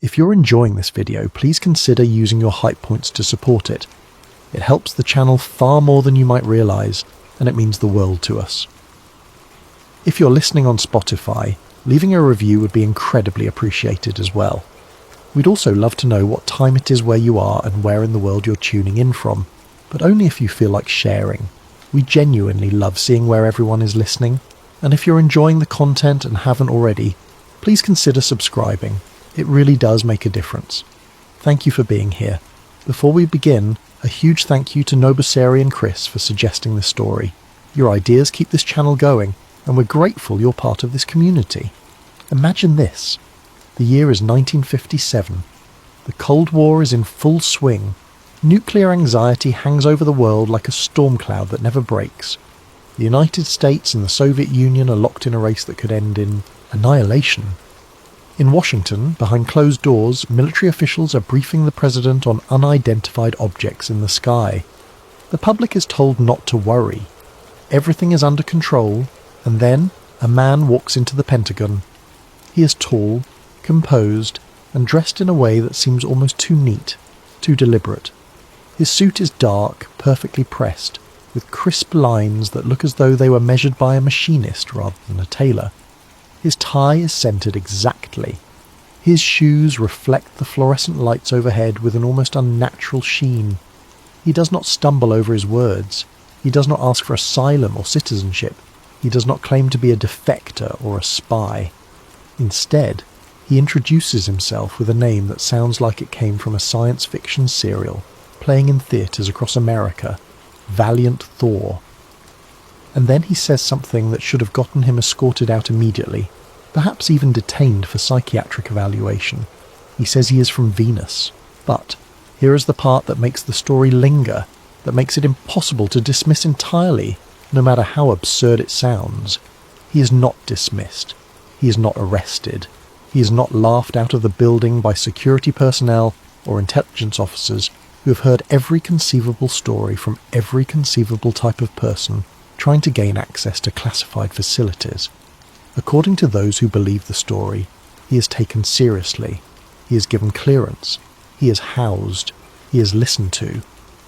If you're enjoying this video, please consider using your hype points to support it. It helps the channel far more than you might realise, and it means the world to us. If you're listening on Spotify, leaving a review would be incredibly appreciated as well. We'd also love to know what time it is where you are and where in the world you're tuning in from, but only if you feel like sharing. We genuinely love seeing where everyone is listening, and if you're enjoying the content and haven't already, please consider subscribing. It really does make a difference. Thank you for being here. Before we begin, a huge thank you to Nobuseri and Chris for suggesting this story. Your ideas keep this channel going, and we're grateful you're part of this community. Imagine this. The year is 1957. The Cold War is in full swing. Nuclear anxiety hangs over the world like a storm cloud that never breaks. The United States and the Soviet Union are locked in a race that could end in annihilation. In Washington, behind closed doors, military officials are briefing the president on unidentified objects in the sky. The public is told not to worry. Everything is under control, and then a man walks into the Pentagon. He is tall, composed, and dressed in a way that seems almost too neat, too deliberate. His suit is dark, perfectly pressed, with crisp lines that look as though they were measured by a machinist rather than a tailor. His tie is centered exactly. His shoes reflect the fluorescent lights overhead with an almost unnatural sheen. He does not stumble over his words. He does not ask for asylum or citizenship. He does not claim to be a defector or a spy. Instead, he introduces himself with a name that sounds like it came from a science fiction serial playing in theatres across America, Valiant Thor. And then he says something that should have gotten him escorted out immediately, perhaps even detained for psychiatric evaluation. He says he is from Venus. But here is the part that makes the story linger, that makes it impossible to dismiss entirely, no matter how absurd it sounds. He is not dismissed. He is not arrested. He is not laughed out of the building by security personnel or intelligence officers who have heard every conceivable story from every conceivable type of person trying to gain access to classified facilities. According to those who believe the story, he is taken seriously, he is given clearance, he is housed, he is listened to,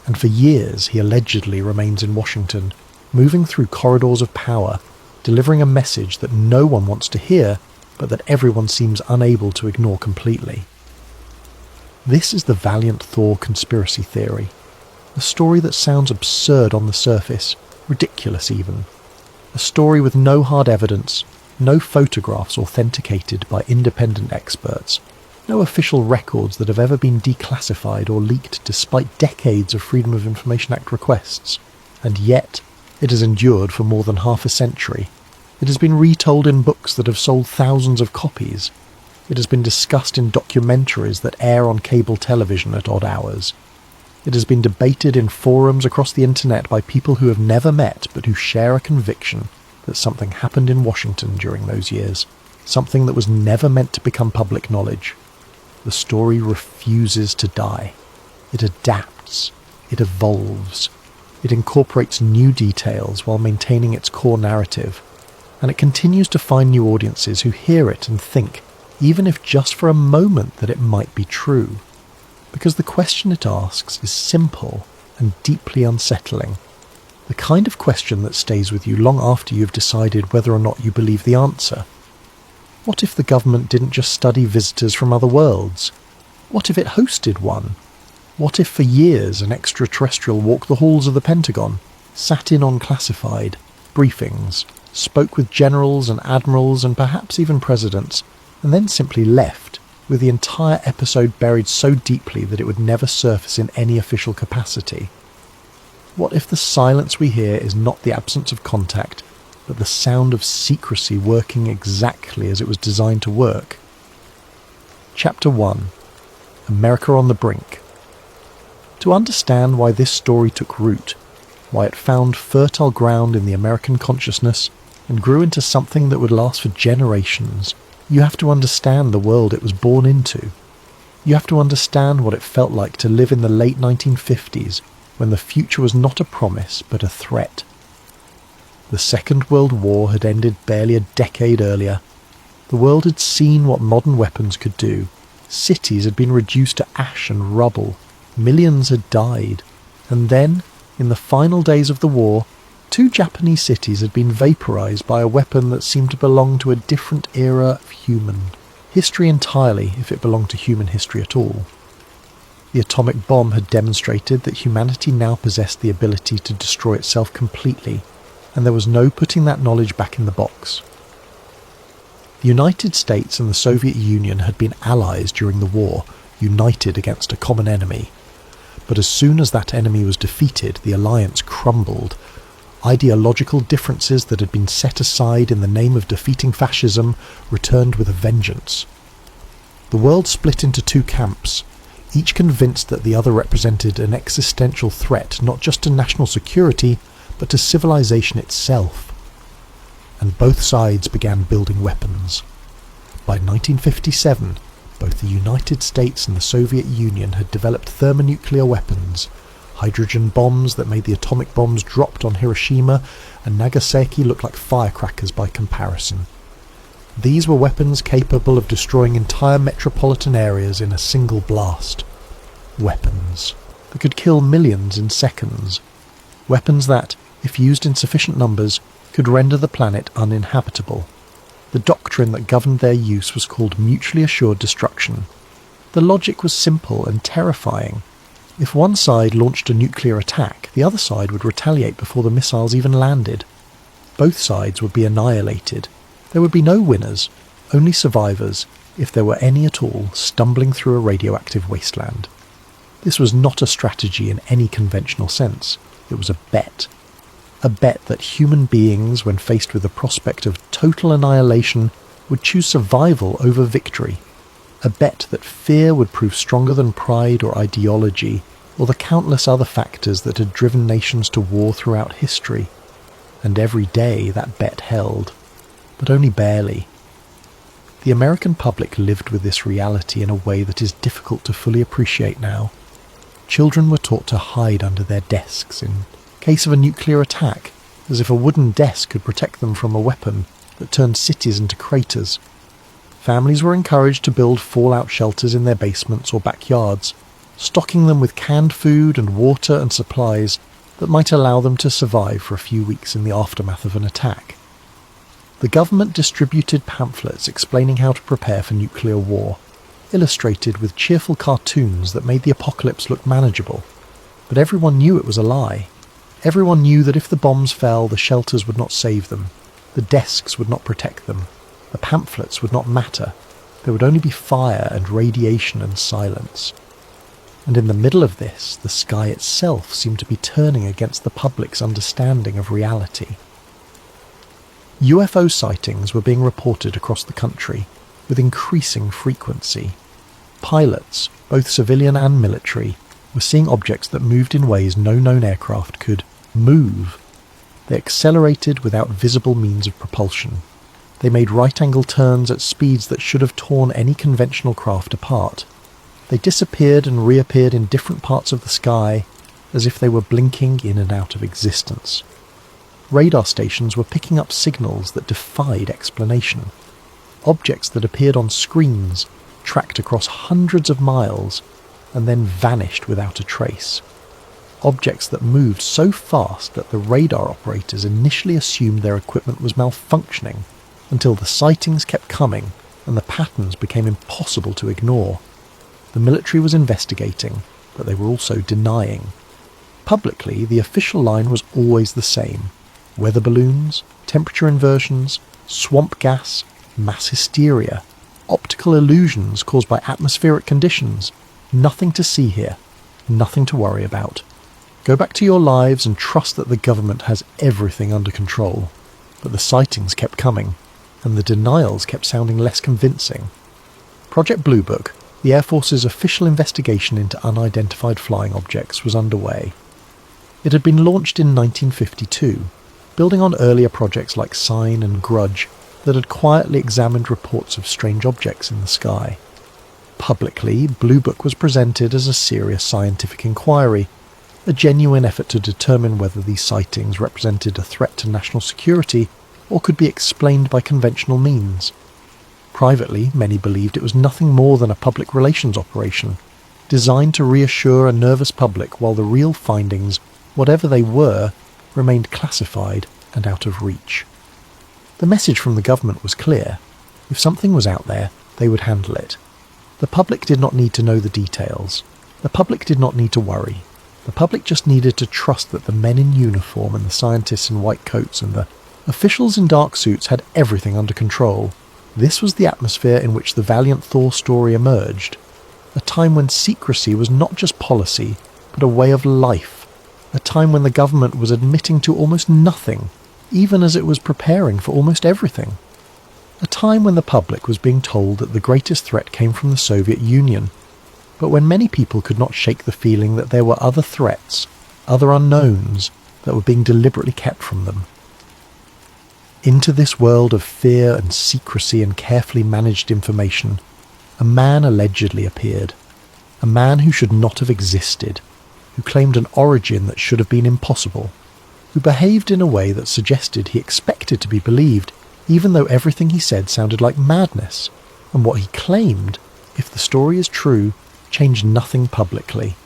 and for years he allegedly remains in Washington, moving through corridors of power, delivering a message that no one wants to hear, but that everyone seems unable to ignore completely. This is the Valiant Thor conspiracy theory, a story that sounds absurd on the surface, ridiculous even. A story with no hard evidence, no photographs authenticated by independent experts, no official records that have ever been declassified or leaked despite decades of Freedom of Information Act requests. And yet, it has endured for more than half a century. It has been retold in books that have sold thousands of copies. It has been discussed in documentaries that air on cable television at odd hours. It has been debated in forums across the internet by people who have never met but who share a conviction that something happened in Washington during those years, something that was never meant to become public knowledge. The story refuses to die. It adapts. It evolves. It incorporates new details while maintaining its core narrative, and it continues to find new audiences who hear it and think, even if just for a moment, that it might be true. Because the question it asks is simple and deeply unsettling. The kind of question that stays with you long after you've decided whether or not you believe the answer. What if the government didn't just study visitors from other worlds? What if it hosted one? What if for years an extraterrestrial walked the halls of the Pentagon, sat in on classified briefings, spoke with generals and admirals and perhaps even presidents, and then simply left, with the entire episode buried so deeply that it would never surface in any official capacity? What if the silence we hear is not the absence of contact, but the sound of secrecy working exactly as it was designed to work? Chapter 1. America on the Brink. To understand why this story took root, why it found fertile ground in the American consciousness and grew into something that would last for generations, you have to understand the world it was born into. You have to understand what it felt like to live in the late 1950s, when the future was not a promise but a threat. The Second World War had ended barely a decade earlier. The world had seen what modern weapons could do, Cities had been reduced to ash and rubble. Millions had died. And then, in the final days of the war, 2 Japanese cities had been vaporized by a weapon that seemed to belong to a different era of human history entirely, if it belonged to human history at all. The atomic bomb had demonstrated that humanity now possessed the ability to destroy itself completely, and there was no putting that knowledge back in the box. The United States and the Soviet Union had been allies during the war, united against a common enemy. But as soon as that enemy was defeated, the alliance crumbled. Ideological differences that had been set aside in the name of defeating fascism returned with a vengeance. The world split into 2 camps, each convinced that the other represented an existential threat not just to national security, but to civilization itself. And both sides began building weapons. By 1957, both the United States and the Soviet Union had developed thermonuclear weapons, hydrogen bombs that made the atomic bombs dropped on Hiroshima and Nagasaki look like firecrackers by comparison. These were weapons capable of destroying entire metropolitan areas in a single blast. Weapons that could kill millions in seconds. Weapons that, if used in sufficient numbers, could render the planet uninhabitable. The doctrine that governed their use was called mutually assured destruction. The logic was simple and terrifying. If one side launched a nuclear attack, the other side would retaliate before the missiles even landed. Both sides would be annihilated. There would be no winners, only survivors, if there were any at all, stumbling through a radioactive wasteland. This was not a strategy in any conventional sense. It was a bet. A bet that human beings, when faced with the prospect of total annihilation, would choose survival over victory. A bet that fear would prove stronger than pride or ideology, or the countless other factors that had driven nations to war throughout history. And every day that bet held, but only barely. The American public lived with this reality in a way that is difficult to fully appreciate now. Children were taught to hide under their desks in case of a nuclear attack, as if a wooden desk could protect them from a weapon that turned cities into craters. Families were encouraged to build fallout shelters in their basements or backyards, stocking them with canned food and water and supplies that might allow them to survive for a few weeks in the aftermath of an attack. The government distributed pamphlets explaining how to prepare for nuclear war, illustrated with cheerful cartoons that made the apocalypse look manageable. But everyone knew it was a lie. Everyone knew that if the bombs fell, the shelters would not save them, the desks would not protect them, the pamphlets would not matter. There would only be fire and radiation and silence. And in the middle of this, the sky itself seemed to be turning against the public's understanding of reality. UFO sightings were being reported across the country with increasing frequency. Pilots, both civilian and military, were seeing objects that moved in ways no known aircraft could move. They accelerated without visible means of propulsion. They made right-angle turns at speeds that should have torn any conventional craft apart. They disappeared and reappeared in different parts of the sky, as if they were blinking in and out of existence. Radar stations were picking up signals that defied explanation. Objects that appeared on screens, tracked across hundreds of miles, and then vanished without a trace. Objects that moved so fast that the radar operators initially assumed their equipment was malfunctioning, until the sightings kept coming and the patterns became impossible to ignore. The military was investigating, but they were also denying. Publicly, the official line was always the same: weather balloons, temperature inversions, swamp gas, mass hysteria, optical illusions caused by atmospheric conditions. Nothing to see here, nothing to worry about. Go back to your lives and trust that the government has everything under control. But the sightings kept coming, and the denials kept sounding less convincing. Project Blue Book, the Air Force's official investigation into unidentified flying objects, was underway. It had been launched in 1952, building on earlier projects like Sign and Grudge that had quietly examined reports of strange objects in the sky. Publicly, Blue Book was presented as a serious scientific inquiry, a genuine effort to determine whether these sightings represented a threat to national security or could be explained by conventional means. Privately, many believed it was nothing more than a public relations operation, designed to reassure a nervous public while the real findings, whatever they were, remained classified and out of reach. The message from the government was clear. If something was out there, they would handle it. The public did not need to know the details. The public did not need to worry. The public just needed to trust that the men in uniform and the scientists in white coats and the officials in dark suits had everything under control. This was the atmosphere in which the Valiant Thor story emerged. A time when secrecy was not just policy, but a way of life. A time when the government was admitting to almost nothing, even as it was preparing for almost everything. A time when the public was being told that the greatest threat came from the Soviet Union, but when many people could not shake the feeling that there were other threats, other unknowns, that were being deliberately kept from them. Into this world of fear and secrecy and carefully managed information, a man allegedly appeared. A man who should not have existed, who claimed an origin that should have been impossible, who behaved in a way that suggested he expected to be believed, even though everything he said sounded like madness, and what he claimed, if the story is true, changed nothing publicly.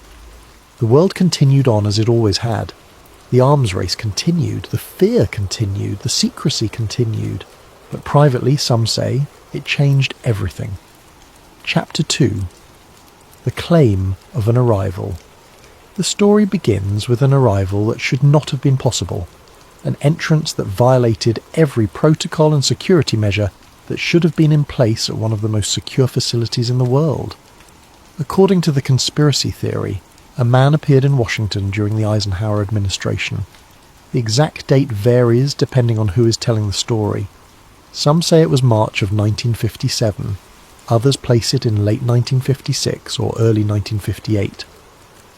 The world continued on as it always had. The arms race continued, the fear continued, the secrecy continued, but privately, some say, it changed everything. Chapter 2. The Claim of an Arrival. The story begins with an arrival that should not have been possible, an entrance that violated every protocol and security measure that should have been in place at one of the most secure facilities in the world. According to the conspiracy theory, a man appeared in Washington during the Eisenhower administration. The exact date varies depending on who is telling the story. Some say it was March of 1957, others place it in late 1956 or early 1958.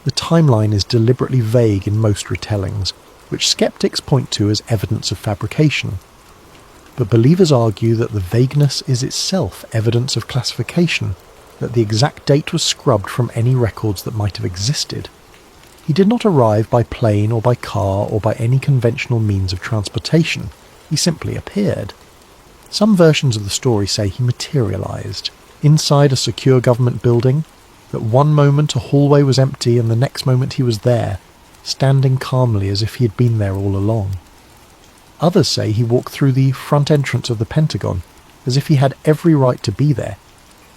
The timeline is deliberately vague in most retellings, which skeptics point to as evidence of fabrication. But believers argue that the vagueness is itself evidence of classification, that the exact date was scrubbed from any records that might have existed. He did not arrive by plane or by car or by any conventional means of transportation. He simply appeared. Some versions of the story say he materialized inside a secure government building, that one moment a hallway was empty and the next moment he was there, standing calmly as if he had been there all along. Others say he walked through the front entrance of the Pentagon, as if he had every right to be there,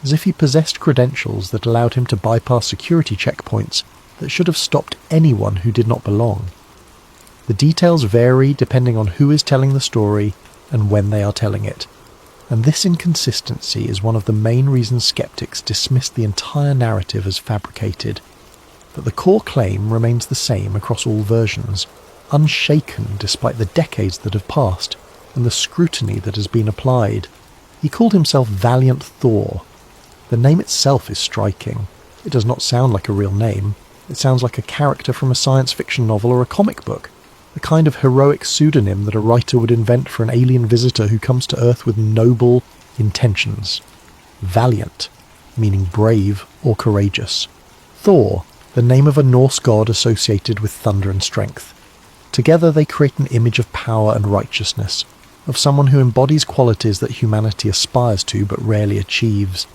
as if he possessed credentials that allowed him to bypass security checkpoints that should have stopped anyone who did not belong. The details vary depending on who is telling the story and when they are telling it, and this inconsistency is one of the main reasons skeptics dismiss the entire narrative as fabricated. But the core claim remains the same across all versions, unshaken despite the decades that have passed and the scrutiny that has been applied. He called himself Valiant Thor. The name itself is striking. It does not sound like a real name. It sounds like a character from a science fiction novel or a comic book, the kind of heroic pseudonym that a writer would invent for an alien visitor who comes to Earth with noble intentions. Valiant, meaning brave or courageous. Thor, the name of a Norse god associated with thunder and strength. Together they create an image of power and righteousness, of someone who embodies qualities that humanity aspires to but rarely achieves.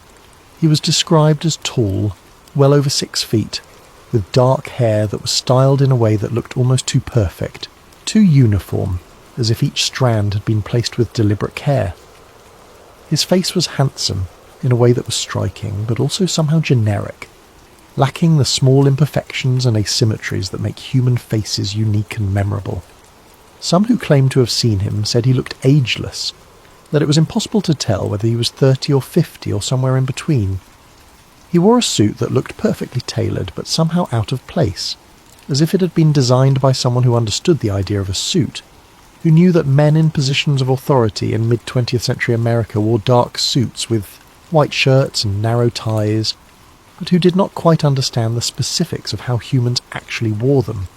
He was described as tall, well over 6 feet, with dark hair that was styled in a way that looked almost too perfect, too uniform, as if each strand had been placed with deliberate care. His face was handsome, in a way that was striking, but also somehow generic, lacking the small imperfections and asymmetries that make human faces unique and memorable. Some who claimed to have seen him said he looked ageless, that it was impossible to tell whether he was 30 or 50 or somewhere in between. He wore a suit that looked perfectly tailored but somehow out of place, as if it had been designed by someone who understood the idea of a suit, who knew that men in positions of authority in mid-20th century America wore dark suits with white shirts and narrow ties, but who did not quite understand the specifics of how humans actually wore them.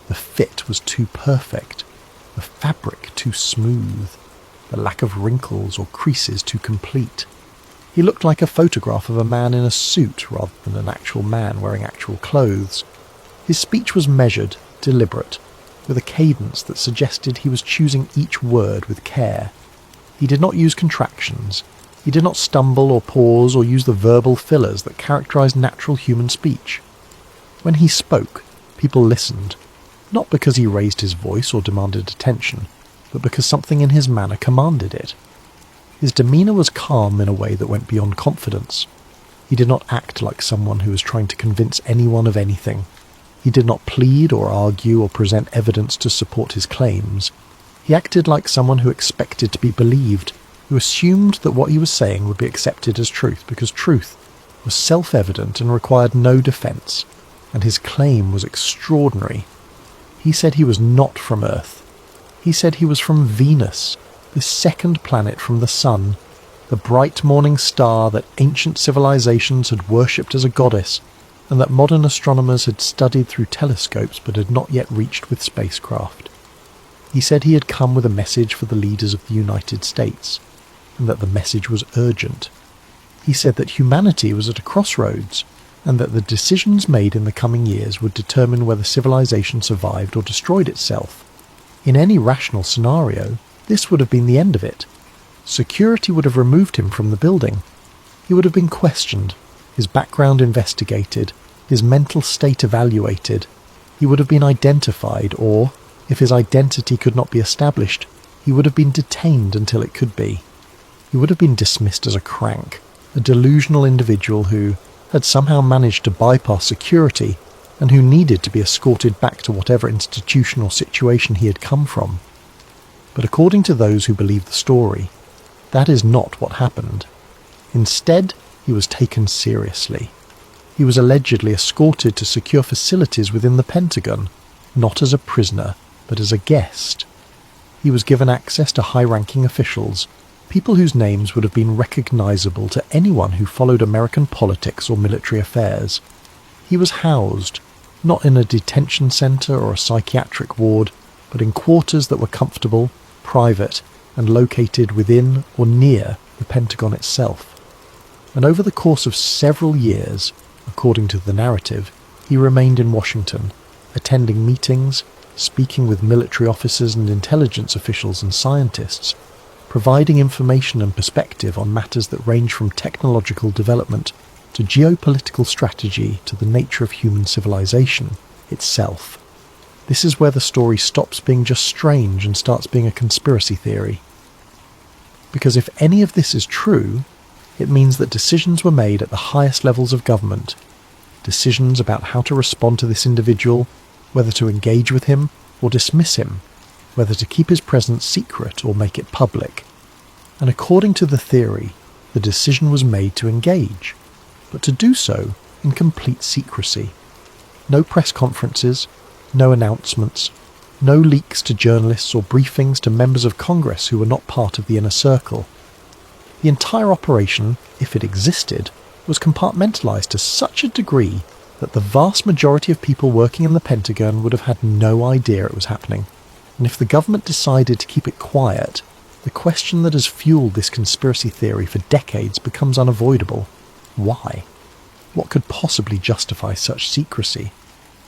The fit was too perfect, the fabric too smooth, the lack of wrinkles or creases too complete. He looked like a photograph of a man in a suit rather than an actual man wearing actual clothes. His speech was measured, deliberate, with a cadence that suggested he was choosing each word with care. He did not use contractions. He did not stumble or pause or use the verbal fillers that characterize natural human speech. When he spoke, people listened, not because he raised his voice or demanded attention, but because something in his manner commanded it. His demeanour was calm in a way that went beyond confidence. He did not act like someone who was trying to convince anyone of anything. He did not plead or argue or present evidence to support his claims. He acted like someone who expected to be believed, who assumed that what he was saying would be accepted as truth because truth was self-evident and required no defence, and his claim was extraordinary. He said he was not from Earth. He said he was from Venus, this second planet from the sun, the bright morning star that ancient civilizations had worshipped as a goddess, and that modern astronomers had studied through telescopes but had not yet reached with spacecraft. He said he had come with a message for the leaders of the United States, and that the message was urgent. He said that humanity was at a crossroads, and that the decisions made in the coming years would determine whether civilization survived or destroyed itself. In any rational scenario, this would have been the end of it. Security would have removed him from the building. He would have been questioned, his background investigated, his mental state evaluated. He would have been identified, or, if his identity could not be established, he would have been detained until it could be. He would have been dismissed as a crank, a delusional individual who had somehow managed to bypass security and who needed to be escorted back to whatever institution or situation he had come from. But according to those who believe the story, that is not what happened. Instead, he was taken seriously. He was allegedly escorted to secure facilities within the Pentagon, not as a prisoner, but as a guest. He was given access to high-ranking officials, people whose names would have been recognizable to anyone who followed American politics or military affairs. He was housed, not in a detention center or a psychiatric ward, but in quarters that were comfortable, private, and located within or near the Pentagon itself. And over the course of several years, according to the narrative, he remained in Washington, attending meetings, speaking with military officers and intelligence officials and scientists, providing information and perspective on matters that range from technological development to geopolitical strategy to the nature of human civilization itself. This is where the story stops being just strange and starts being a conspiracy theory. Because if any of this is true, it means that decisions were made at the highest levels of government, decisions about how to respond to this individual, whether to engage with him or dismiss him, whether to keep his presence secret or make it public. And according to the theory, the decision was made to engage, but to do so in complete secrecy. No press conferences, no announcements, no leaks to journalists or briefings to members of Congress who were not part of the inner circle. The entire operation, if it existed, was compartmentalized to such a degree that the vast majority of people working in the Pentagon would have had no idea it was happening. And if the government decided to keep it quiet, the question that has fueled this conspiracy theory for decades becomes unavoidable. Why? What could possibly justify such secrecy?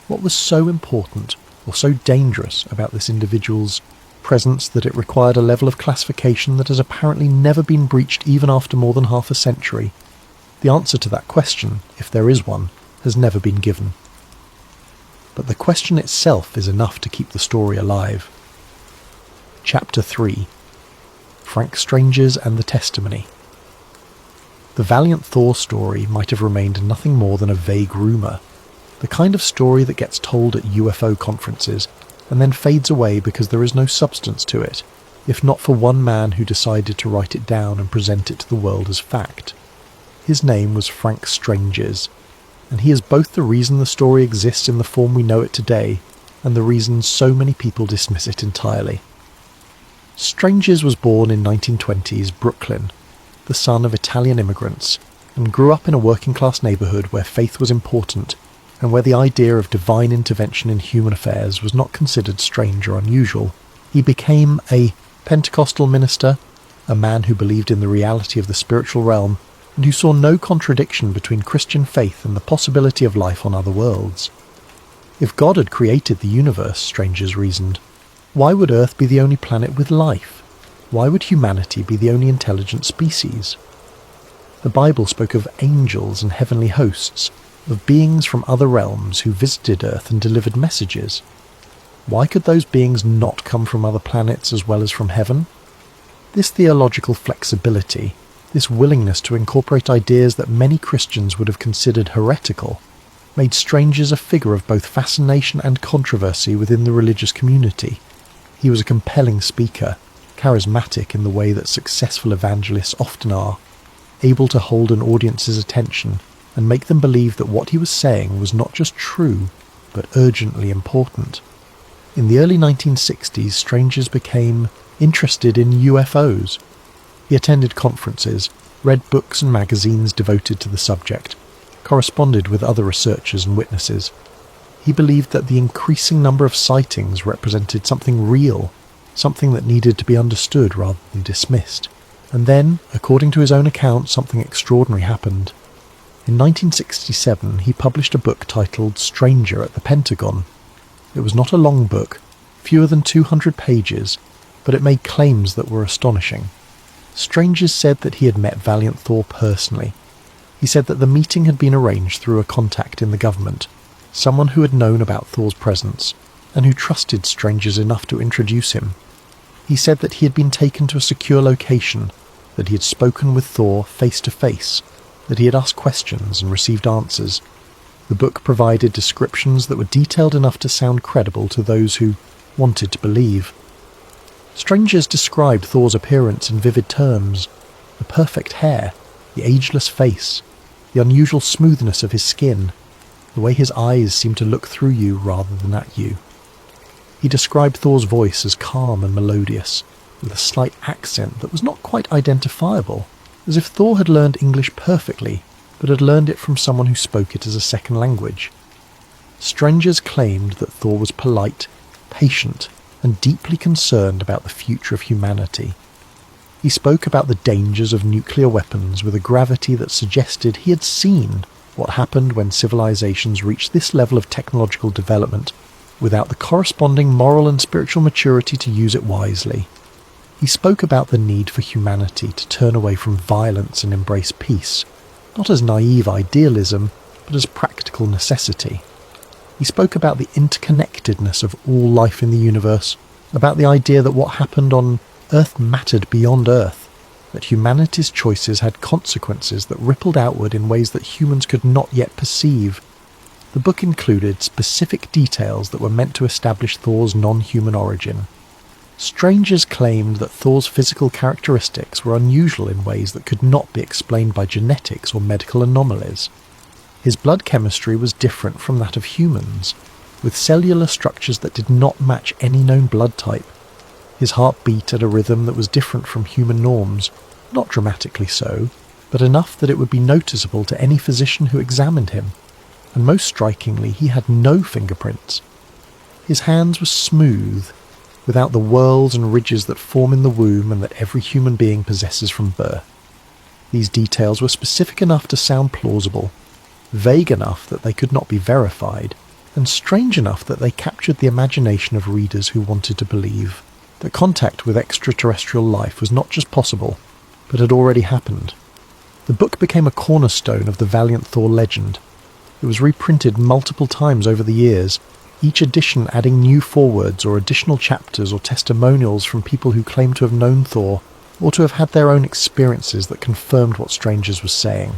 What was so important or so dangerous about this individual's presence that it required a level of classification that has apparently never been breached even after more than half a century? The answer to that question, if there is one, has never been given. But the question itself is enough to keep the story alive. Chapter 3: Frank Strange's and the Testimony. The Valiant Thor story might have remained nothing more than a vague rumour, the kind of story that gets told at UFO conferences and then fades away because there is no substance to it, if not for one man who decided to write it down and present it to the world as fact. His name was Frank Strange's, and he is both the reason the story exists in the form we know it today and the reason so many people dismiss it entirely. Strange's was born in 1920s Brooklyn, the son of Italian immigrants, and grew up in a working-class neighbourhood where faith was important and where the idea of divine intervention in human affairs was not considered strange or unusual. He became a Pentecostal minister, a man who believed in the reality of the spiritual realm, and who saw no contradiction between Christian faith and the possibility of life on other worlds. If God had created the universe, Strange's reasoned, why would Earth be the only planet with life? Why would humanity be the only intelligent species? The Bible spoke of angels and heavenly hosts, of beings from other realms who visited Earth and delivered messages. Why could those beings not come from other planets as well as from heaven? This theological flexibility, this willingness to incorporate ideas that many Christians would have considered heretical, made Strangers a figure of both fascination and controversy within the religious community. He was a compelling speaker, charismatic in the way that successful evangelists often are, able to hold an audience's attention and make them believe that what he was saying was not just true, but urgently important. In the early 1960s, Strangers became interested in UFOs. He attended conferences, read books and magazines devoted to the subject, corresponded with other researchers and witnesses. He believed that the increasing number of sightings represented something real, something that needed to be understood rather than dismissed. And then, according to his own account, something extraordinary happened. In 1967, he published a book titled Stranger at the Pentagon. It was not a long book, fewer than 200 pages, but it made claims that were astonishing. Strangers said that he had met Valiant Thor personally. He said that the meeting had been arranged through a contact in the government, someone who had known about Thor's presence, and who trusted Strangers enough to introduce him. He said that he had been taken to a secure location, that he had spoken with Thor face to face, that he had asked questions and received answers. The book provided descriptions that were detailed enough to sound credible to those who wanted to believe. Strangers described Thor's appearance in vivid terms: the perfect hair, the ageless face, the unusual smoothness of his skin, the way his eyes seemed to look through you rather than at you. He described Thor's voice as calm and melodious, with a slight accent that was not quite identifiable, as if Thor had learned English perfectly, but had learned it from someone who spoke it as a second language. Strangers claimed that Thor was polite, patient, and deeply concerned about the future of humanity. He spoke about the dangers of nuclear weapons with a gravity that suggested he had seen what happened when civilizations reached this level of technological development without the corresponding moral and spiritual maturity to use it wisely. He spoke about the need for humanity to turn away from violence and embrace peace, not as naive idealism, but as practical necessity. He spoke about the interconnectedness of all life in the universe, about the idea that what happened on Earth mattered beyond Earth, that humanity's choices had consequences that rippled outward in ways that humans could not yet perceive. The book included specific details that were meant to establish Thor's non-human origin. Strangers claimed that Thor's physical characteristics were unusual in ways that could not be explained by genetics or medical anomalies. His blood chemistry was different from that of humans, with cellular structures that did not match any known blood type. His heart beat at a rhythm that was different from human norms, not dramatically so, but enough that it would be noticeable to any physician who examined him. And most strikingly, he had no fingerprints. His hands were smooth, without the whorls and ridges that form in the womb and that every human being possesses from birth. These details were specific enough to sound plausible, vague enough that they could not be verified, and strange enough that they captured the imagination of readers who wanted to believe that contact with extraterrestrial life was not just possible, but had already happened. The book became a cornerstone of the Valiant Thor legend. It was reprinted multiple times over the years, each edition adding new forewords or additional chapters or testimonials from people who claimed to have known Thor or to have had their own experiences that confirmed what Strangers was saying.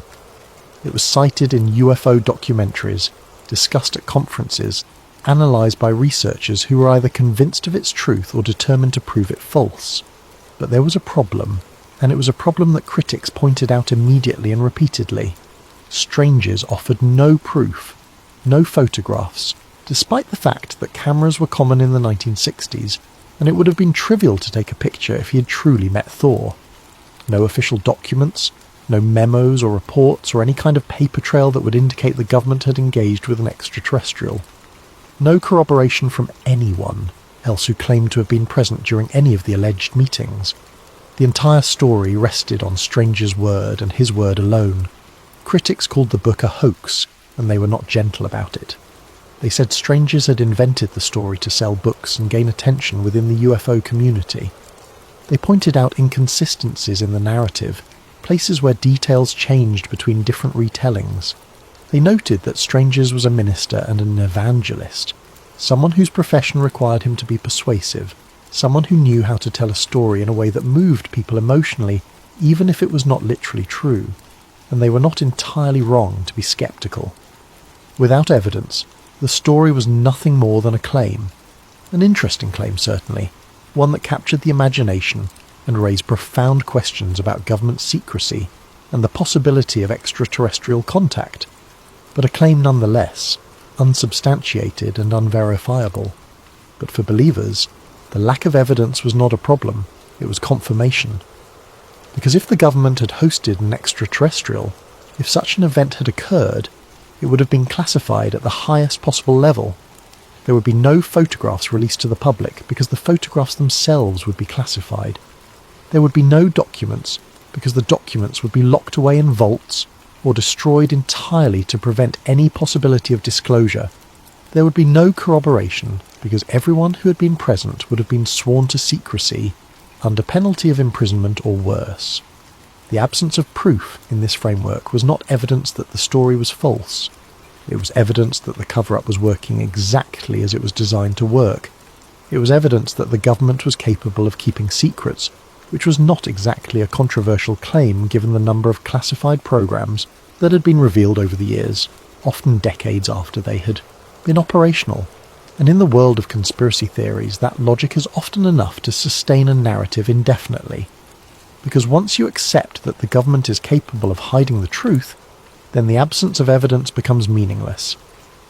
It was cited in UFO documentaries, discussed at conferences, analysed by researchers who were either convinced of its truth or determined to prove it false. But there was a problem, and it was a problem that critics pointed out immediately and repeatedly. Strangers offered no proof, no photographs, despite the fact that cameras were common in the 1960s, and it would have been trivial to take a picture if he had truly met Thor. No official documents, no memos or reports or any kind of paper trail that would indicate the government had engaged with an extraterrestrial. No corroboration from anyone else who claimed to have been present during any of the alleged meetings. The entire story rested on Stranger's word and his word alone. Critics called the book a hoax, and they were not gentle about it. They said Strangers had invented the story to sell books and gain attention within the UFO community. They pointed out inconsistencies in the narrative, places where details changed between different retellings. They noted that Strangers was a minister and an evangelist, someone whose profession required him to be persuasive, someone who knew how to tell a story in a way that moved people emotionally, even if it was not literally true, and they were not entirely wrong to be sceptical. Without evidence, the story was nothing more than a claim. An interesting claim, certainly, one that captured the imagination and raised profound questions about government secrecy and the possibility of extraterrestrial contact, but a claim nonetheless, unsubstantiated and unverifiable. But for believers, the lack of evidence was not a problem, it was confirmation. Because if the government had hosted an extraterrestrial, if such an event had occurred, it would have been classified at the highest possible level. There would be no photographs released to the public because the photographs themselves would be classified. There would be no documents because the documents would be locked away in vaults or destroyed entirely to prevent any possibility of disclosure. There would be no corroboration because everyone who had been present would have been sworn to secrecy under penalty of imprisonment or worse. The absence of proof in this framework was not evidence that the story was false. It was evidence that the cover-up was working exactly as it was designed to work. It was evidence that the government was capable of keeping secrets, which was not exactly a controversial claim given the number of classified programs that had been revealed over the years, often decades after they had been operational. And in the world of conspiracy theories, that logic is often enough to sustain a narrative indefinitely. Because once you accept that the government is capable of hiding the truth, then the absence of evidence becomes meaningless.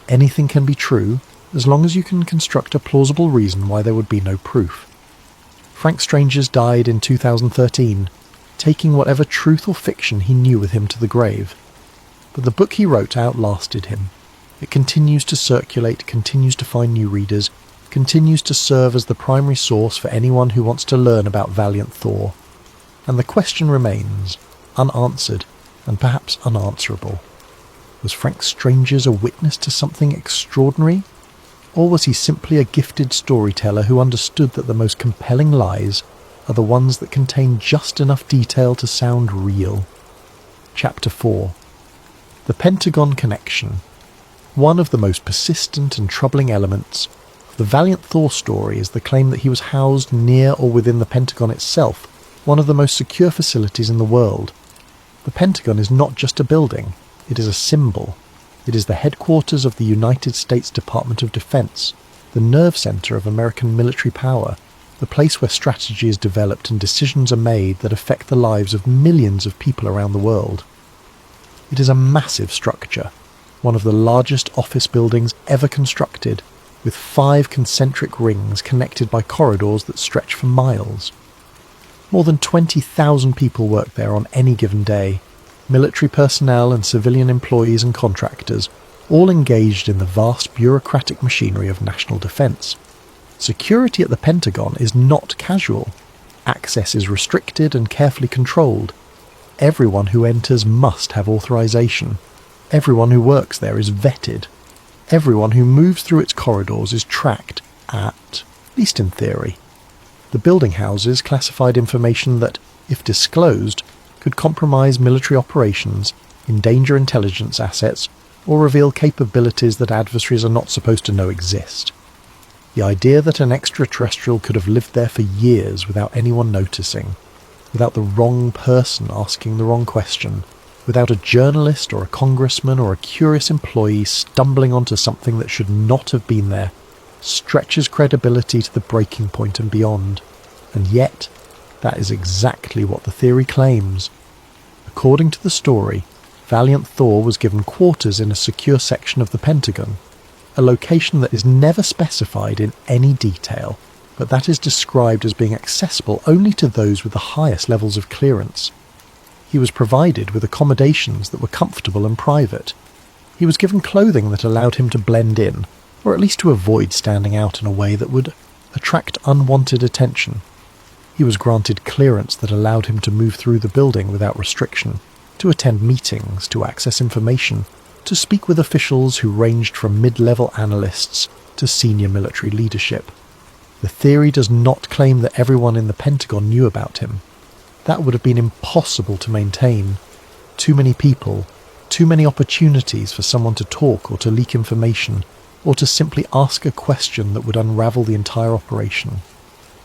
Anything can be true, as long as you can construct a plausible reason why there would be no proof. Frank Strangers died in 2013, taking whatever truth or fiction he knew with him to the grave. But the book he wrote outlasted him. It continues to circulate, continues to find new readers, continues to serve as the primary source for anyone who wants to learn about Valiant Thor. And the question remains, unanswered and perhaps unanswerable. Was Frank Strangers a witness to something extraordinary? Or was he simply a gifted storyteller who understood that the most compelling lies are the ones that contain just enough detail to sound real? Chapter 4. The Pentagon Connection. One of the most persistent and troubling elements of the Valiant Thor story is the claim that he was housed near or within the Pentagon itself, one of the most secure facilities in the world. The Pentagon is not just a building, it is a symbol. It is the headquarters of the United States Department of Defense, the nerve center of American military power, the place where strategy is developed and decisions are made that affect the lives of millions of people around the world. It is a massive structure, one of the largest office buildings ever constructed, with 5 concentric rings connected by corridors that stretch for miles. More than 20,000 people work there on any given day, military personnel and civilian employees and contractors, all engaged in the vast bureaucratic machinery of national defense. Security at the Pentagon is not casual. Access is restricted and carefully controlled. Everyone who enters must have authorization. Everyone who works there is vetted. Everyone who moves through its corridors is tracked, at least in theory. The building houses classified information that, if disclosed, could compromise military operations, endanger intelligence assets, or reveal capabilities that adversaries are not supposed to know exist. The idea that an extraterrestrial could have lived there for years without anyone noticing, without the wrong person asking the wrong question, without a journalist or a congressman or a curious employee stumbling onto something that should not have been there, stretches credibility to the breaking point and beyond. And yet, that is exactly what the theory claims. According to the story, Valiant Thor was given quarters in a secure section of the Pentagon, a location that is never specified in any detail, but that is described as being accessible only to those with the highest levels of clearance. He was provided with accommodations that were comfortable and private. He was given clothing that allowed him to blend in, or at least to avoid standing out in a way that would attract unwanted attention. He was granted clearance that allowed him to move through the building without restriction, to attend meetings, to access information, to speak with officials who ranged from mid-level analysts to senior military leadership. The theory does not claim that everyone in the Pentagon knew about him. That would have been impossible to maintain. Too many people, too many opportunities for someone to talk or to leak information, or to simply ask a question that would unravel the entire operation.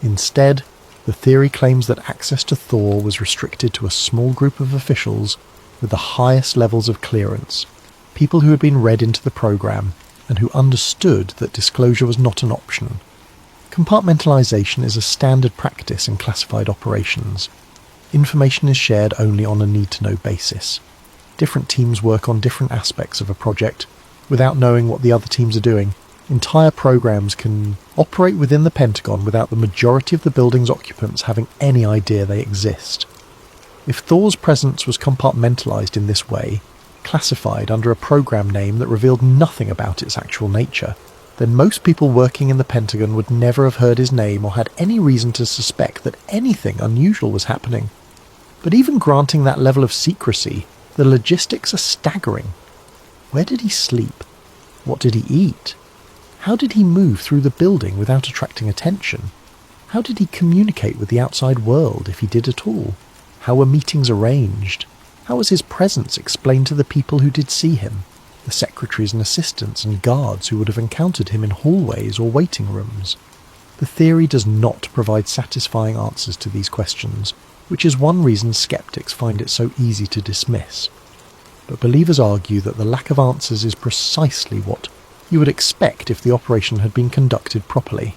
Instead, the theory claims that access to Thor was restricted to a small group of officials with the highest levels of clearance, people who had been read into the program and who understood that disclosure was not an option. Compartmentalization is a standard practice in classified operations. Information is shared only on a need-to-know basis. Different teams work on different aspects of a project without knowing what the other teams are doing. Entire programs can operate within the Pentagon without the majority of the building's occupants having any idea they exist. If Thor's presence was compartmentalized in this way, classified under a program name that revealed nothing about its actual nature, then most people working in the Pentagon would never have heard his name or had any reason to suspect that anything unusual was happening. But even granting that level of secrecy, the logistics are staggering. Where did he sleep? What did he eat? How did he move through the building without attracting attention? How did he communicate with the outside world, if he did at all? How were meetings arranged? How was his presence explained to the people who did see him? The secretaries and assistants and guards who would have encountered him in hallways or waiting rooms? The theory does not provide satisfying answers to these questions, which is one reason skeptics find it so easy to dismiss. But believers argue that the lack of answers is precisely what you would expect if the operation had been conducted properly.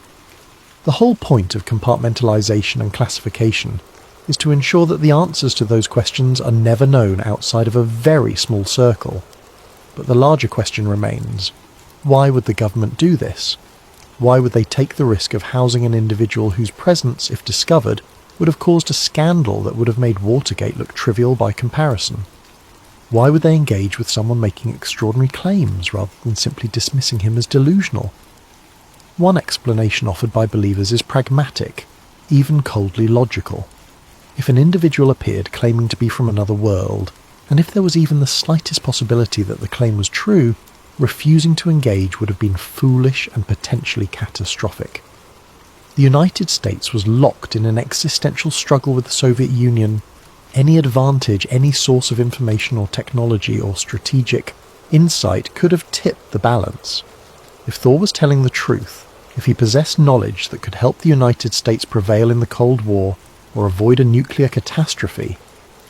The whole point of compartmentalization and classification is to ensure that the answers to those questions are never known outside of a very small circle. But the larger question remains, why would the government do this? Why would they take the risk of housing an individual whose presence, if discovered, would have caused a scandal that would have made Watergate look trivial by comparison? Why would they engage with someone making extraordinary claims rather than simply dismissing him as delusional? One explanation offered by believers is pragmatic, even coldly logical. If an individual appeared claiming to be from another world, and if there was even the slightest possibility that the claim was true, refusing to engage would have been foolish and potentially catastrophic. The United States was locked in an existential struggle with the Soviet Union. Any advantage, any source of information or technology or strategic insight could have tipped the balance. If Thor was telling the truth, if he possessed knowledge that could help the United States prevail in the Cold War or avoid a nuclear catastrophe,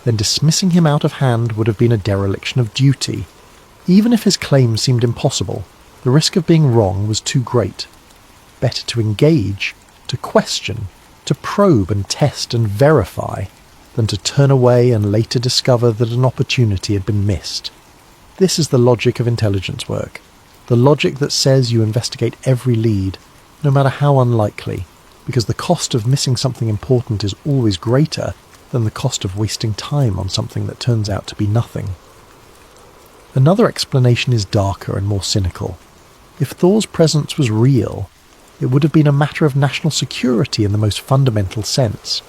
then dismissing him out of hand would have been a dereliction of duty. Even if his claims seemed impossible, the risk of being wrong was too great. Better to engage, to question, to probe and test and verify, than to turn away and later discover that an opportunity had been missed. This is the logic of intelligence work, the logic that says you investigate every lead, no matter how unlikely, because the cost of missing something important is always greater than the cost of wasting time on something that turns out to be nothing. Another explanation is darker and more cynical. If Thor's presence was real, it would have been a matter of national security in the most fundamental sense.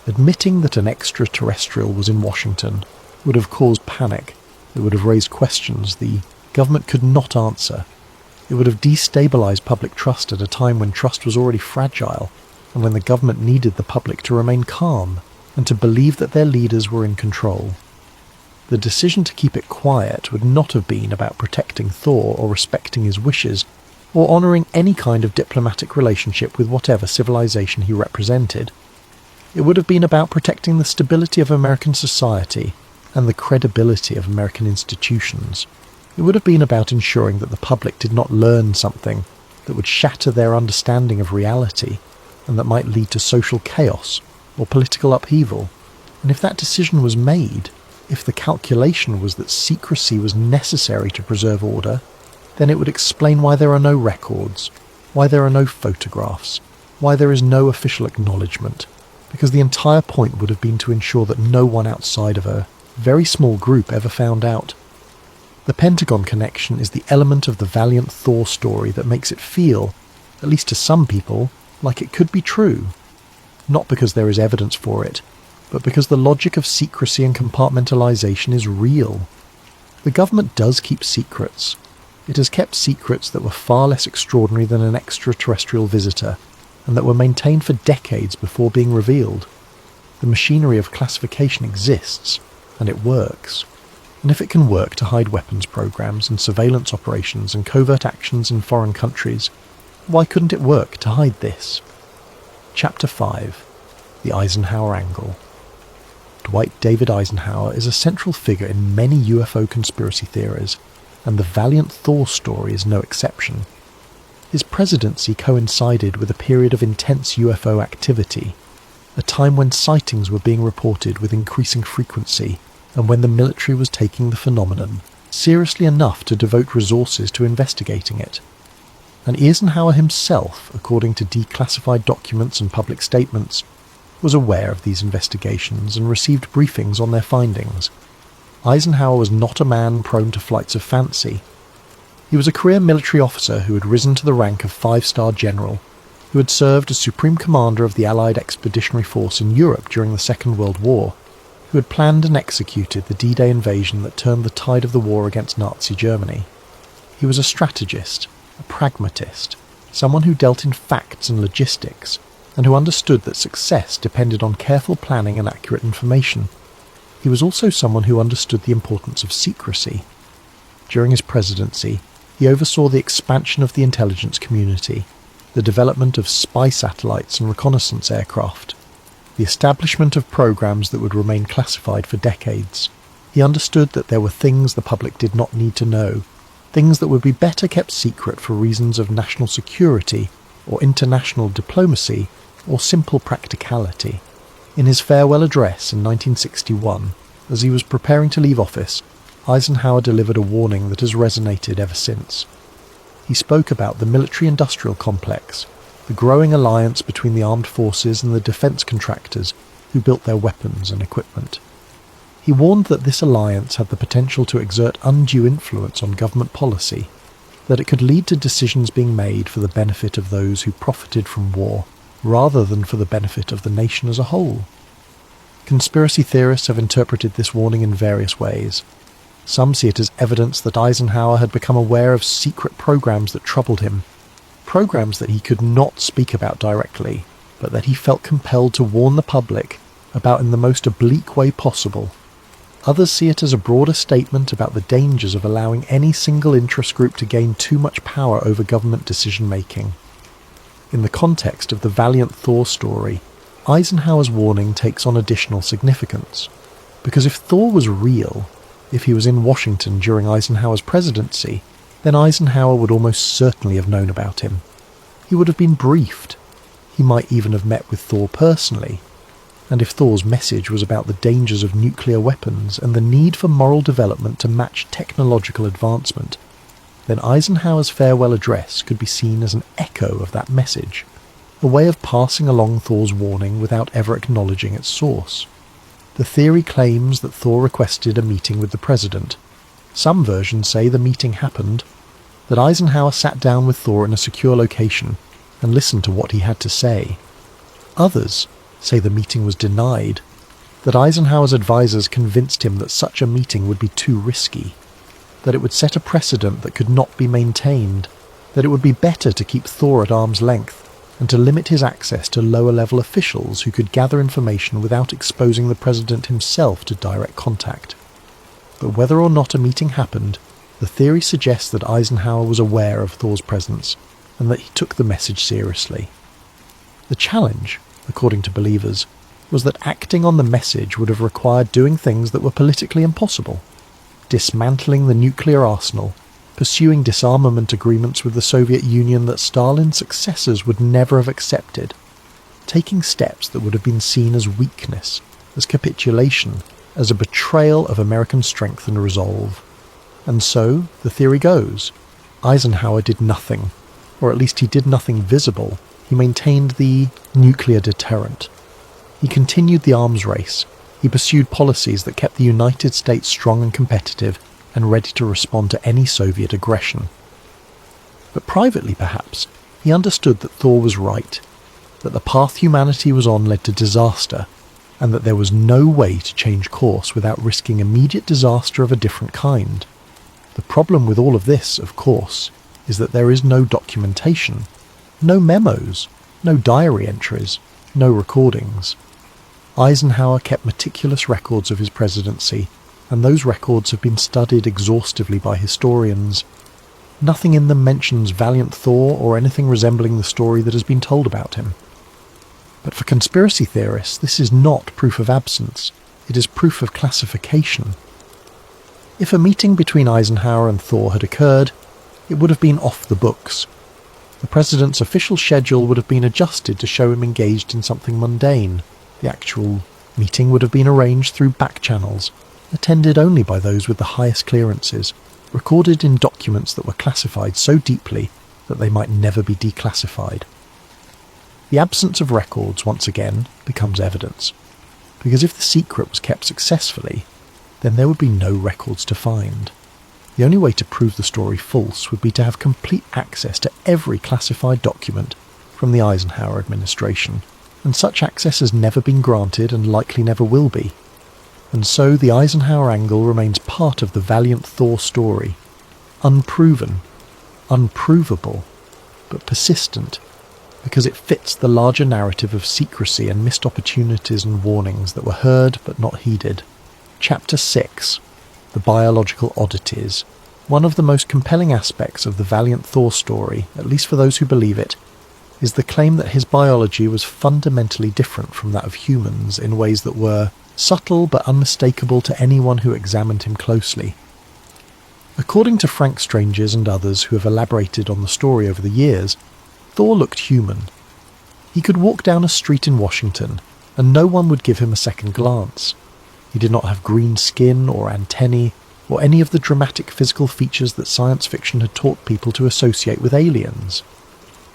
Admitting that an extraterrestrial was in Washington would have caused panic. It would have raised questions the government could not answer. It would have destabilized public trust at a time when trust was already fragile, and when the government needed the public to remain calm and to believe that their leaders were in control. The decision to keep it quiet would not have been about protecting Thor or respecting his wishes, or honouring any kind of diplomatic relationship with whatever civilization he represented. It would have been about protecting the stability of American society and the credibility of American institutions. It would have been about ensuring that the public did not learn something that would shatter their understanding of reality and that might lead to social chaos or political upheaval. And if that decision was made, if the calculation was that secrecy was necessary to preserve order, then it would explain why there are no records, why there are no photographs, why there is no official acknowledgement, because the entire point would have been to ensure that no one outside of a very small group ever found out. The Pentagon connection is the element of the Valiant Thor story that makes it feel, at least to some people, like it could be true. Not because there is evidence for it, but because the logic of secrecy and compartmentalization is real. The government does keep secrets. It has kept secrets that were far less extraordinary than an extraterrestrial visitor, and that were maintained for decades before being revealed. The machinery of classification exists, and it works. And if it can work to hide weapons programs and surveillance operations and covert actions in foreign countries, why couldn't it work to hide this? Chapter 5. The Eisenhower Angle. Dwight David Eisenhower is a central figure in many UFO conspiracy theories, and the Valiant Thor story is no exception. His presidency coincided with a period of intense UFO activity, a time when sightings were being reported with increasing frequency, and when the military was taking the phenomenon seriously enough to devote resources to investigating it. And Eisenhower himself, according to declassified documents and public statements, was aware of these investigations and received briefings on their findings. Eisenhower was not a man prone to flights of fancy. He was a career military officer who had risen to the rank of 5-star general, who had served as Supreme Commander of the Allied Expeditionary Force in Europe during the Second World War, who had planned and executed the D-Day invasion that turned the tide of the war against Nazi Germany. He was a strategist, a pragmatist, someone who dealt in facts and logistics, and who understood that success depended on careful planning and accurate information. He was also someone who understood the importance of secrecy. During his presidency, he oversaw the expansion of the intelligence community, the development of spy satellites and reconnaissance aircraft, the establishment of programs that would remain classified for decades. He understood that there were things the public did not need to know, things that would be better kept secret for reasons of national security or international diplomacy or simple practicality. In his farewell address in 1961, as he was preparing to leave office, Eisenhower delivered a warning that has resonated ever since. He spoke about the military-industrial complex, the growing alliance between the armed forces and the defence contractors who built their weapons and equipment. He warned that this alliance had the potential to exert undue influence on government policy, that it could lead to decisions being made for the benefit of those who profited from war, rather than for the benefit of the nation as a whole. Conspiracy theorists have interpreted this warning in various ways. Some see it as evidence that Eisenhower had become aware of secret programs that troubled him, programs that he could not speak about directly, but that he felt compelled to warn the public about in the most oblique way possible. Others see it as a broader statement about the dangers of allowing any single interest group to gain too much power over government decision-making. In the context of the Valiant Thor story, Eisenhower's warning takes on additional significance, because if Thor was real, if he was in Washington during Eisenhower's presidency, then Eisenhower would almost certainly have known about him. He would have been briefed. He might even have met with Thor personally. And if Thor's message was about the dangers of nuclear weapons and the need for moral development to match technological advancement, then Eisenhower's farewell address could be seen as an echo of that message, a way of passing along Thor's warning without ever acknowledging its source. The theory claims that Thor requested a meeting with the president. Some versions say the meeting happened, that Eisenhower sat down with Thor in a secure location and listened to what he had to say. Others say the meeting was denied, that Eisenhower's advisors convinced him that such a meeting would be too risky, that it would set a precedent that could not be maintained, that it would be better to keep Thor at arm's length and to limit his access to lower-level officials who could gather information without exposing the president himself to direct contact. But whether or not a meeting happened, the theory suggests that Eisenhower was aware of Thor's presence and that he took the message seriously. The challenge, according to believers, was that acting on the message would have required doing things that were politically impossible, dismantling the nuclear arsenal, pursuing disarmament agreements with the Soviet Union that Stalin's successors would never have accepted, taking steps that would have been seen as weakness, as capitulation, as a betrayal of American strength and resolve. And so, the theory goes, Eisenhower did nothing, or at least he did nothing visible. He maintained the nuclear deterrent. He continued the arms race. He pursued policies that kept the United States strong and competitive and ready to respond to any Soviet aggression. But privately, perhaps, he understood that Thor was right, that the path humanity was on led to disaster, and that there was no way to change course without risking immediate disaster of a different kind. The problem with all of this, of course, is that there is no documentation, no memos, no diary entries, no recordings. Eisenhower kept meticulous records of his presidency, and those records have been studied exhaustively by historians. Nothing in them mentions Valiant Thor or anything resembling the story that has been told about him. But for conspiracy theorists, this is not proof of absence, it is proof of classification. If a meeting between Eisenhower and Thor had occurred, it would have been off the books. The president's official schedule would have been adjusted to show him engaged in something mundane. The actual meeting would have been arranged through back channels, attended only by those with the highest clearances, recorded in documents that were classified so deeply that they might never be declassified. The absence of records, once again, becomes evidence, because if the secret was kept successfully, then there would be no records to find. The only way to prove the story false would be to have complete access to every classified document from the Eisenhower administration, and such access has never been granted and likely never will be. And so the Eisenhower angle remains part of the Valiant Thor story, unproven, unprovable, but persistent, because it fits the larger narrative of secrecy and missed opportunities and warnings that were heard but not heeded. Chapter 6. The Biological Oddities. One of the most compelling aspects of the Valiant Thor story, at least for those who believe it, is the claim that his biology was fundamentally different from that of humans in ways that were subtle but unmistakable to anyone who examined him closely. According to Frank Strangers and others who have elaborated on the story over the years, Thor looked human. He could walk down a street in Washington, and no one would give him a second glance. He did not have green skin or antennae, or any of the dramatic physical features that science fiction had taught people to associate with aliens.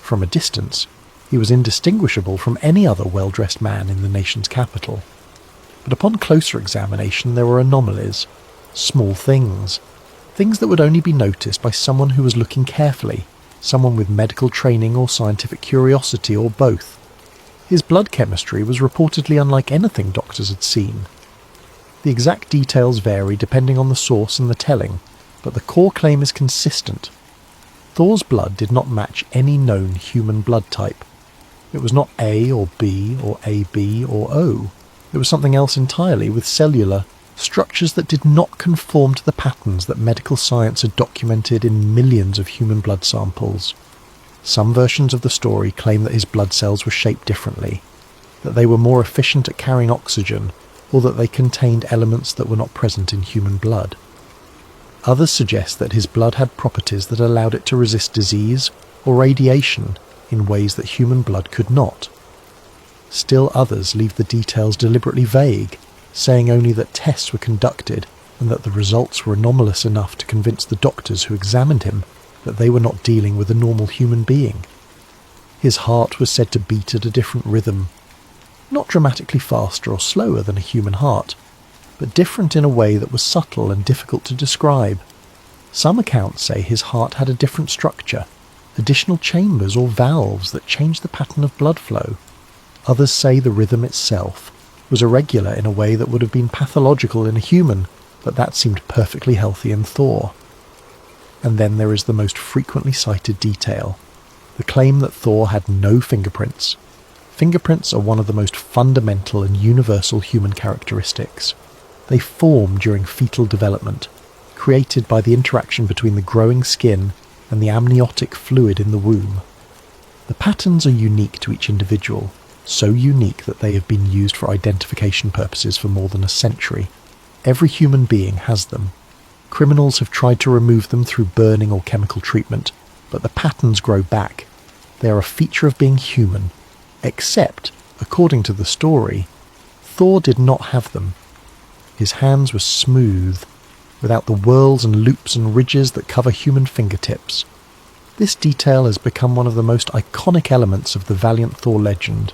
From a distance, he was indistinguishable from any other well-dressed man in the nation's capital. But upon closer examination there were anomalies, small things that would only be noticed by someone who was looking carefully, someone with medical training or scientific curiosity or both. His blood chemistry was reportedly unlike anything doctors had seen. The exact details vary depending on the source and the telling, but the core claim is consistent. Thor's blood did not match any known human blood type. It was not A or B or AB or O. It was something else entirely, with cellular structures that did not conform to the patterns that medical science had documented in millions of human blood samples. Some versions of the story claim that his blood cells were shaped differently, that they were more efficient at carrying oxygen, or that they contained elements that were not present in human blood. Others suggest that his blood had properties that allowed it to resist disease or radiation in ways that human blood could not. Still others leave the details deliberately vague, saying only that tests were conducted and that the results were anomalous enough to convince the doctors who examined him that they were not dealing with a normal human being. His heart was said to beat at a different rhythm, not dramatically faster or slower than a human heart, but different in a way that was subtle and difficult to describe. Some accounts say his heart had a different structure, additional chambers or valves that changed the pattern of blood flow. Others say the rhythm itself was irregular in a way that would have been pathological in a human, but that seemed perfectly healthy in Thor. And then there is the most frequently cited detail, the claim that Thor had no fingerprints. Fingerprints are one of the most fundamental and universal human characteristics. They form during fetal development, created by the interaction between the growing skin and the amniotic fluid in the womb. The patterns are unique to each individual, so unique that they have been used for identification purposes for more than a century. Every human being has them. Criminals have tried to remove them through burning or chemical treatment, but the patterns grow back. They are a feature of being human. Except, according to the story, Thor did not have them. His hands were smooth, without the whorls and loops and ridges that cover human fingertips. This detail has become one of the most iconic elements of the Valiant Thor legend,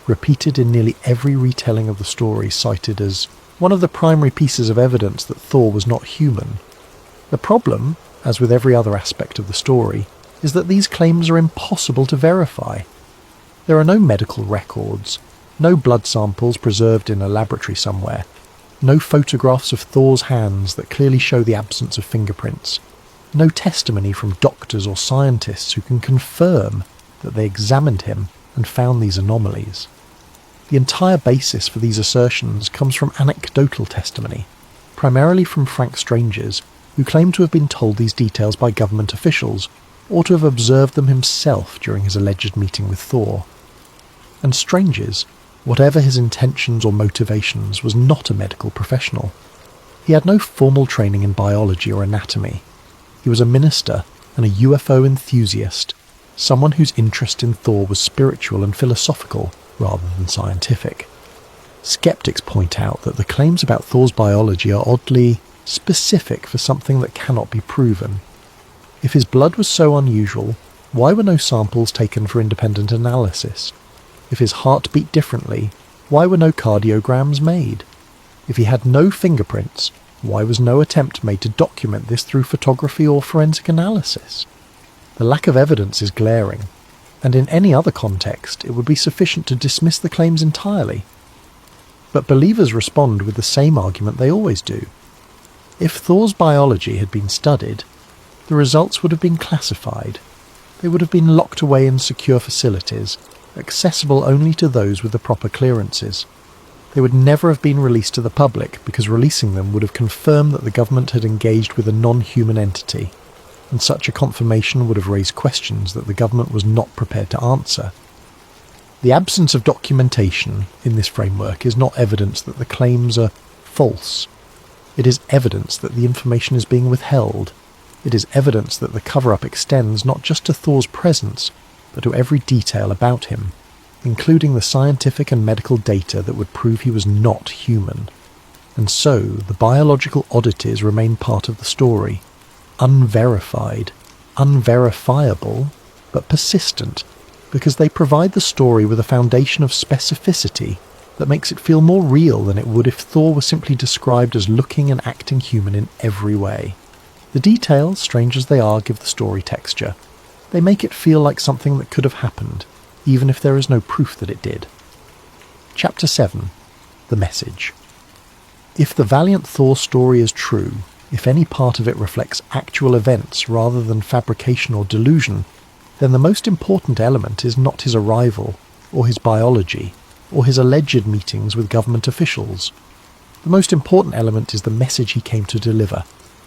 repeated in nearly every retelling of the story, cited as one of the primary pieces of evidence that Thor was not human. The problem, as with every other aspect of the story, is that these claims are impossible to verify. There are no medical records, no blood samples preserved in a laboratory somewhere, no photographs of Thor's hands that clearly show the absence of fingerprints, no testimony from doctors or scientists who can confirm that they examined him and found these anomalies. The entire basis for these assertions comes from anecdotal testimony, primarily from Frank Strangers, who claimed to have been told these details by government officials, or to have observed them himself during his alleged meeting with Thor. And Strangers, whatever his intentions or motivations, was not a medical professional. He had no formal training in biology or anatomy. He was a minister and a UFO enthusiast, someone whose interest in Thor was spiritual and philosophical rather than scientific. Skeptics point out that the claims about Thor's biology are oddly specific for something that cannot be proven. If his blood was so unusual, why were no samples taken for independent analysis? If his heart beat differently, why were no cardiograms made? If he had no fingerprints, why was no attempt made to document this through photography or forensic analysis? The lack of evidence is glaring, and in any other context it would be sufficient to dismiss the claims entirely. But believers respond with the same argument they always do. If Thor's biology had been studied, the results would have been classified. They would have been locked away in secure facilities, accessible only to those with the proper clearances. They would never have been released to the public because releasing them would have confirmed that the government had engaged with a non-human entity, and such a confirmation would have raised questions that the government was not prepared to answer. The absence of documentation in this framework is not evidence that the claims are false. It is evidence that the information is being withheld. It is evidence that the cover-up extends not just to Thor's presence, but to every detail about him, including the scientific and medical data that would prove he was not human. And so, the biological oddities remain part of the story, unverified, unverifiable, but persistent, because they provide the story with a foundation of specificity that makes it feel more real than it would if Thor were simply described as looking and acting human in every way. The details, strange as they are, give the story texture. They make it feel like something that could have happened, even if there is no proof that it did. Chapter 7. The Message. If the Valiant Thor story is true, if any part of it reflects actual events rather than fabrication or delusion, then the most important element is not his arrival, or his biology, or his alleged meetings with government officials. The most important element is the message he came to deliver,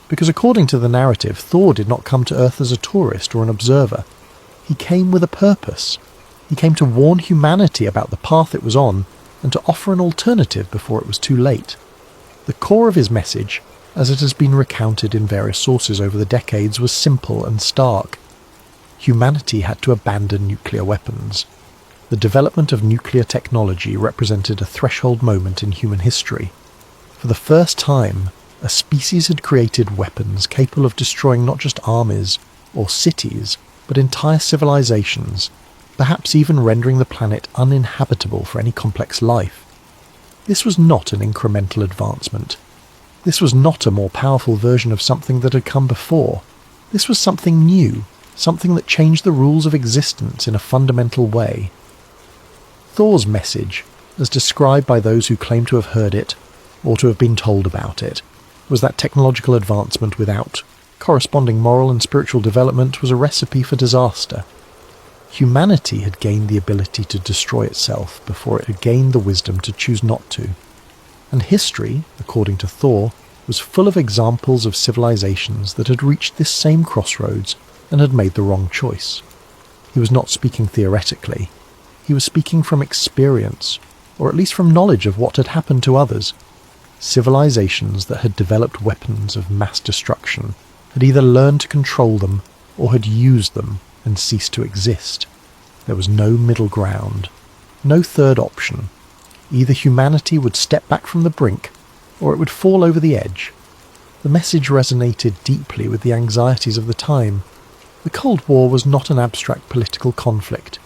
because according to the narrative, Thor did not come to Earth as a tourist or an observer. He came with a purpose. He came to warn humanity about the path it was on, and to offer an alternative before it was too late. The core of his message, as it has been recounted in various sources over the decades, was simple and stark. Humanity had to abandon nuclear weapons. The development of nuclear technology represented a threshold moment in human history. For the first time, a species had created weapons capable of destroying not just armies or cities, but entire civilizations, perhaps even rendering the planet uninhabitable for any complex life. This was not an incremental advancement. This was not a more powerful version of something that had come before. This was something new, something that changed the rules of existence in a fundamental way. Thor's message, as described by those who claim to have heard it, or to have been told about it, was that technological advancement without corresponding moral and spiritual development was a recipe for disaster. Humanity had gained the ability to destroy itself before it had gained the wisdom to choose not to. And history, according to Thor, was full of examples of civilizations that had reached this same crossroads and had made the wrong choice. He was not speaking theoretically. He was speaking from experience, or at least from knowledge of what had happened to others. Civilizations that had developed weapons of mass destruction had either learned to control them or had used them and ceased to exist. There was no middle ground, no third option. Either humanity would step back from the brink, or it would fall over the edge. The message resonated deeply with the anxieties of the time. The Cold War was not an abstract political conflict.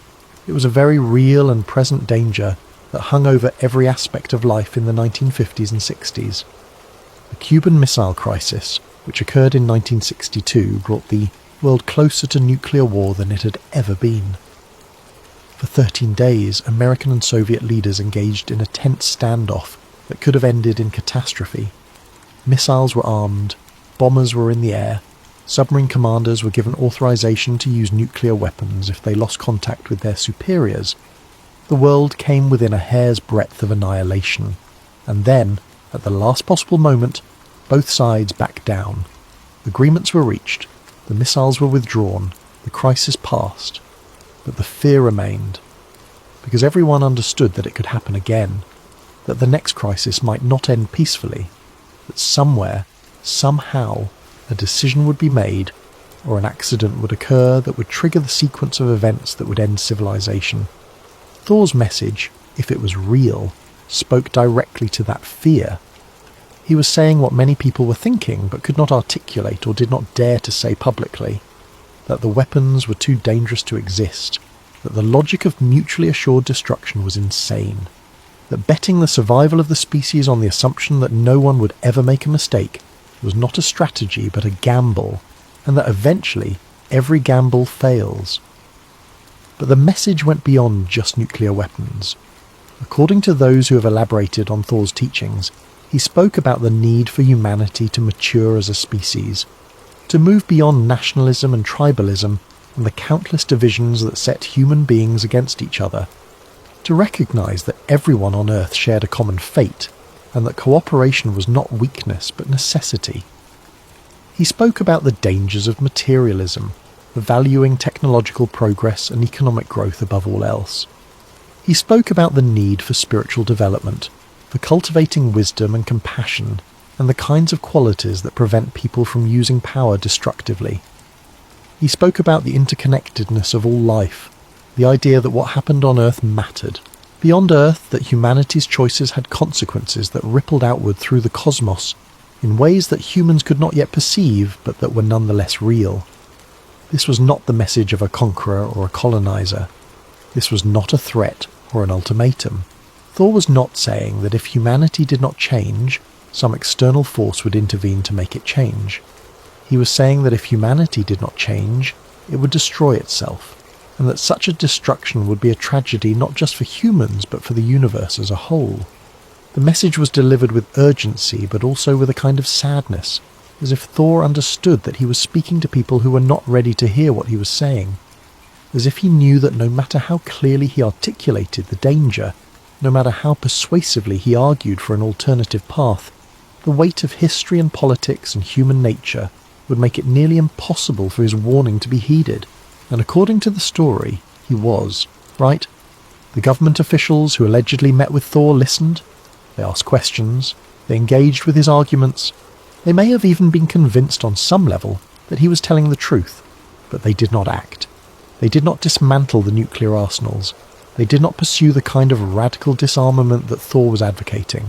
It was a very real and present danger that hung over every aspect of life in the 1950s and 60s. The Cuban Missile Crisis, which occurred in 1962, brought the world closer to nuclear war than it had ever been. For 13 days, American and Soviet leaders engaged in a tense standoff that could have ended in catastrophe. Missiles were armed, bombers were in the air, submarine commanders were given authorization to use nuclear weapons if they lost contact with their superiors, The world came within a hair's breadth of annihilation, and then, at the last possible moment, both sides backed down. Agreements were reached, the missiles were withdrawn, the crisis passed, but the fear remained, because everyone understood that it could happen again, that the next crisis might not end peacefully, that somewhere, somehow, a decision would be made, or an accident would occur that would trigger the sequence of events that would end civilization. Thor's message, if it was real, spoke directly to that fear. He was saying what many people were thinking but could not articulate or did not dare to say publicly, that the weapons were too dangerous to exist, that the logic of mutually assured destruction was insane, that betting the survival of the species on the assumption that no one would ever make a mistake was not a strategy but a gamble, and that eventually every gamble fails. But the message went beyond just nuclear weapons. According to those who have elaborated on Thor's teachings, he spoke about the need for humanity to mature as a species, to move beyond nationalism and tribalism and the countless divisions that set human beings against each other, to recognise that everyone on Earth shared a common fate, and that cooperation was not weakness but necessity. He spoke about the dangers of materialism, of valuing technological progress and economic growth above all else. He spoke about the need for spiritual development, for cultivating wisdom and compassion, and the kinds of qualities that prevent people from using power destructively. He spoke about the interconnectedness of all life, the idea that what happened on Earth mattered. Beyond Earth, that humanity's choices had consequences that rippled outward through the cosmos in ways that humans could not yet perceive but that were nonetheless real. This was not the message of a conqueror or a colonizer. This was not a threat or an ultimatum. Thor was not saying that if humanity did not change, some external force would intervene to make it change. He was saying that if humanity did not change, it would destroy itself, and that such a destruction would be a tragedy not just for humans but for the universe as a whole. The message was delivered with urgency but also with a kind of sadness, as if Thor understood that he was speaking to people who were not ready to hear what he was saying, as if he knew that no matter how clearly he articulated the danger, no matter how persuasively he argued for an alternative path, the weight of history and politics and human nature would make it nearly impossible for his warning to be heeded. And according to the story, he was, right? The government officials who allegedly met with Thor listened, they asked questions, they engaged with his arguments. They may have even been convinced on some level that he was telling the truth, but they did not act. They did not dismantle the nuclear arsenals. They did not pursue the kind of radical disarmament that Thor was advocating.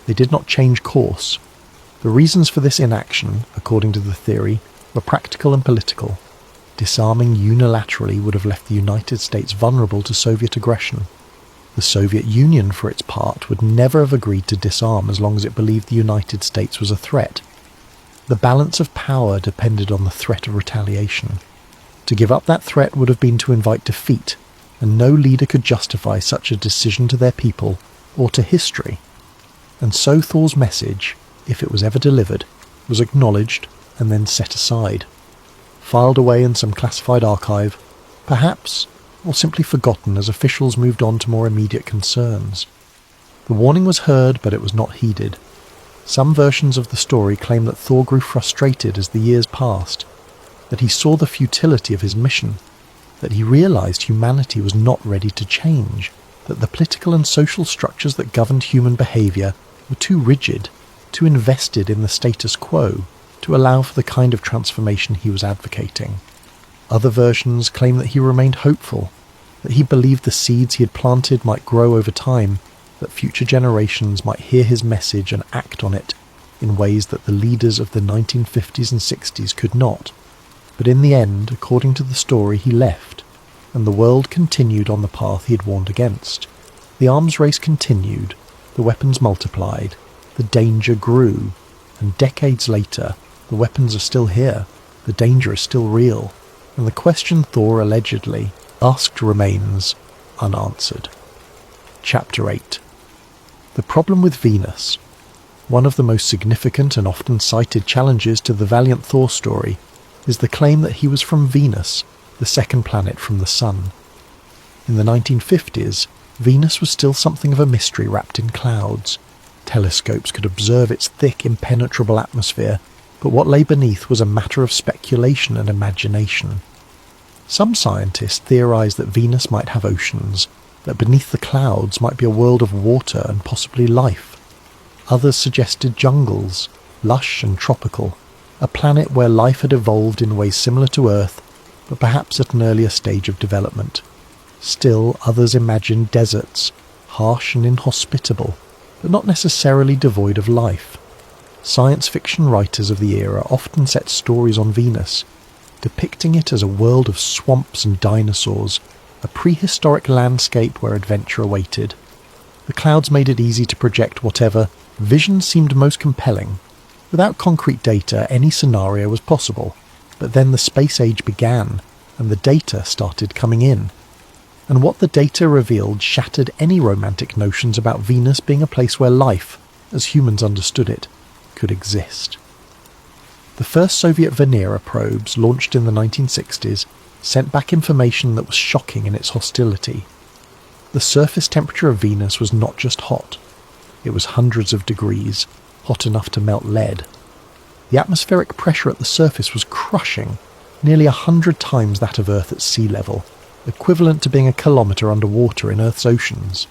They did not change course. The reasons for this inaction, according to the theory, were practical and political. Disarming unilaterally would have left the United States vulnerable to Soviet aggression. The Soviet Union, for its part, would never have agreed to disarm as long as it believed the United States was a threat. The balance of power depended on the threat of retaliation. To give up that threat would have been to invite defeat, and no leader could justify such a decision to their people or to history. And so Thor's message, if it was ever delivered, was acknowledged and then set aside, filed away in some classified archive, perhaps, or simply forgotten as officials moved on to more immediate concerns. The warning was heard, but it was not heeded. Some versions of the story claim that Thor grew frustrated as the years passed, that he saw the futility of his mission, that he realized humanity was not ready to change, that the political and social structures that governed human behavior were too rigid, too invested in the status quo, to allow for the kind of transformation he was advocating. Other versions claim that he remained hopeful, that he believed the seeds he had planted might grow over time, that future generations might hear his message and act on it in ways that the leaders of the 1950s and 60s could not. But in the end, according to the story, he left, and the world continued on the path he had warned against. The arms race continued, the weapons multiplied, the danger grew, and decades later, the weapons are still here, the danger is still real, and the question Thor allegedly asked remains unanswered. Chapter 8. The problem with Venus. One of the most significant and often cited challenges to the Valiant Thor story is the claim that he was from Venus, the second planet from the Sun. In the 1950s, Venus was still something of a mystery wrapped in clouds. Telescopes could observe its thick, impenetrable atmosphere, but what lay beneath was a matter of speculation and imagination. Some scientists theorized that Venus might have oceans, that beneath the clouds might be a world of water and possibly life. Others suggested jungles, lush and tropical, a planet where life had evolved in ways similar to Earth, but perhaps at an earlier stage of development. Still, others imagined deserts, harsh and inhospitable, but not necessarily devoid of life. Science fiction writers of the era often set stories on Venus, depicting it as a world of swamps and dinosaurs, a prehistoric landscape where adventure awaited. The clouds made it easy to project whatever vision seemed most compelling. Without concrete data, any scenario was possible, but then the space age began, and the data started coming in. And what the data revealed shattered any romantic notions about Venus being a place where life, as humans understood it, could exist. The first Soviet Venera probes, launched in the 1960s, sent back information that was shocking in its hostility. The surface temperature of Venus was not just hot. It was hundreds of degrees, hot enough to melt lead. The atmospheric pressure at the surface was crushing, nearly 100 times that of Earth at sea level, equivalent to being a kilometre underwater in Earth's oceans.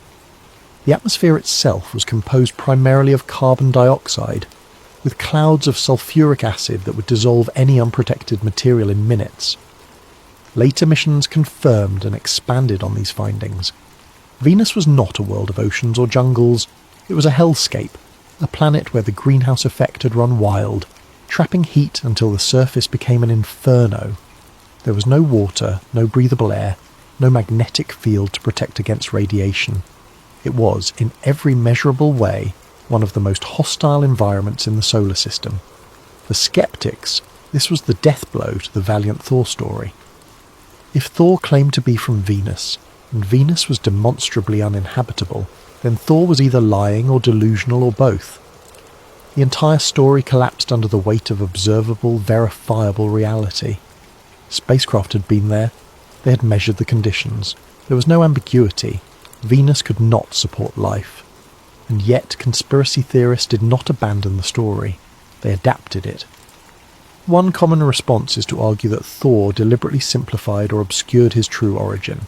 The atmosphere itself was composed primarily of carbon dioxide, with clouds of sulfuric acid that would dissolve any unprotected material in minutes. Later missions confirmed and expanded on these findings. Venus was not a world of oceans or jungles. It was a hellscape, a planet where the greenhouse effect had run wild, trapping heat until the surface became an inferno. There was no water, no breathable air, no magnetic field to protect against radiation. It was, in every measurable way, one of the most hostile environments in the solar system. For skeptics, this was the death blow to the Valiant Thor story. If Thor claimed to be from Venus, and Venus was demonstrably uninhabitable, then Thor was either lying or delusional or both. The entire story collapsed under the weight of observable, verifiable reality. Spacecraft had been there. They had measured the conditions. There was no ambiguity. Venus could not support life. And yet conspiracy theorists did not abandon the story. They adapted it. One common response is to argue that Thor deliberately simplified or obscured his true origin.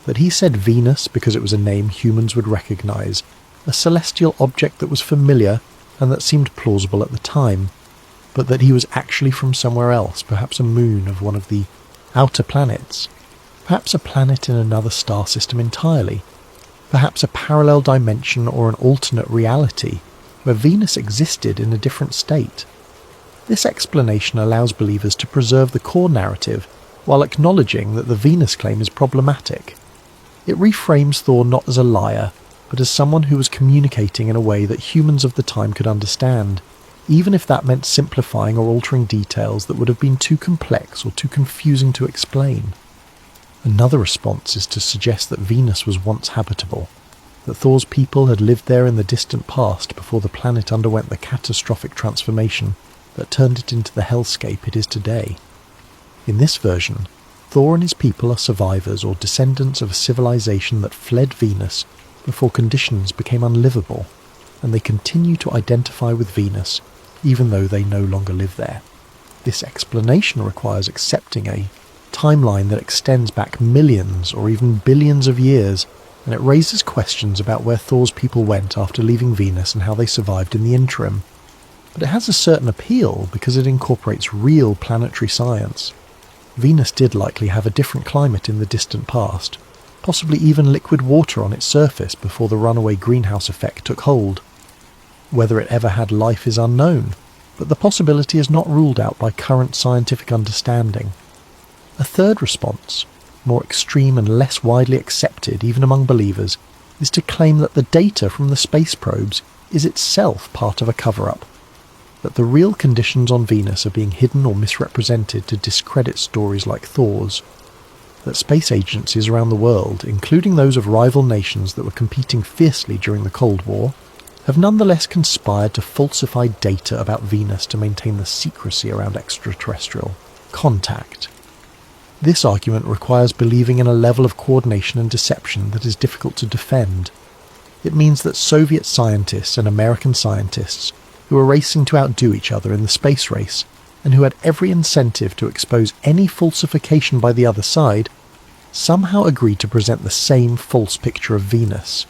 That he said Venus because it was a name humans would recognise, a celestial object that was familiar and that seemed plausible at the time, but that he was actually from somewhere else, perhaps a moon of one of the outer planets, perhaps a planet in another star system entirely, perhaps a parallel dimension or an alternate reality where Venus existed in a different state. This explanation allows believers to preserve the core narrative while acknowledging that the Venus claim is problematic. It reframes Thor not as a liar, but as someone who was communicating in a way that humans of the time could understand, even if that meant simplifying or altering details that would have been too complex or too confusing to explain. Another response is to suggest that Venus was once habitable, that Thor's people had lived there in the distant past before the planet underwent the catastrophic transformation that turned it into the hellscape it is today. In this version, Thor and his people are survivors or descendants of a civilization that fled Venus before conditions became unlivable, and they continue to identify with Venus even though they no longer live there. This explanation requires accepting a timeline that extends back millions or even billions of years, and it raises questions about where Thor's people went after leaving Venus and how they survived in the interim. But it has a certain appeal because it incorporates real planetary science. Venus did likely have a different climate in the distant past, possibly even liquid water on its surface before the runaway greenhouse effect took hold. Whether it ever had life is unknown, but the possibility is not ruled out by current scientific understanding. A third response, more extreme and less widely accepted even among believers, is to claim that the data from the space probes is itself part of a cover-up, that the real conditions on Venus are being hidden or misrepresented to discredit stories like Thor's, that space agencies around the world, including those of rival nations that were competing fiercely during the Cold War, have nonetheless conspired to falsify data about Venus to maintain the secrecy around extraterrestrial contact. This argument requires believing in a level of coordination and deception that is difficult to defend. It means that Soviet scientists and American scientists, who were racing to outdo each other in the space race, and who had every incentive to expose any falsification by the other side, somehow agreed to present the same false picture of Venus.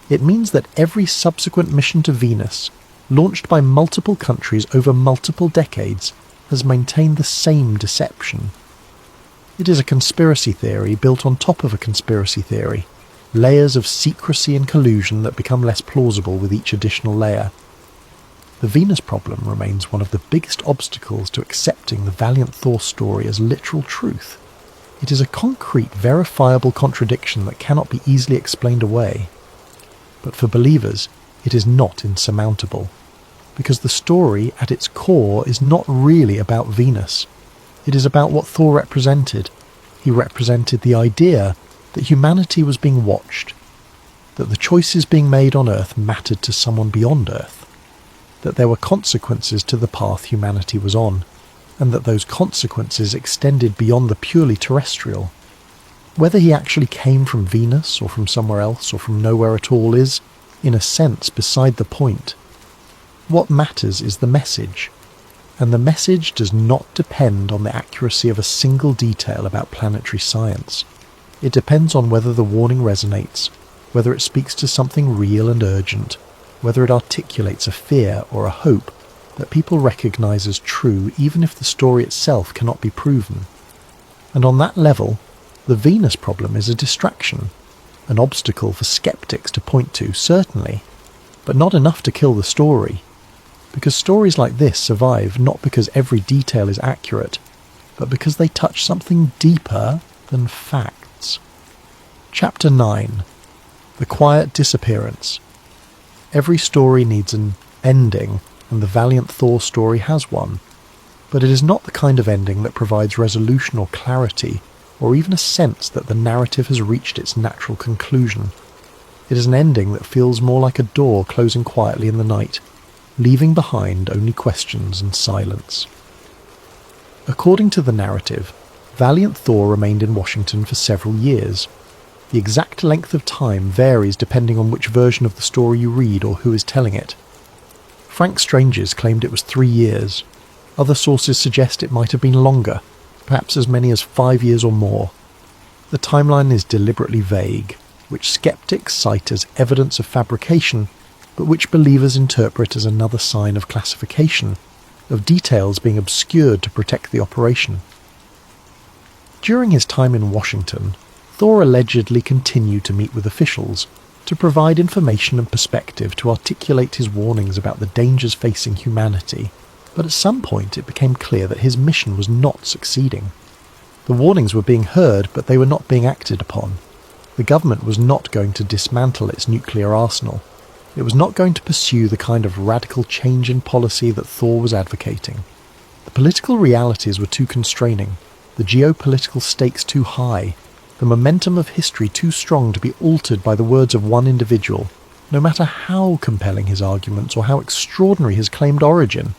It means that every subsequent mission to Venus, launched by multiple countries over multiple decades, has maintained the same deception. It is a conspiracy theory built on top of a conspiracy theory, layers of secrecy and collusion that become less plausible with each additional layer. The Venus problem remains one of the biggest obstacles to accepting the Valiant Thor story as literal truth. It is a concrete, verifiable contradiction that cannot be easily explained away. But for believers, it is not insurmountable, because the story at its core is not really about Venus. It is about what Thor represented. He represented the idea that humanity was being watched, that the choices being made on Earth mattered to someone beyond Earth, that there were consequences to the path humanity was on, and that those consequences extended beyond the purely terrestrial. Whether he actually came from Venus, or from somewhere else, or from nowhere at all is, in a sense, beside the point. What matters is the message, and the message does not depend on the accuracy of a single detail about planetary science. It depends on whether the warning resonates, whether it speaks to something real and urgent, whether it articulates a fear or a hope that people recognize as true even if the story itself cannot be proven. And on that level, the Venus problem is a distraction, an obstacle for skeptics to point to, certainly, but not enough to kill the story, because stories like this survive not because every detail is accurate, but because they touch something deeper than facts. Chapter 9. The Quiet Disappearance. Every story needs an ending, and the Valiant Thor story has one, but it is not the kind of ending that provides resolution or clarity, or even a sense that the narrative has reached its natural conclusion. It is an ending that feels more like a door closing quietly in the night, leaving behind only questions and silence. According to the narrative, Valiant Thor remained in Washington for several years. The exact length of time varies depending on which version of the story you read or who is telling it. Frank Strange's claimed it was 3 years. Other sources suggest it might have been longer, perhaps as many as 5 years or more. The timeline is deliberately vague, which skeptics cite as evidence of fabrication, but which believers interpret as another sign of classification, of details being obscured to protect the operation. During his time in Washington, Thor allegedly continued to meet with officials, to provide information and perspective to articulate his warnings about the dangers facing humanity, but at some point it became clear that his mission was not succeeding. The warnings were being heard, but they were not being acted upon. The government was not going to dismantle its nuclear arsenal. It was not going to pursue the kind of radical change in policy that Thor was advocating. The political realities were too constraining, the geopolitical stakes too high, the momentum of history too strong to be altered by the words of one individual, no matter how compelling his arguments or how extraordinary his claimed origin.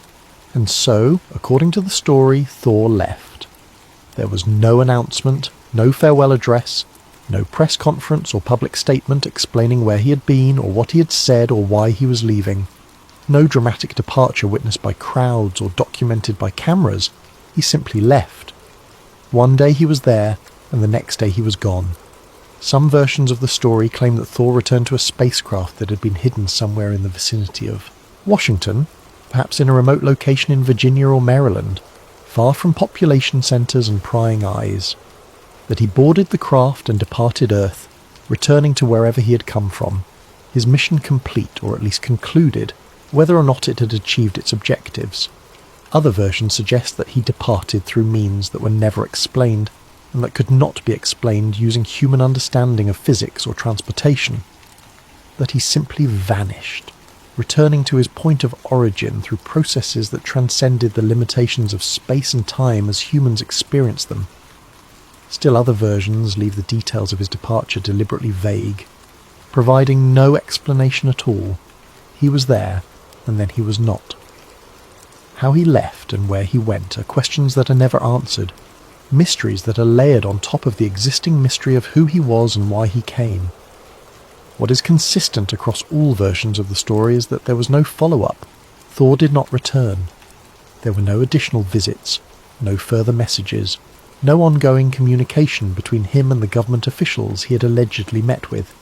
And so, according to the story, Thor left. There was no announcement, no farewell address, no press conference or public statement explaining where he had been or what he had said or why he was leaving. No dramatic departure witnessed by crowds or documented by cameras. He simply left. One day he was there, and the next day he was gone. Some versions of the story claim that Thor returned to a spacecraft that had been hidden somewhere in the vicinity of Washington, perhaps in a remote location in Virginia or Maryland, far from population centres and prying eyes. That he boarded the craft and departed Earth, returning to wherever he had come from, his mission complete or at least concluded, whether or not it had achieved its objectives. Other versions suggest that he departed through means that were never explained, and that could not be explained using human understanding of physics or transportation. That he simply vanished, returning to his point of origin through processes that transcended the limitations of space and time as humans experienced them. Still other versions leave the details of his departure deliberately vague, providing no explanation at all. He was there, and then he was not. How he left and where he went are questions that are never answered. mysteries that are layered on top of the existing mystery of who he was and why he came. What is consistent across all versions of the story is that there was no follow-up. Thor did not return. There were no additional visits, no further messages, no ongoing communication between him and the government officials he had allegedly met with.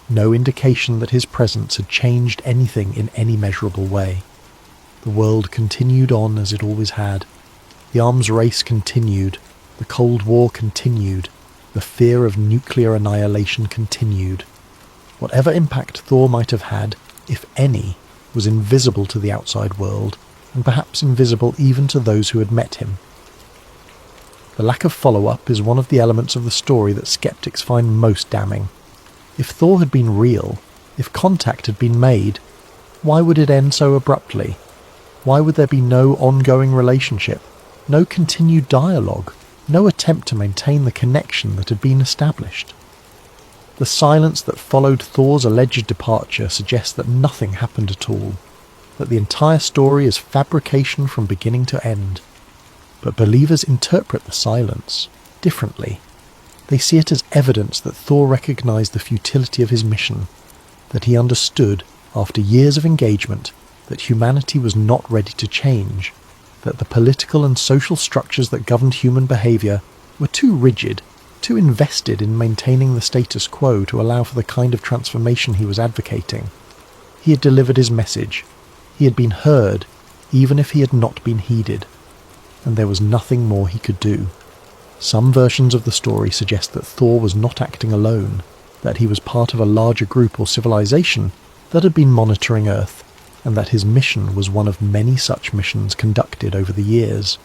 No indication that his presence had changed anything in any measurable way. The world continued on as it always had. The arms race continued. The Cold War continued. The fear of nuclear annihilation continued. Whatever impact Thor might have had, if any, was invisible to the outside world, and perhaps invisible even to those who had met him. The lack of follow-up is one of the elements of the story that skeptics find most damning. If Thor had been real, if contact had been made, why would it end so abruptly? Why would there be no ongoing relationship, no continued dialogue, no attempt to maintain the connection that had been established? The silence that followed Thor's alleged departure suggests that nothing happened at all, that the entire story is fabrication from beginning to end. But believers interpret the silence differently. They see it as evidence that Thor recognized the futility of his mission, that he understood, after years of engagement, that humanity was not ready to change, that the political and social structures that governed human behavior were too rigid, too invested in maintaining the status quo to allow for the kind of transformation he was advocating. He had delivered his message. He had been heard, even if he had not been heeded, and there was nothing more he could do. Some versions of the story suggest that Thor was not acting alone, that he was part of a larger group or civilization that had been monitoring Earth, and that his mission was one of many such missions conducted over the years.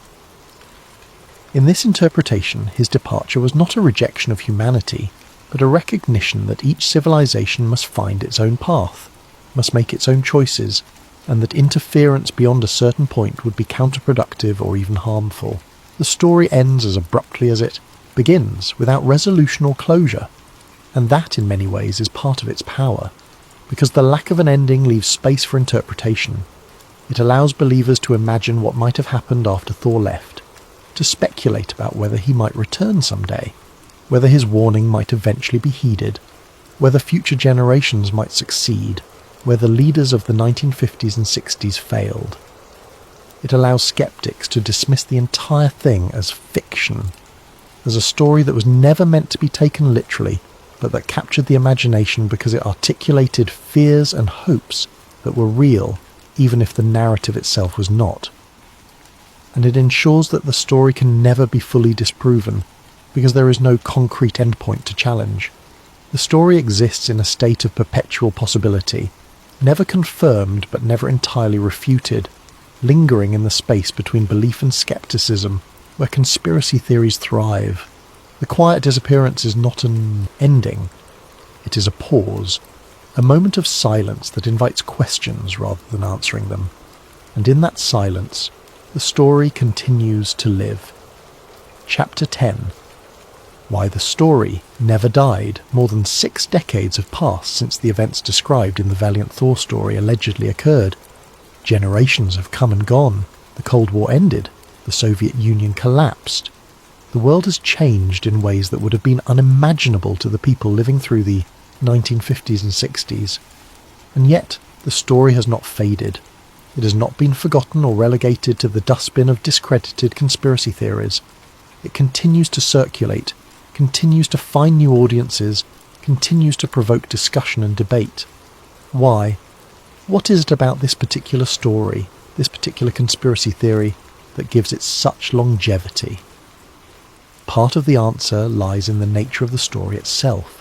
In this interpretation, his departure was not a rejection of humanity, but a recognition that each civilization must find its own path, must make its own choices, and that interference beyond a certain point would be counterproductive or even harmful. The story ends as abruptly as it begins, without resolution or closure, and that in many ways is part of its power, because the lack of an ending leaves space for interpretation. It allows believers to imagine what might have happened after Thor left, to speculate about whether he might return someday, whether his warning might eventually be heeded, whether future generations might succeed, whether leaders of the 1950s and 60s failed. It allows skeptics to dismiss the entire thing as fiction, as a story that was never meant to be taken literally, but that captured the imagination because it articulated fears and hopes that were real, even if the narrative itself was not. And it ensures that the story can never be fully disproven, because there is no concrete endpoint to challenge. The story exists in a state of perpetual possibility, never confirmed but never entirely refuted, lingering in the space between belief and skepticism, where conspiracy theories thrive. The quiet disappearance is not an ending. It is a pause, a moment of silence that invites questions rather than answering them. And in that silence, the story continues to live. Chapter 10. Why the story never died. More than 6 decades have passed since the events described in the Valiant Thor story allegedly occurred. Generations have come and gone. The Cold War ended. The Soviet Union collapsed. The world has changed in ways that would have been unimaginable to the people living through the 1950s and 60s. And yet, the story has not faded. It has not been forgotten or relegated to the dustbin of discredited conspiracy theories. It continues to circulate, continues to find new audiences, continues to provoke discussion and debate. Why? What is it about this particular story, this particular conspiracy theory, that gives it such longevity? Part of the answer lies in the nature of the story itself.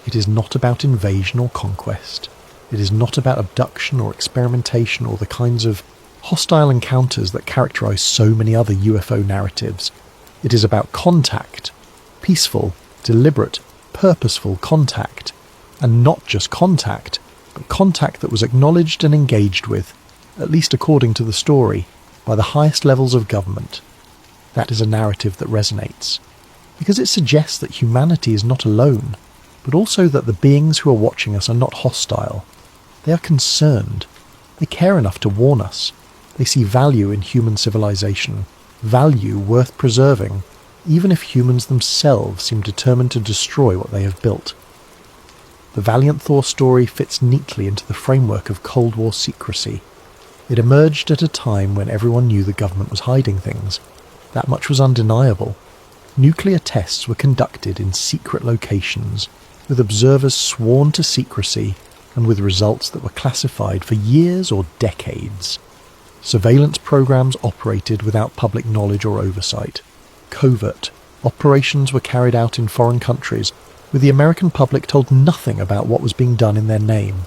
It is not about invasion or conquest. It is not about abduction or experimentation or the kinds of hostile encounters that characterize so many other UFO narratives. It is about contact, peaceful, deliberate, purposeful contact, and not just contact, but contact that was acknowledged and engaged with, at least according to the story, by the highest levels of government. That is a narrative that resonates, because it suggests that humanity is not alone, but also that the beings who are watching us are not hostile. They are concerned. They care enough to warn us. They see value in human civilization, value worth preserving, even if humans themselves seem determined to destroy what they have built. The Valiant Thor story fits neatly into the framework of Cold War secrecy. It emerged at a time when everyone knew the government was hiding things. That much was undeniable. Nuclear tests were conducted in secret locations, with observers sworn to secrecy and with results that were classified for years or decades. Surveillance programs operated without public knowledge or oversight. Covert operations were carried out in foreign countries, with the American public told nothing about what was being done in their name.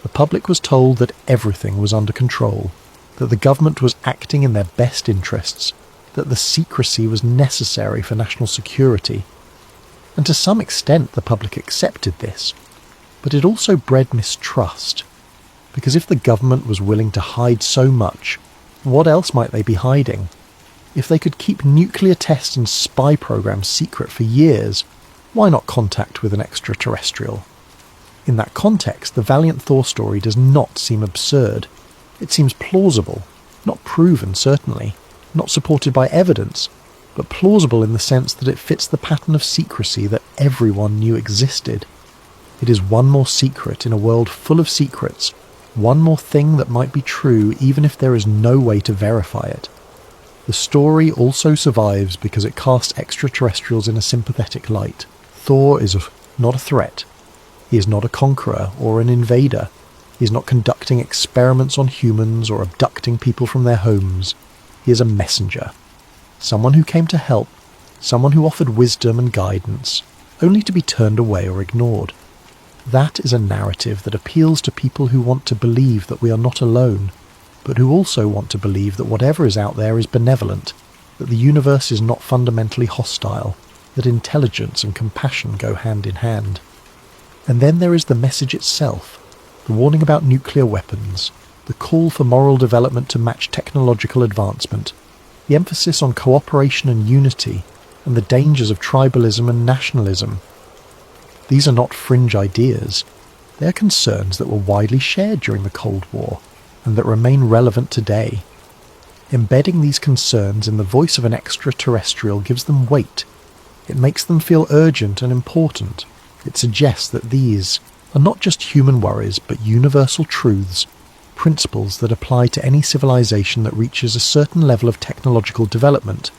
The public was told that everything was under control, that the government was acting in their best interests, that the secrecy was necessary for national security. And to some extent the public accepted this, but it also bred mistrust, because if the government was willing to hide so much, what else might they be hiding? If they could keep nuclear tests and spy programs secret for years, why not contact with an extraterrestrial? In that context, the Valiant Thor story does not seem absurd. It seems plausible, not proven certainly, not supported by evidence, but plausible in the sense that it fits the pattern of secrecy that everyone knew existed. It is one more secret in a world full of secrets, one more thing that might be true even if there is no way to verify it. The story also survives because it casts extraterrestrials in a sympathetic light. Thor is not a threat. He is not a conqueror or an invader. He is not conducting experiments on humans or abducting people from their homes. He is a messenger. Someone who came to help, someone who offered wisdom and guidance, only to be turned away or ignored. That is a narrative that appeals to people who want to believe that we are not alone, but who also want to believe that whatever is out there is benevolent, that the universe is not fundamentally hostile, that intelligence and compassion go hand in hand. And then there is the message itself, the warning about nuclear weapons, the call for moral development to match technological advancement, the emphasis on cooperation and unity, and the dangers of tribalism and nationalism. These are not fringe ideas. They are concerns that were widely shared during the Cold War, and that remain relevant today. Embedding these concerns in the voice of an extraterrestrial gives them weight. It makes them feel urgent and important. It suggests that these are not just human worries, but universal truths, principles that apply to any civilization that reaches a certain level of technological development.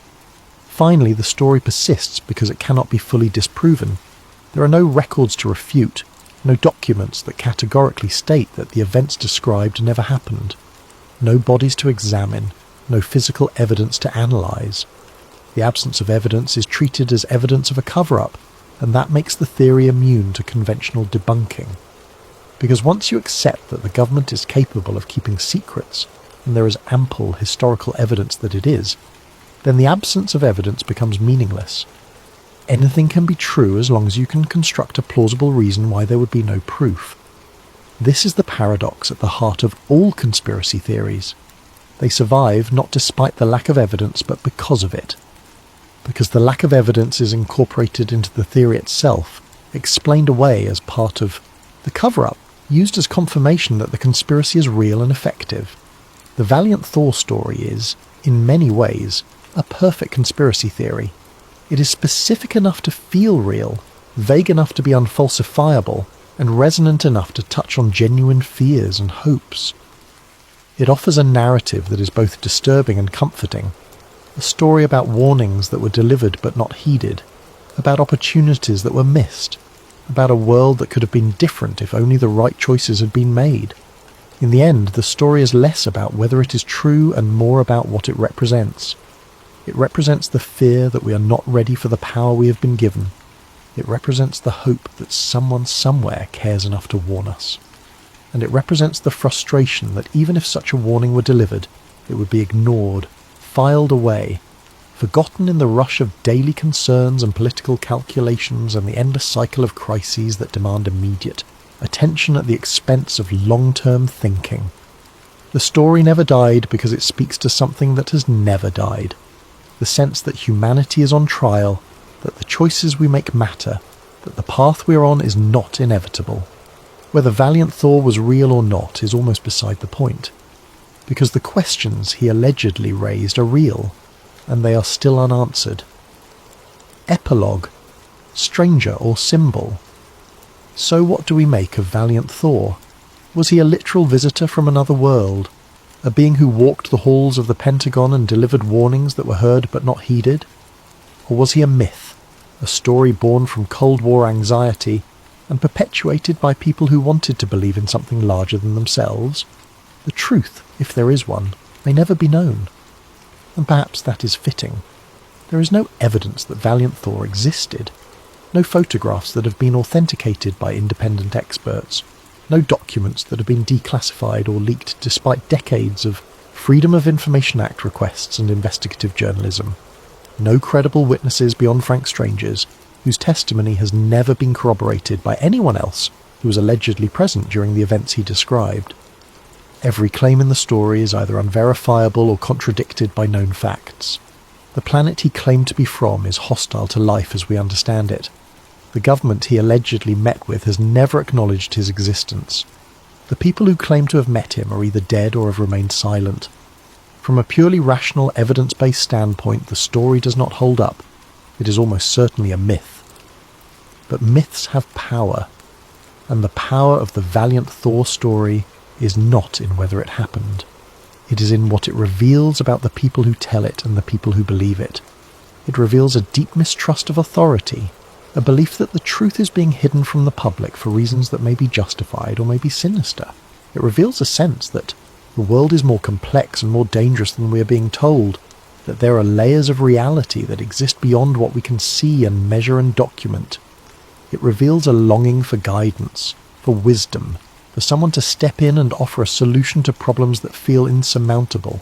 Finally, the story persists because it cannot be fully disproven. There are no records to refute, no documents that categorically state that the events described never happened, no bodies to examine, no physical evidence to analyse. The absence of evidence is treated as evidence of a cover-up, and that makes the theory immune to conventional debunking. Because once you accept that the government is capable of keeping secrets, and there is ample historical evidence that it is, then the absence of evidence becomes meaningless. Anything can be true as long as you can construct a plausible reason why there would be no proof. This is the paradox at the heart of all conspiracy theories. They survive not despite the lack of evidence, but because of it. Because the lack of evidence is incorporated into the theory itself, explained away as part of the cover-up, used as confirmation that the conspiracy is real and effective. The Valiant Thor story is, in many ways, a perfect conspiracy theory. It is specific enough to feel real, vague enough to be unfalsifiable, and resonant enough to touch on genuine fears and hopes. It offers a narrative that is both disturbing and comforting, a story about warnings that were delivered but not heeded, about opportunities that were missed, about a world that could have been different if only the right choices had been made. In the end, the story is less about whether it is true and more about what it represents. It represents the fear that we are not ready for the power we have been given. It represents the hope that someone somewhere cares enough to warn us. And it represents the frustration that even if such a warning were delivered, it would be ignored, filed away, forgotten in the rush of daily concerns and political calculations and the endless cycle of crises that demand immediate attention at the expense of long-term thinking. The story never died because it speaks to something that has never died. The sense that humanity is on trial, that the choices we make matter, that the path we're on is not inevitable. Whether Valiant Thor was real or not is almost beside the point, because the questions he allegedly raised are real, and they are still unanswered. epilogue, stranger or symbol. So what do we make of Valiant Thor? Was he a literal visitor from another world? A being who walked the halls of the Pentagon and delivered warnings that were heard but not heeded? Or was he a myth, a story born from Cold War anxiety and perpetuated by people who wanted to believe in something larger than themselves? The truth, if there is one, may never be known. And perhaps that is fitting. There is no evidence that Valiant Thor existed. No photographs that have been authenticated by independent experts. No documents that have been declassified or leaked despite decades of Freedom of Information Act requests and investigative journalism. No credible witnesses beyond frank strangers, whose testimony has never been corroborated by anyone else who was allegedly present during the events he described. Every claim in the story is either unverifiable or contradicted by known facts. The planet he claimed to be from is hostile to life as we understand it. The government he allegedly met with has never acknowledged his existence. The people who claim to have met him are either dead or have remained silent. From a purely rational, evidence-based standpoint, the story does not hold up. It is almost certainly a myth. But myths have power, and the power of the Valiant Thor story is not in whether it happened. It is in what it reveals about the people who tell it and the people who believe it. It reveals a deep mistrust of authority, a belief that the truth is being hidden from the public for reasons that may be justified or may be sinister. It reveals a sense that the world is more complex and more dangerous than we are being told, that there are layers of reality that exist beyond what we can see and measure and document. It reveals a longing for guidance, for wisdom, for someone to step in and offer a solution to problems that feel insurmountable.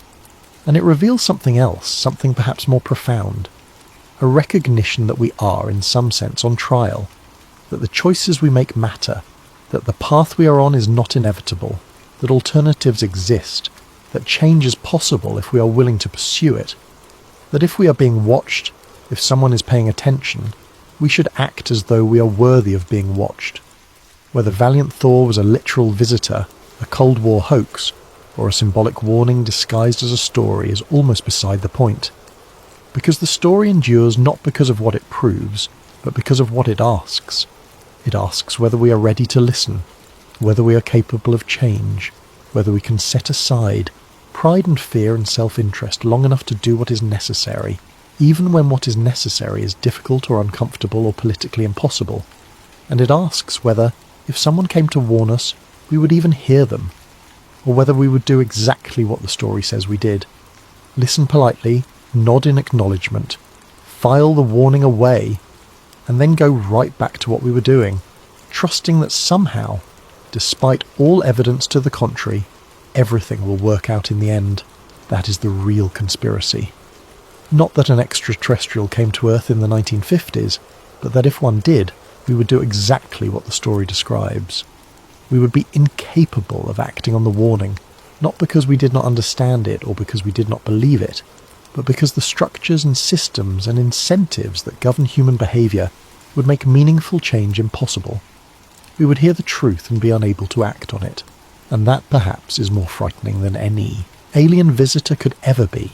And it reveals something else, something perhaps more profound. A recognition that we are, in some sense, on trial, that the choices we make matter, that the path we are on is not inevitable, that alternatives exist, that change is possible if we are willing to pursue it, that if we are being watched, if someone is paying attention, we should act as though we are worthy of being watched. Whether Valiant Thor was a literal visitor, a Cold War hoax, or a symbolic warning disguised as a story is almost beside the point. Because the story endures not because of what it proves, but because of what it asks. It asks whether we are ready to listen, whether we are capable of change, whether we can set aside pride and fear and self-interest long enough to do what is necessary, even when what is necessary is difficult or uncomfortable or politically impossible. And it asks whether, if someone came to warn us, we would even hear them, or whether we would do exactly what the story says we did. Listen politely, nod in acknowledgement, file the warning away, and then go right back to what we were doing, trusting that somehow, despite all evidence to the contrary, everything will work out in the end. That is the real conspiracy. Not that an extraterrestrial came to Earth in the 1950s, but that if one did, we would do exactly what the story describes. We would be incapable of acting on the warning, not because we did not understand it or because we did not believe it, but because the structures and systems and incentives that govern human behaviour would make meaningful change impossible. We would hear the truth and be unable to act on it, and that perhaps is more frightening than any alien visitor could ever be.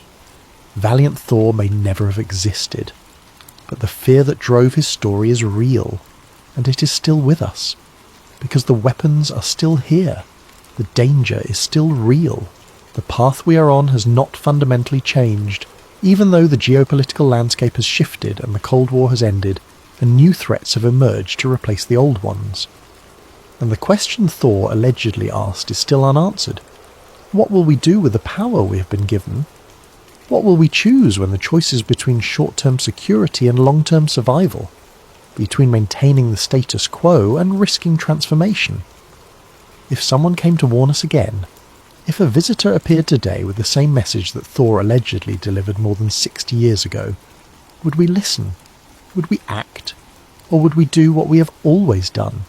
Valiant Thor may never have existed, but the fear that drove his story is real, and it is still with us, because the weapons are still here, the danger is still real, the path we are on has not fundamentally changed, even though the geopolitical landscape has shifted and the Cold War has ended, and new threats have emerged to replace the old ones. And the question Thor allegedly asked is still unanswered. What will we do with the power we have been given? What will we choose when the choice is between short-term security and long-term survival? Between maintaining the status quo and risking transformation? If someone came to warn us again, if a visitor appeared today with the same message that Thor allegedly delivered more than 60 years ago, would we listen? Would we act? Or would we do what we have always done?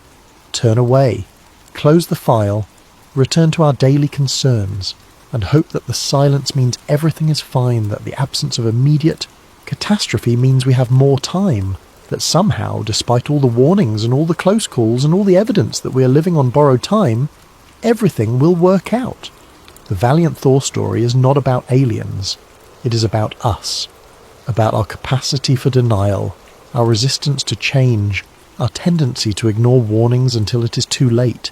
Turn away, close the file, return to our daily concerns, and hope that the silence means everything is fine, that the absence of immediate catastrophe means we have more time, that somehow, despite all the warnings and all the close calls and all the evidence that we are living on borrowed time, everything will work out. The Valiant Thor story is not about aliens. It is about us, about our capacity for denial, our resistance to change, our tendency to ignore warnings until it is too late.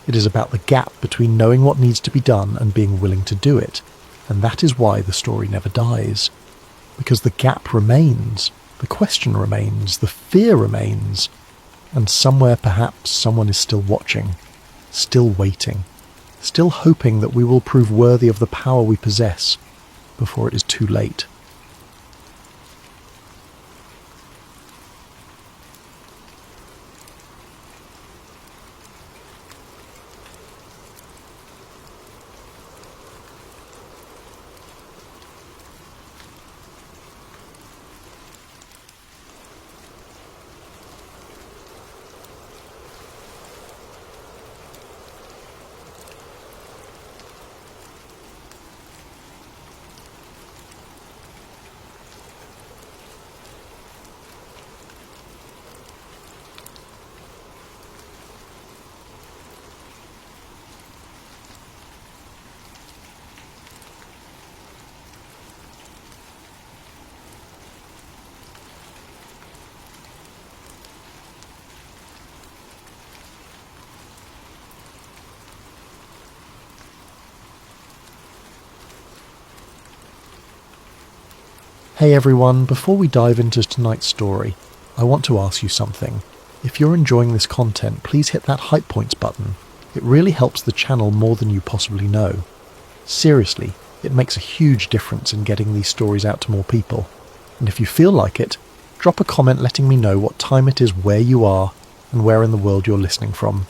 It is about the gap between knowing what needs to be done and being willing to do it, and that is why the story never dies. Because the gap remains, the question remains, the fear remains, and somewhere perhaps someone is still watching, still waiting, still hoping that we will prove worthy of the power we possess before it is too late. Hey everyone, before we dive into tonight's story, I want to ask you something. If you're enjoying this content, please hit that hype points button. It really helps the channel more than you possibly know. Seriously, it makes a huge difference in getting these stories out to more people. And if you feel like it, drop a comment letting me know what time it is where you are and where in the world you're listening from.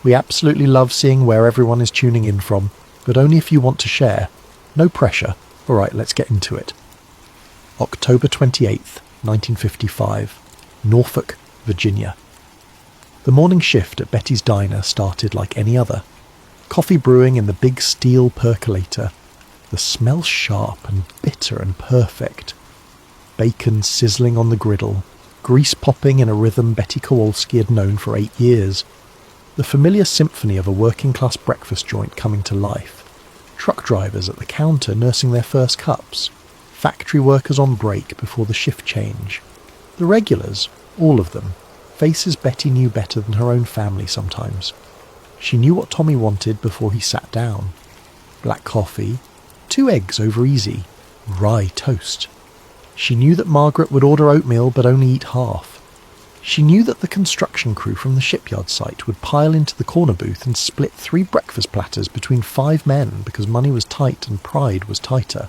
We absolutely love seeing where everyone is tuning in from, but only if you want to share. No pressure. Alright, let's get into it. October 28th, 1955, Norfolk, Virginia. The morning shift at Betty's Diner started like any other. Coffee brewing in the big steel percolator. The smell sharp and bitter and perfect. Bacon sizzling on the griddle. Grease popping in a rhythm Betty Kowalski had known for 8 years. The familiar symphony of a working-class breakfast joint coming to life. Truck drivers at the counter nursing their first cups. Factory workers on break before the shift change. The regulars, all of them, faces Betty knew better than her own family sometimes. She knew what Tommy wanted before he sat down. Black coffee, 2 eggs over easy, rye toast. She knew that Margaret would order oatmeal but only eat half. She knew that the construction crew from the shipyard site would pile into the corner booth and split 3 breakfast platters between 5 men because money was tight and pride was tighter.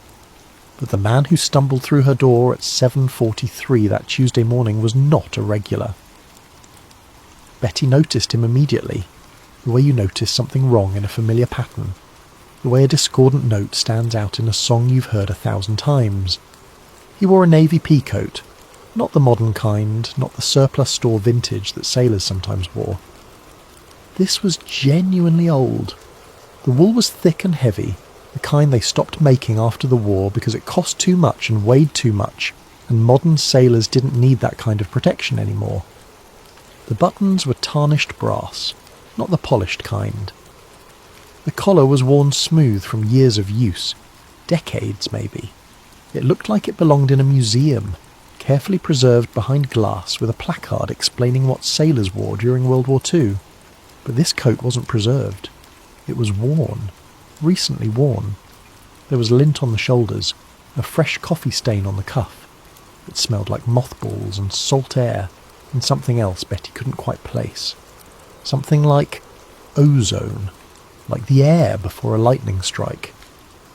But the man who stumbled through her door at 7:43 that Tuesday morning was not a regular. Betty noticed him immediately, the way you notice something wrong in a familiar pattern, the way a discordant note stands out in a song you've heard 1,000 times. He wore a navy pea coat, not the modern kind, not the surplus store vintage that sailors sometimes wore. This was genuinely old. The wool was thick and heavy, the kind they stopped making after the war because it cost too much and weighed too much, and modern sailors didn't need that kind of protection anymore. The buttons were tarnished brass, not the polished kind. The collar was worn smooth from years of use, decades maybe. It looked like it belonged in a museum, carefully preserved behind glass with a placard explaining what sailors wore during World War II. But this coat wasn't preserved. It was worn. Recently worn. There was lint on the shoulders, a fresh coffee stain on the cuff. It smelled like mothballs and salt air, and something else Betty couldn't quite place. Something like ozone, like the air before a lightning strike.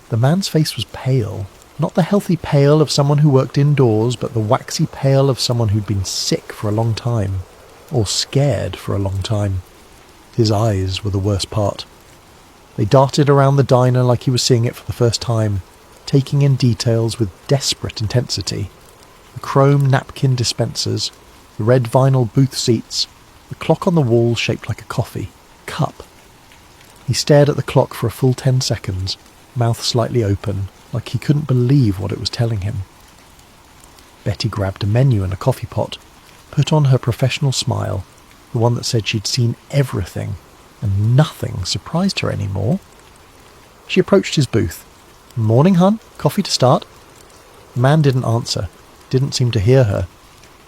The man's face was pale, not the healthy pale of someone who worked indoors, but the waxy pale of someone who'd been sick for a long time, or scared for a long time. His eyes were the worst part. They darted around the diner like he was seeing it for the first time, taking in details with desperate intensity. The chrome napkin dispensers, the red vinyl booth seats, the clock on the wall shaped like a coffee cup. He stared at the clock for a full 10 seconds, mouth slightly open, like he couldn't believe what it was telling him. Betty grabbed a menu and a coffee pot, put on her professional smile, the one that said she'd seen everything, and nothing surprised her anymore. She approached his booth. "Morning, hun. Coffee to start?" The man didn't answer, didn't seem to hear her.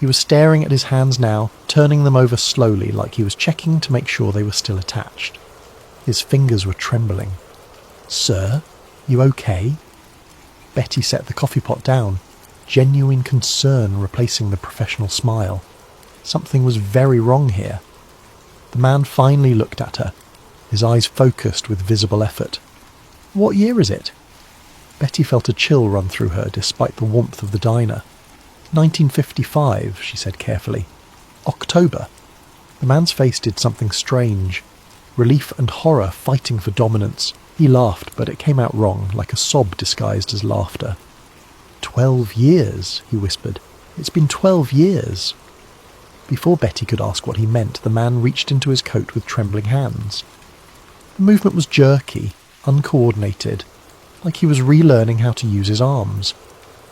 He was staring at his hands now, turning them over slowly like he was checking to make sure they were still attached. His fingers were trembling. "Sir, you okay?" Betty set the coffee pot down, genuine concern replacing the professional smile. Something was very wrong here. The man finally looked at her, his eyes focused with visible effort. "What year is it?" Betty felt a chill run through her despite the warmth of the diner. 1955, she said carefully. October. The man's face did something strange. Relief and horror fighting for dominance. He laughed, but it came out wrong, like a sob disguised as laughter. 12 years, he whispered. "It's been 12 years. Before Betty could ask what he meant, the man reached into his coat with trembling hands. The movement was jerky, uncoordinated, like he was relearning how to use his arms.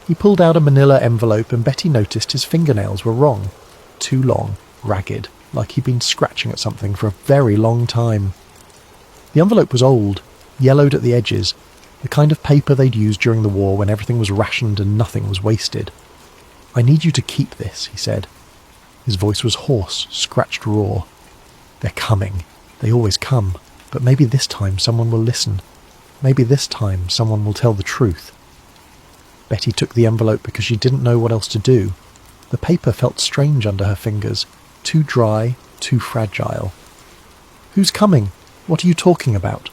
He pulled out a manila envelope and Betty noticed his fingernails were wrong. Too long, ragged, like he'd been scratching at something for a very long time. The envelope was old, yellowed at the edges, the kind of paper they'd used during the war when everything was rationed and nothing was wasted. "I need you to keep this," he said. His voice was hoarse, scratched raw. "They're coming. They always come. But maybe this time someone will listen. Maybe this time someone will tell the truth." Betty took the envelope because she didn't know what else to do. The paper felt strange under her fingers, too dry, too fragile. "Who's coming? What are you talking about?"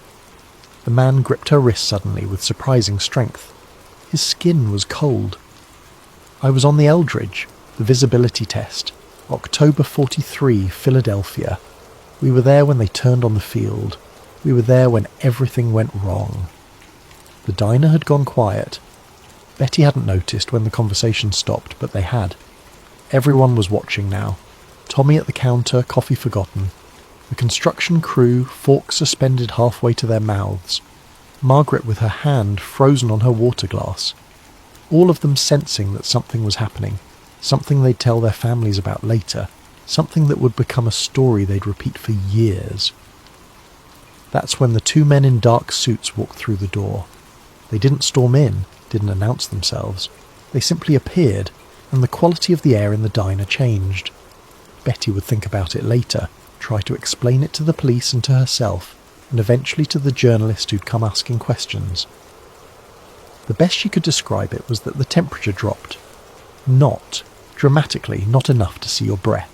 The man gripped her wrist suddenly with surprising strength. His skin was cold. "I was on the Eldridge, the visibility test. October 43, Philadelphia. We were there when they turned on the field. We were there when everything went wrong." The diner had gone quiet. Betty hadn't noticed when the conversation stopped, but they had. Everyone was watching now. Tommy at the counter, coffee forgotten. The construction crew, forks suspended halfway to their mouths. Margaret with her hand frozen on her water glass. All of them sensing that something was happening, something they'd tell their families about later, something that would become a story they'd repeat for years. That's when the two men in dark suits walked through the door. They didn't storm in, didn't announce themselves. They simply appeared, and the quality of the air in the diner changed. Betty would think about it later, try to explain it to the police and to herself, and eventually to the journalist who'd come asking questions. The best she could describe it was that the temperature dropped. Not, dramatically, not enough to see your breath.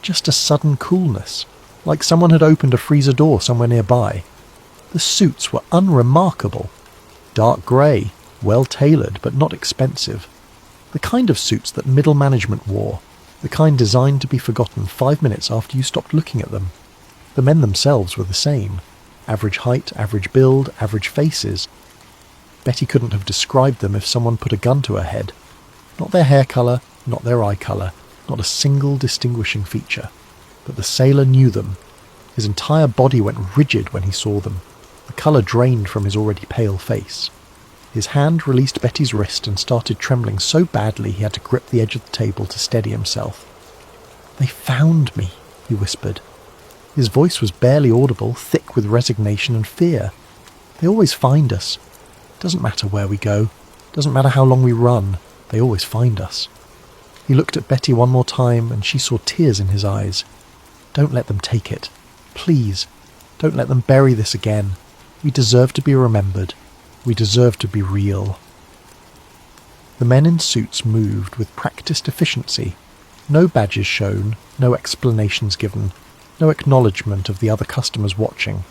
Just a sudden coolness, like someone had opened a freezer door somewhere nearby. The suits were unremarkable. Dark grey, well-tailored but not expensive. The kind of suits that middle management wore, the kind designed to be forgotten 5 minutes after you stopped looking at them. The men themselves were the same. Average height, average build, average faces. Betty couldn't have described them if someone put a gun to her head. Not their hair colour, not their eye colour, not a single distinguishing feature. But the sailor knew them. His entire body went rigid when he saw them. The colour drained from his already pale face. His hand released Betty's wrist and started trembling so badly he had to grip the edge of the table to steady himself. "They found me," he whispered. His voice was barely audible, thick with resignation and fear. "They always find us. Doesn't matter where we go. Doesn't matter how long we run. They always find us." He looked at Betty one more time and she saw tears in his eyes. "Don't let them take it. Please, don't let them bury this again. We deserve to be remembered. We deserve to be real." The men in suits moved with practiced efficiency. No badges shown, no explanations given, no acknowledgement of the other customers watching.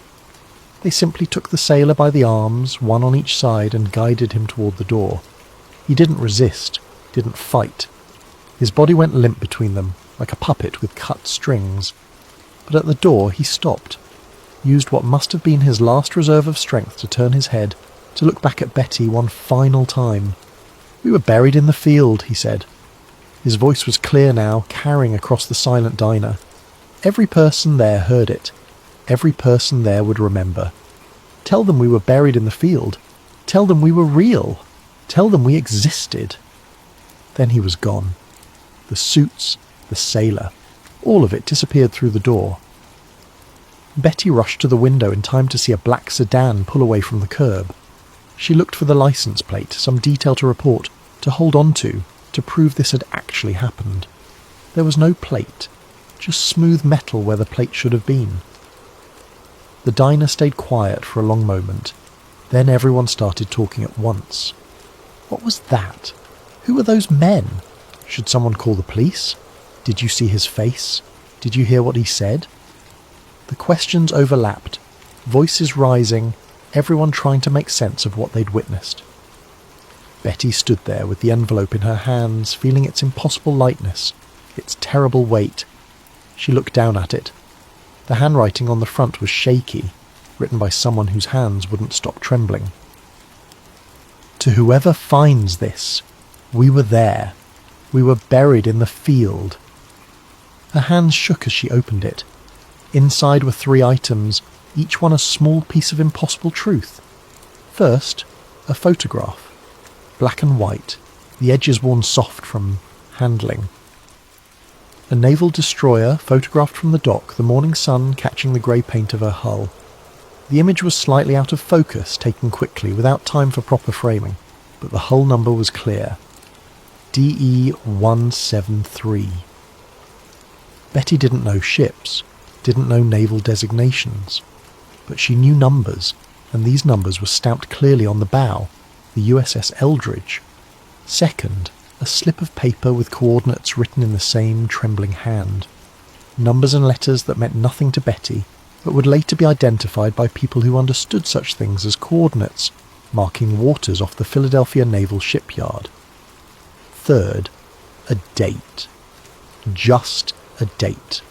They simply took the sailor by the arms, one on each side, and guided him toward the door. He didn't resist, didn't fight. His body went limp between them, like a puppet with cut strings. But at the door he stopped, used what must have been his last reserve of strength to turn his head, to look back at Betty one final time. "We were buried in the field," he said. His voice was clear now, carrying across the silent diner. Every person there heard it. Every person there would remember. Tell them we were buried in the field. Tell them we were real. Tell them we existed. Then he was gone. The suits, the sailor, all of it disappeared through the door. Betty rushed to the window in time to see a black sedan pull away from the curb. She looked for the license plate, some detail to report, to hold on to to prove this had actually happened. There was no plate, just smooth metal where the plate should have been. The diner stayed quiet for a long moment. Then everyone started talking at once. What was that? Who were those men? Should someone call the police? Did you see his face? Did you hear what he said? The questions overlapped, voices rising, everyone trying to make sense of what they'd witnessed. Betty stood there with the envelope in her hands, feeling its impossible lightness, its terrible weight. She looked down at it. The handwriting on the front was shaky, written by someone whose hands wouldn't stop trembling. To whoever finds this, we were there. We were buried in the field. Her hands shook as she opened it. Inside were 3 items, each one a small piece of impossible truth. First, a photograph. Black and white, the edges worn soft from handling. A naval destroyer photographed from the dock, the morning sun catching the grey paint of her hull. The image was slightly out of focus, taken quickly, without time for proper framing, but the hull number was clear. DE-173. Betty didn't know ships, didn't know naval designations, but she knew numbers, and these numbers were stamped clearly on the bow, the USS Eldridge. Second, a slip of paper with coordinates written in the same trembling hand. Numbers and letters that meant nothing to Betty, but would later be identified by people who understood such things as coordinates, marking waters off the Philadelphia Naval Shipyard. Third, a date. Just a date.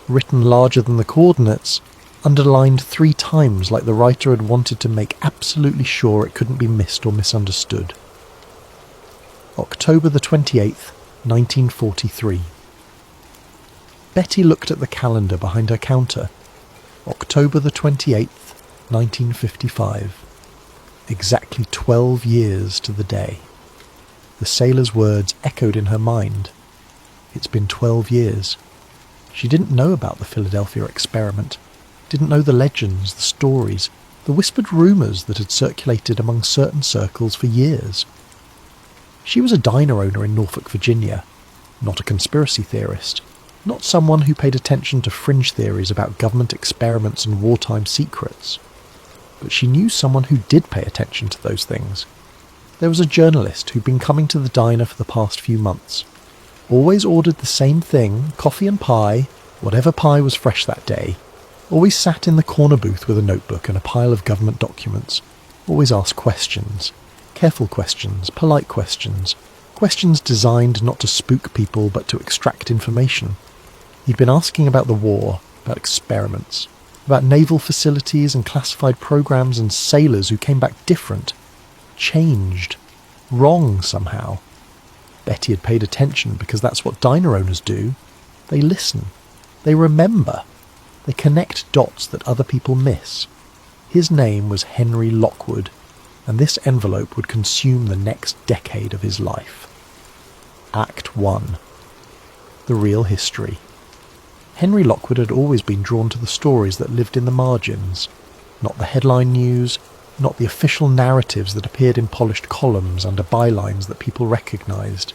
Written larger than the coordinates, underlined 3 times like the writer had wanted to make absolutely sure it couldn't be missed or misunderstood. October the 28th, 1943. Betty looked at the calendar behind her counter. October the 28th, 1955. Exactly 12 years to the day. The sailor's words echoed in her mind. It's been 12 years. She didn't know about the Philadelphia experiment, didn't know the legends, the stories, the whispered rumours that had circulated among certain circles for years. She was a diner owner in Norfolk, Virginia, not a conspiracy theorist, not someone who paid attention to fringe theories about government experiments and wartime secrets. But she knew someone who did pay attention to those things. There was a journalist who'd been coming to the diner for the past few months. Always ordered the same thing, coffee and pie, whatever pie was fresh that day. Always sat in the corner booth with a notebook and a pile of government documents. Always asked questions. Careful questions, polite questions. Questions designed not to spook people but to extract information. He'd been asking about the war, about experiments, about naval facilities and classified programs and sailors who came back different, changed, wrong somehow. Betty had paid attention because that's what diner owners do. They listen. They remember. They connect dots that other people miss. His name was Henry Lockwood, and this envelope would consume the next decade of his life. Act 1. The real history. Henry Lockwood had always been drawn to the stories that lived in the margins, not the headline news, not the official narratives that appeared in polished columns under bylines that people recognised.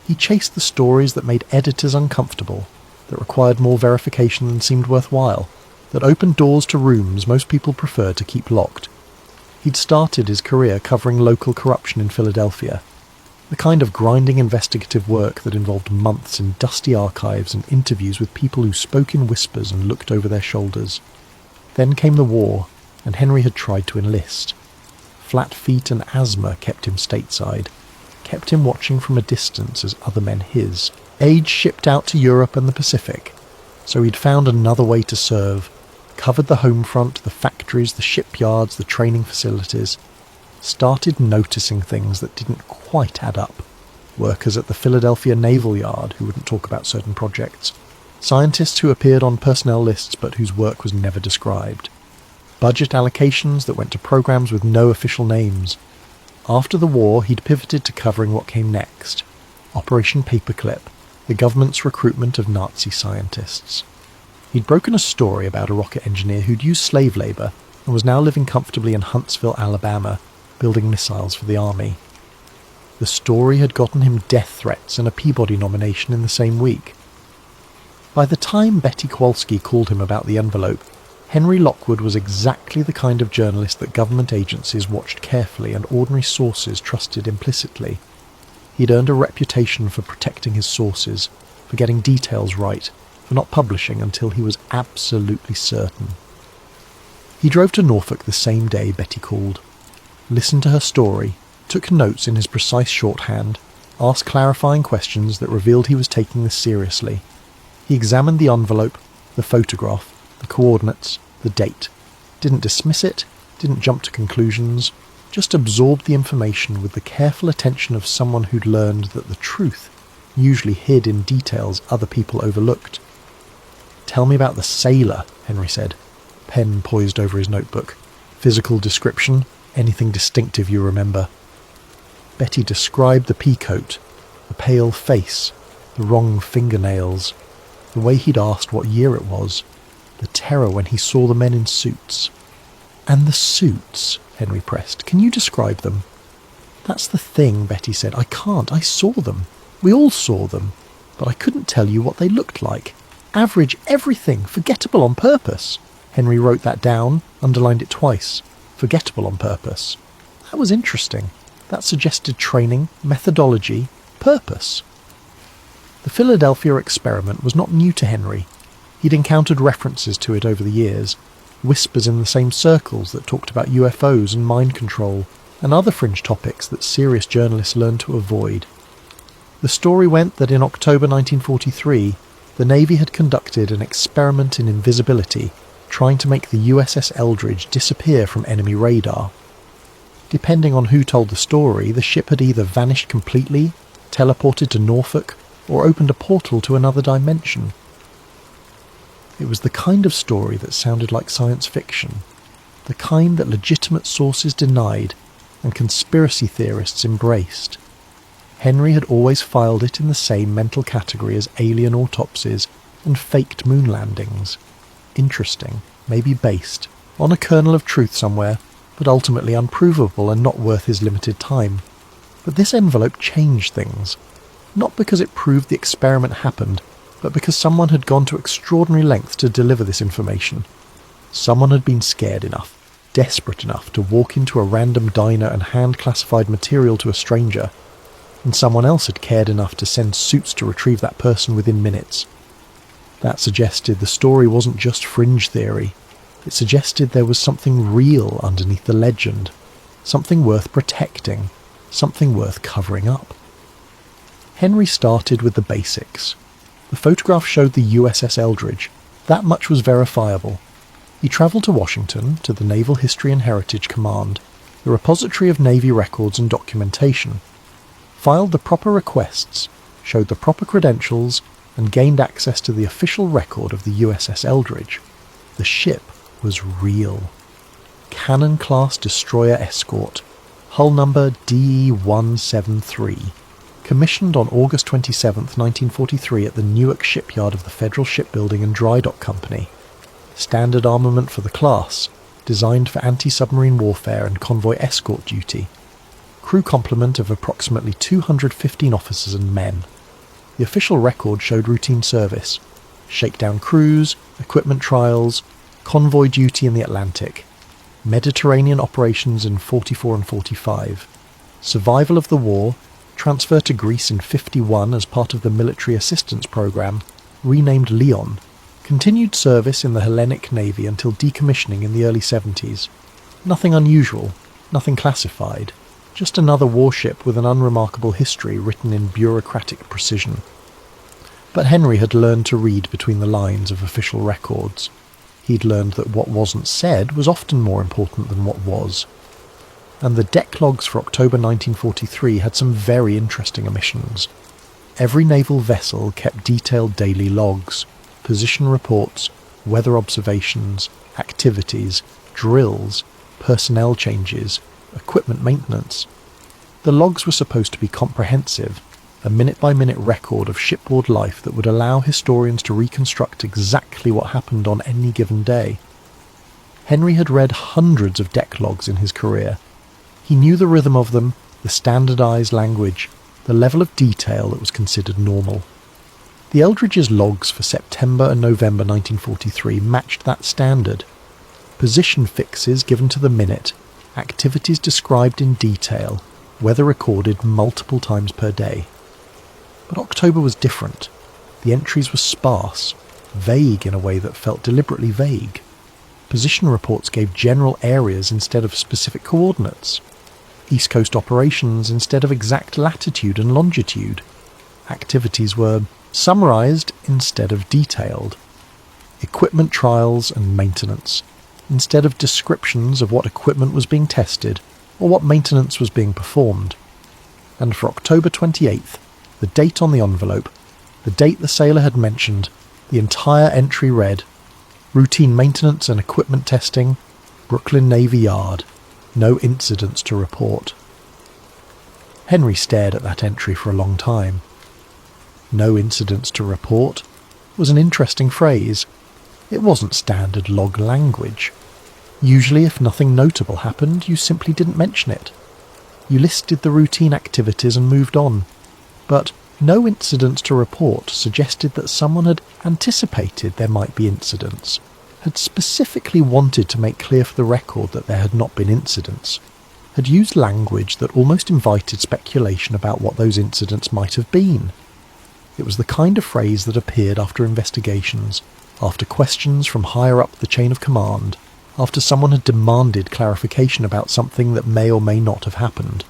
He chased the stories that made editors uncomfortable, that required more verification than seemed worthwhile, that opened doors to rooms most people preferred to keep locked. He'd started his career covering local corruption in Philadelphia, the kind of grinding investigative work that involved months in dusty archives and interviews with people who spoke in whispers and looked over their shoulders. Then came the war, and Henry had tried to enlist. Flat feet and asthma kept him stateside, kept him watching from a distance as other men his. Age shipped out to Europe and the Pacific, so he'd found another way to serve, covered the home front, the factories, the shipyards, the training facilities, started noticing things that didn't quite add up. Workers at the Philadelphia Naval Yard who wouldn't talk about certain projects, scientists who appeared on personnel lists but whose work was never described, budget allocations that went to programs with no official names. After the war, he'd pivoted to covering what came next. Operation Paperclip, the government's recruitment of Nazi scientists. He'd broken a story about a rocket engineer who'd used slave labour and was now living comfortably in Huntsville, Alabama, building missiles for the army. The story had gotten him death threats and a Peabody nomination in the same week. By the time Betty Kowalski called him about the envelope, Henry Lockwood was exactly the kind of journalist that government agencies watched carefully and ordinary sources trusted implicitly. He'd earned a reputation for protecting his sources, for getting details right, for not publishing until he was absolutely certain. He drove to Norfolk the same day Betty called, listened to her story, took notes in his precise shorthand, asked clarifying questions that revealed he was taking this seriously. He examined the envelope, the photograph, the coordinates, the date. Didn't dismiss it, didn't jump to conclusions, just absorbed the information with the careful attention of someone who'd learned that the truth usually hid in details other people overlooked. "Tell me about the sailor," Henry said, pen poised over his notebook. "Physical description, anything distinctive you remember." Betty described the peacoat, the pale face, the wrong fingernails, the way he'd asked what year it was, the terror when he saw the men in suits. "And the suits," Henry pressed. "Can you describe them?" "That's the thing," Betty said. "I can't. I saw them. We all saw them. But I couldn't tell you what they looked like. Average everything. Forgettable on purpose." Henry wrote that down, underlined it twice. Forgettable on purpose. That was interesting. That suggested training, methodology, purpose. The Philadelphia experiment was not new to Henry. He'd encountered references to it over the years, whispers in the same circles that talked about UFOs and mind control, and other fringe topics that serious journalists learned to avoid. The story went that in October 1943, the Navy had conducted an experiment in invisibility, trying to make the USS Eldridge disappear from enemy radar. Depending on who told the story, the ship had either vanished completely, teleported to Norfolk, or opened a portal to another dimension. It was the kind of story that sounded like science fiction, the kind that legitimate sources denied and conspiracy theorists embraced. Henry had always filed it in the same mental category as alien autopsies and faked moon landings. Interesting, maybe based, on a kernel of truth somewhere, but ultimately unprovable and not worth his limited time. But this envelope changed things. Not because it proved the experiment happened, but because someone had gone to extraordinary lengths to deliver this information. Someone had been scared enough, desperate enough to walk into a random diner and hand classified material to a stranger, and someone else had cared enough to send suits to retrieve that person within minutes. That suggested the story wasn't just fringe theory. It suggested there was something real underneath the legend, something worth protecting, something worth covering up. Henry started with the basics. The photograph showed the USS Eldridge. That much was verifiable. He travelled to Washington, to the Naval History and Heritage Command, the repository of Navy records and documentation, filed the proper requests, showed the proper credentials, and gained access to the official record of the USS Eldridge. The ship was real. Cannon-class destroyer escort, hull number DE-173. Commissioned on August 27, 1943 at the Newark shipyard of the Federal Shipbuilding and Dry Dock Company. Standard armament for the class, designed for anti-submarine warfare and convoy escort duty. Crew complement of approximately 215 officers and men. The official record showed routine service, shakedown crews, equipment trials, convoy duty in the Atlantic, Mediterranean operations in 44 and 45, survival of the war, transfer to Greece in 51 as part of the military assistance program, renamed Leon, continued service in the Hellenic Navy until decommissioning in the early 70s. Nothing unusual, nothing classified, just another warship with an unremarkable history written in bureaucratic precision. But Henry had learned to read between the lines of official records. He'd learned that what wasn't said was often more important than what was. And the deck logs for October 1943 had some very interesting omissions. Every naval vessel kept detailed daily logs, position reports, weather observations, activities, drills, personnel changes, equipment maintenance. The logs were supposed to be comprehensive, a minute-by-minute record of shipboard life that would allow historians to reconstruct exactly what happened on any given day. Henry had read hundreds of deck logs in his career. He knew the rhythm of them, the standardised language, the level of detail that was considered normal. The Eldridge's logs for September and November 1943 matched that standard. Position fixes given to the minute, activities described in detail, weather recorded multiple times per day. But October was different. The entries were sparse, vague in a way that felt deliberately vague. Position reports gave general areas instead of specific coordinates. East Coast operations instead of exact latitude and longitude. Activities were summarised instead of detailed. Equipment trials and maintenance, instead of descriptions of what equipment was being tested or what maintenance was being performed. And for October 28th, the date on the envelope, the date the sailor had mentioned, the entire entry read, routine maintenance and equipment testing, Brooklyn Navy Yard, no incidents to report. Henry stared at that entry for a long time. No incidents to report was an interesting phrase. It wasn't standard log language. Usually if nothing notable happened, you simply didn't mention it. You listed the routine activities and moved on. But no incidents to report suggested that someone had anticipated there might be incidents, had specifically wanted to make clear for the record that there had not been incidents, had used language that almost invited speculation about what those incidents might have been. It was the kind of phrase that appeared after investigations, after questions from higher up the chain of command, after someone had demanded clarification about something that may or may not have happened.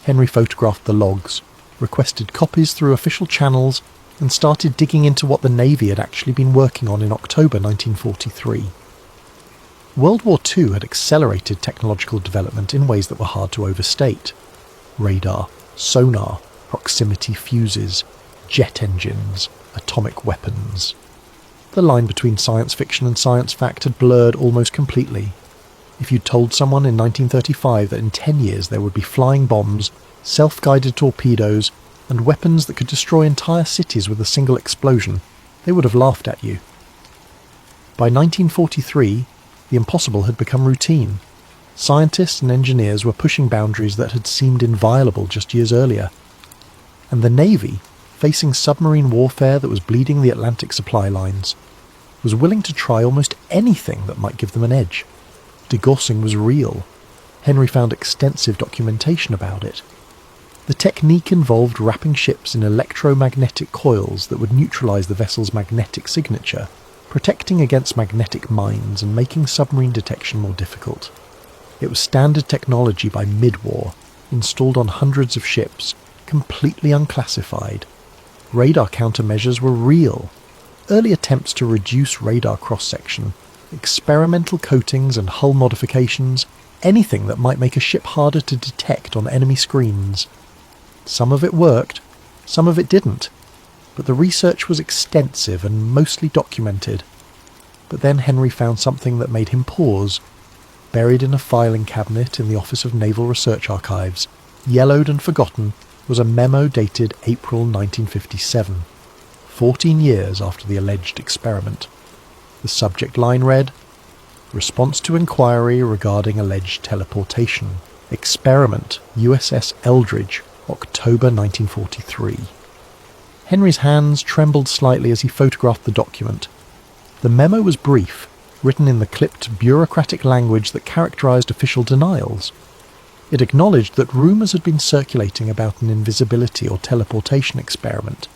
Henry photographed the logs, requested copies through official channels, and started digging into what the Navy had actually been working on in October 1943. World War II had accelerated technological development in ways that were hard to overstate. Radar, sonar, proximity fuses, jet engines, atomic weapons. The line between science fiction and science fact had blurred almost completely. If you'd told someone in 1935 that in 10 years there would be flying bombs, self-guided torpedoes, and weapons that could destroy entire cities with a single explosion, they would have laughed at you. By 1943, the impossible had become routine. Scientists and engineers were pushing boundaries that had seemed inviolable just years earlier. And the Navy, facing submarine warfare that was bleeding the Atlantic supply lines, was willing to try almost anything that might give them an edge. Degaussing was real. Henry found extensive documentation about it. The technique involved wrapping ships in electromagnetic coils that would neutralize the vessel's magnetic signature, protecting against magnetic mines and making submarine detection more difficult. It was standard technology by mid-war, installed on hundreds of ships, completely unclassified. Radar countermeasures were real. Early attempts to reduce radar cross-section, experimental coatings and hull modifications, anything that might make a ship harder to detect on enemy screens. Some of it worked, some of it didn't, but the research was extensive and mostly documented. But then Henry found something that made him pause. Buried in a filing cabinet in the Office of Naval Research Archives, yellowed and forgotten, was a memo dated April 1957, 14 years after the alleged experiment. The subject line read, "Response to inquiry regarding alleged teleportation. Experiment, USS Eldridge, October 1943. Henry's hands trembled slightly as he photographed the document. The memo was brief, written in the clipped bureaucratic language that characterized official denials. It acknowledged that rumors had been circulating about an invisibility or teleportation experiment.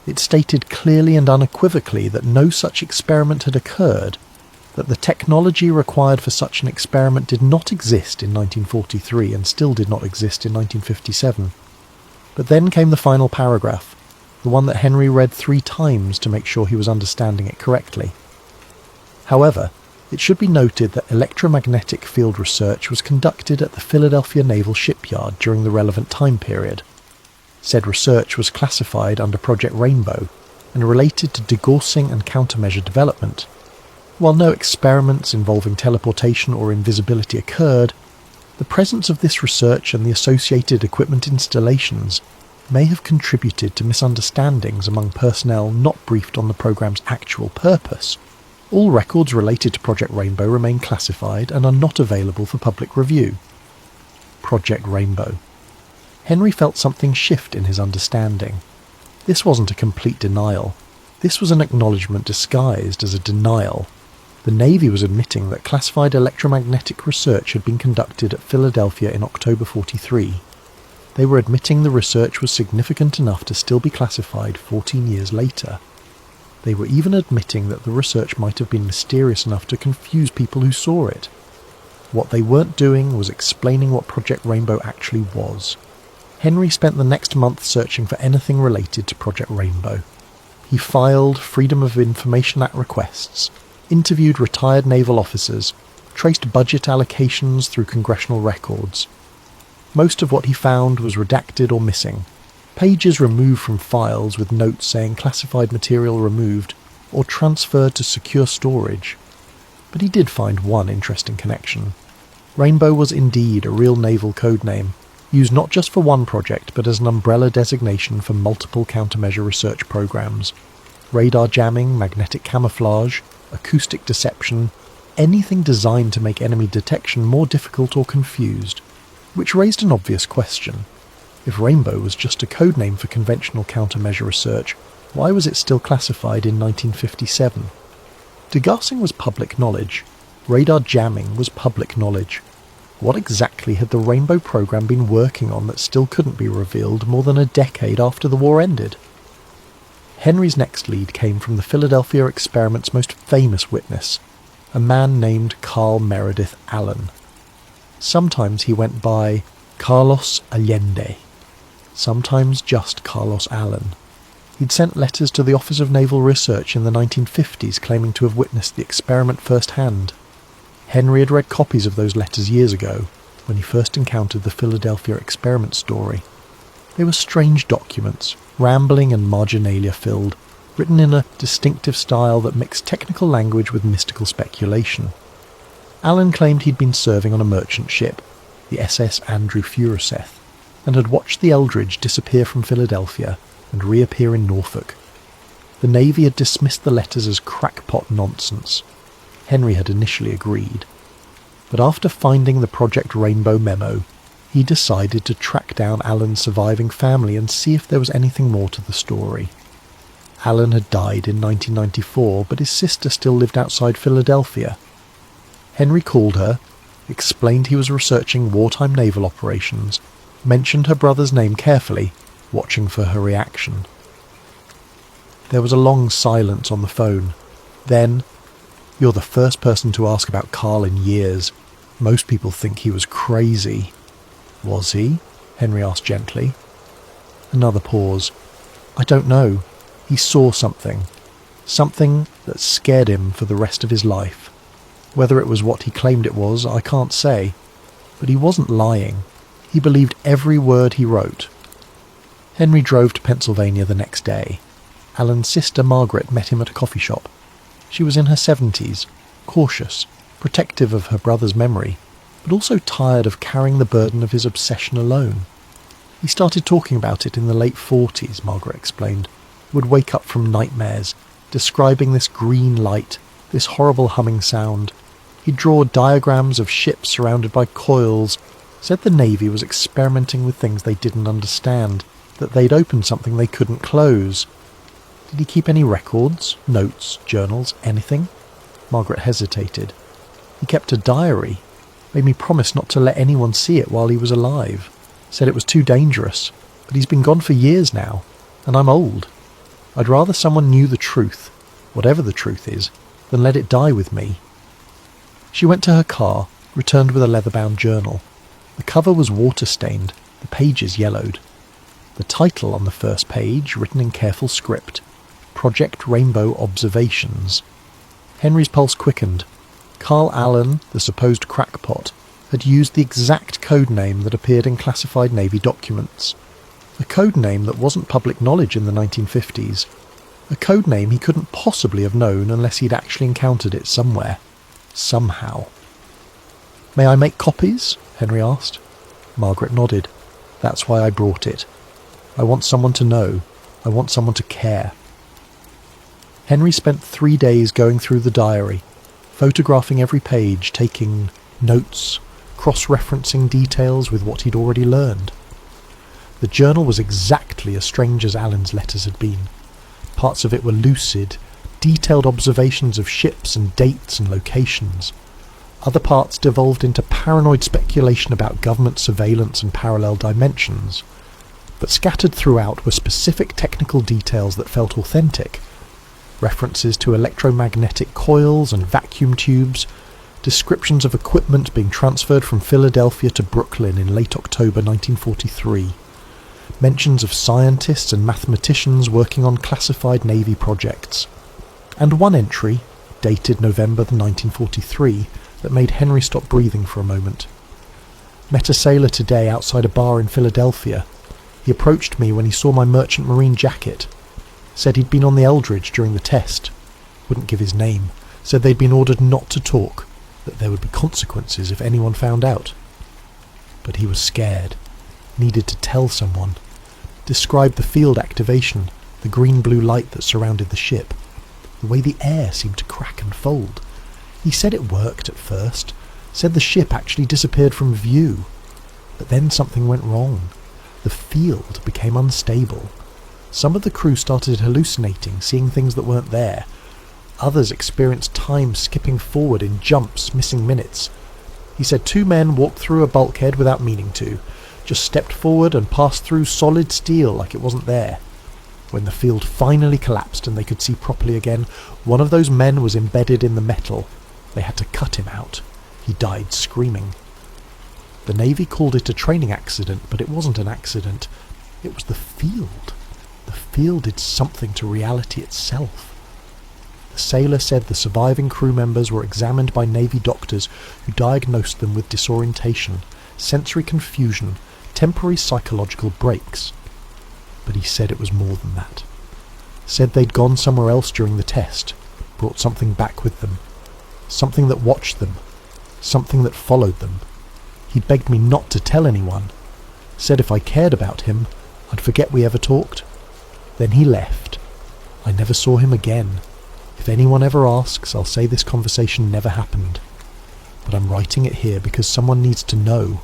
It stated clearly and unequivocally that no such experiment had occurred, that the technology required for such an experiment did not exist in 1943 and still did not exist in 1957. But then came the final paragraph, the one that Henry read 3 times to make sure he was understanding it correctly. However, it should be noted that electromagnetic field research was conducted at the Philadelphia Naval Shipyard during the relevant time period. Said research was classified under Project Rainbow and related to degaussing and countermeasure development. While no experiments involving teleportation or invisibility occurred, the presence of this research and the associated equipment installations may have contributed to misunderstandings among personnel not briefed on the program's actual purpose. All records related to Project Rainbow remain classified and are not available for public review. Project Rainbow. Henry felt something shift in his understanding. This wasn't a complete denial. This was an acknowledgement disguised as a denial. The Navy was admitting that classified electromagnetic research had been conducted at Philadelphia in October 1943. They were admitting the research was significant enough to still be classified 14 years later. They were even admitting that the research might have been mysterious enough to confuse people who saw it. What they weren't doing was explaining what Project Rainbow actually was. Henry spent the next month searching for anything related to Project Rainbow. He filed Freedom of Information Act requests, interviewed retired naval officers, traced budget allocations through congressional records. Most of what he found was redacted or missing, pages removed from files with notes saying classified material removed or transferred to secure storage. But he did find one interesting connection. Rainbow was indeed a real naval code name, used not just for one project but as an umbrella designation for multiple countermeasure research programs. Radar jamming, magnetic camouflage, acoustic deception, anything designed to make enemy detection more difficult or confused. Which raised an obvious question. If Rainbow was just a code name for conventional countermeasure research, why was it still classified in 1957? Degassing was public knowledge. Radar jamming was public knowledge. What exactly had the Rainbow program been working on that still couldn't be revealed more than a decade after the war ended? Henry's next lead came from the Philadelphia experiment's most famous witness, a man named Carl Meredith Allen. Sometimes he went by Carlos Allende, sometimes just Carlos Allen. He'd sent letters to the Office of Naval Research in the 1950s claiming to have witnessed the experiment firsthand. Henry had read copies of those letters years ago, when he first encountered the Philadelphia experiment story. They were strange documents, rambling and marginalia-filled, written in a distinctive style that mixed technical language with mystical speculation. Allen claimed he'd been serving on a merchant ship, the SS Andrew Furuseth, and had watched the Eldridge disappear from Philadelphia and reappear in Norfolk. The Navy had dismissed the letters as crackpot nonsense. Henry had initially agreed. But after finding the Project Rainbow memo, he decided to track down Allen's surviving family and see if there was anything more to the story. Allen had died in 1994, but his sister still lived outside Philadelphia. Henry called her, explained he was researching wartime naval operations, mentioned her brother's name carefully, watching for her reaction. There was a long silence on the phone. Then, "You're the first person to ask about Carl in years. Most people think he was crazy." "Was he?" Henry asked gently. Another pause. "I don't know. He saw something. Something that scared him for the rest of his life. Whether it was what he claimed it was, I can't say. But he wasn't lying. He believed every word he wrote." Henry drove to Pennsylvania the next day. Allen's sister Margaret met him at a coffee shop. She was in her 70s, cautious, protective of her brother's memory, but also tired of carrying the burden of his obsession alone. He started talking about it in the late 40s, Margaret explained. Would wake up from nightmares, describing this green light, this horrible humming sound. He'd draw diagrams of ships surrounded by coils, said the Navy was experimenting with things they didn't understand, that they'd opened something they couldn't close. Did he keep any records, notes, journals, anything? Margaret hesitated. He kept a diary, made me promise not to let anyone see it while he was alive. Said it was too dangerous, but he's been gone for years now, and I'm old. I'd rather someone knew the truth, whatever the truth is, than let it die with me. She went to her car, returned with a leather-bound journal. The cover was water-stained, the pages yellowed. The title on the first page, written in careful script, Project Rainbow Observations. Henry's pulse quickened. Carl Allen, the supposed crackpot, had used the exact code name that appeared in classified Navy documents. A code name that wasn't public knowledge in the 1950s. A code name he couldn't possibly have known unless he'd actually encountered it somewhere. Somehow. "May I make copies?" Henry asked. Margaret nodded. "That's why I brought it. I want someone to know. I want someone to care." Henry spent 3 days going through the diary, photographing every page, taking notes, cross-referencing details with what he'd already learned. The journal was exactly as strange as Alan's letters had been. Parts of it were lucid, detailed observations of ships and dates and locations. Other parts devolved into paranoid speculation about government surveillance and parallel dimensions. But scattered throughout were specific technical details that felt authentic. References to electromagnetic coils and vacuum tubes, descriptions of equipment being transferred from Philadelphia to Brooklyn in late October 1943. Mentions of scientists and mathematicians working on classified Navy projects. And one entry, dated November 1943, that made Henry stop breathing for a moment. Met a sailor today outside a bar in Philadelphia. He approached me when he saw my merchant marine jacket. Said he'd been on the Eldridge during the test. Wouldn't give his name. Said they'd been ordered not to talk, that there would be consequences if anyone found out. But he was scared. Needed to tell someone. Described the field activation, the green-blue light that surrounded the ship. The way the air seemed to crack and fold. He said it worked at first. Said the ship actually disappeared from view. But then something went wrong. The field became unstable. Some of the crew started hallucinating, seeing things that weren't there. Others experienced time skipping forward in jumps, missing minutes. He said 2 men walked through a bulkhead without meaning to, just stepped forward and passed through solid steel like it wasn't there. When the field finally collapsed and they could see properly again, one of those men was embedded in the metal. They had to cut him out. He died screaming. The Navy called it a training accident, but it wasn't an accident. It was the field. The field did something to reality itself. The sailor said the surviving crew members were examined by Navy doctors who diagnosed them with disorientation, sensory confusion, temporary psychological breaks. But he said it was more than that. Said they'd gone somewhere else during the test, brought something back with them. Something that watched them. Something that followed them. He'd begged me not to tell anyone. Said if I cared about him, I'd forget we ever talked. Then he left. I never saw him again. If anyone ever asks, I'll say this conversation never happened. But I'm writing it here because someone needs to know.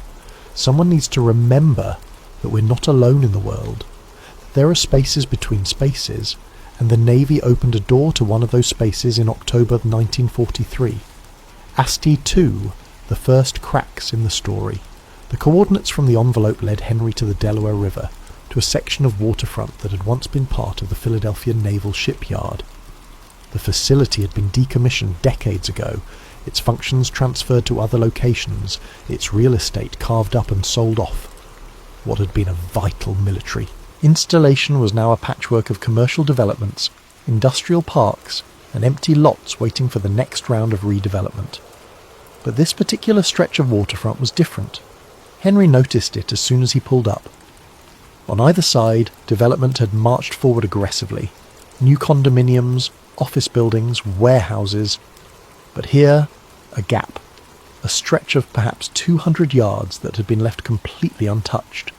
Someone needs to remember that we're not alone in the world. There are spaces between spaces, and the Navy opened a door to one of those spaces in October 1943. ASTI 2, the first cracks in the story. The coordinates from the envelope led Henry to the Delaware River, to a section of waterfront that had once been part of the Philadelphia Naval Shipyard. The facility had been decommissioned decades ago, its functions transferred to other locations, its real estate carved up and sold off. What had been a vital military installation was now a patchwork of commercial developments, industrial parks, and empty lots waiting for the next round of redevelopment. But this particular stretch of waterfront was different. Henry noticed it as soon as he pulled up. On either side, development had marched forward aggressively. New condominiums, office buildings, warehouses. But here, a gap. A stretch of perhaps 200 yards that had been left completely untouched.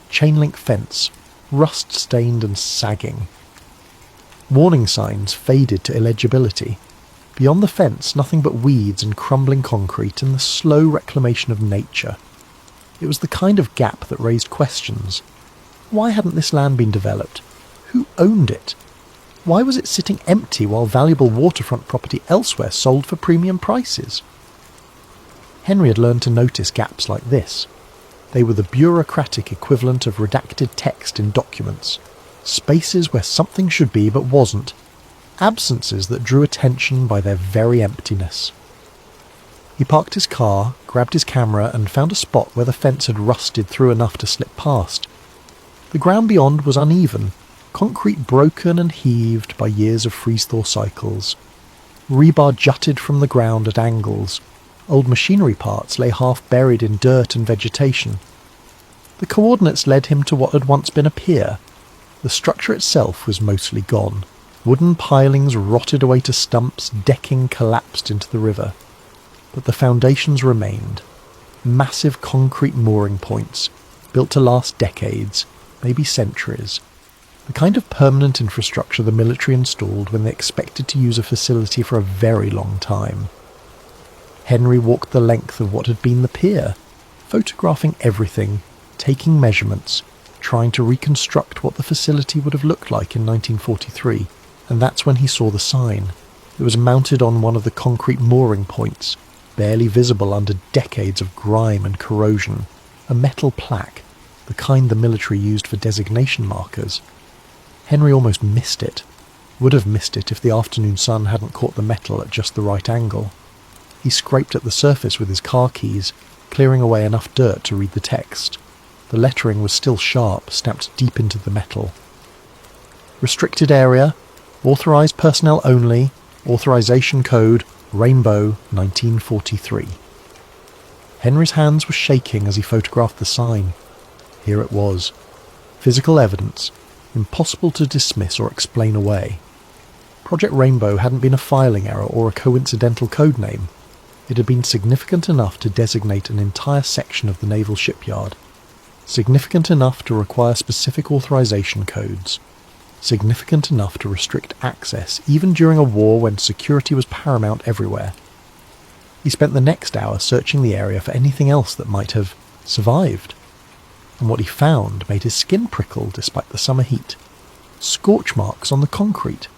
Chain-link fence, rust-stained and sagging. Warning signs faded to illegibility. Beyond the fence, nothing but weeds and crumbling concrete and the slow reclamation of nature. It was the kind of gap that raised questions. Why hadn't this land been developed? Who owned it? Why was it sitting empty while valuable waterfront property elsewhere sold for premium prices? Henry had learned to notice gaps like this. They were the bureaucratic equivalent of redacted text in documents. Spaces where something should be but wasn't. Absences that drew attention by their very emptiness. He parked his car, grabbed his camera and found a spot where the fence had rusted through enough to slip past. The ground beyond was uneven, concrete broken and heaved by years of freeze-thaw cycles. Rebar jutted from the ground at angles. Old machinery parts lay half buried in dirt and vegetation. The coordinates led him to what had once been a pier. The structure itself was mostly gone. Wooden pilings rotted away to stumps, decking collapsed into the river. But the foundations remained. Massive concrete mooring points, built to last decades, maybe centuries. The kind of permanent infrastructure the military installed when they expected to use a facility for a very long time. Henry walked the length of what had been the pier, photographing everything, taking measurements, trying to reconstruct what the facility would have looked like in 1943, and that's when he saw the sign. It was mounted on one of the concrete mooring points, barely visible under decades of grime and corrosion, a metal plaque, the kind the military used for designation markers. Henry almost missed it. Would have missed it if the afternoon sun hadn't caught the metal at just the right angle. He scraped at the surface with his car keys, clearing away enough dirt to read the text. The lettering was still sharp, stamped deep into the metal. Restricted area, authorized personnel only, authorization code, Rainbow 1943. Henry's hands were shaking as he photographed the sign. Here it was. Physical evidence, impossible to dismiss or explain away. Project Rainbow hadn't been a filing error or a coincidental code name. It had been significant enough to designate an entire section of the naval shipyard. Significant enough to require specific authorization codes. Significant enough to restrict access, even during a war when security was paramount everywhere. He spent the next hour searching the area for anything else that might have survived. And what he found made his skin prickle despite the summer heat. Scorch marks on the concrete.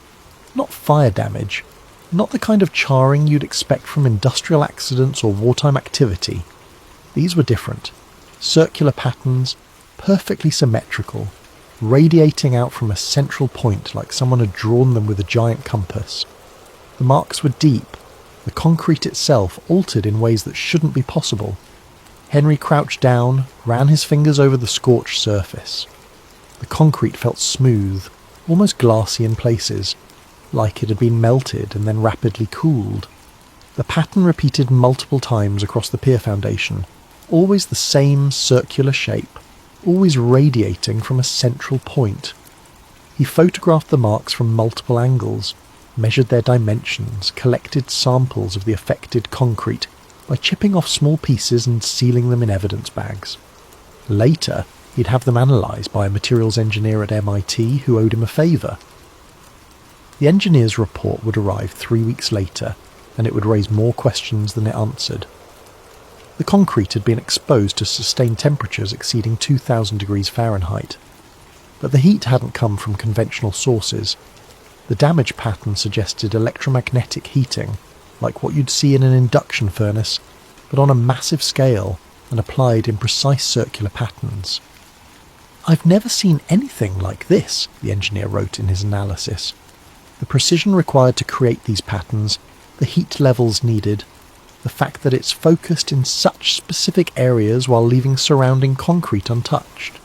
Not fire damage. Not the kind of charring you'd expect from industrial accidents or wartime activity. These were different. Circular patterns, perfectly symmetrical, radiating out from a central point like someone had drawn them with a giant compass. The marks were deep, the concrete itself altered in ways that shouldn't be possible. Henry crouched down, ran his fingers over the scorched surface. The concrete felt smooth, almost glassy in places, like it had been melted and then rapidly cooled. The pattern repeated multiple times across the pier foundation, always the same circular shape, always radiating from a central point. He photographed the marks from multiple angles, measured their dimensions, collected samples of the affected concrete by chipping off small pieces and sealing them in evidence bags. Later, he'd have them analysed by a materials engineer at MIT who owed him a favour. The engineer's report would arrive 3 weeks later, and it would raise more questions than it answered. The concrete had been exposed to sustained temperatures exceeding 2,000 degrees Fahrenheit. But the heat hadn't come from conventional sources. The damage pattern suggested electromagnetic heating, like what you'd see in an induction furnace, but on a massive scale and applied in precise circular patterns. "I've never seen anything like this," the engineer wrote in his analysis. The precision required to create these patterns, the heat levels needed, the fact that it's focused in such specific areas while leaving surrounding concrete untouched.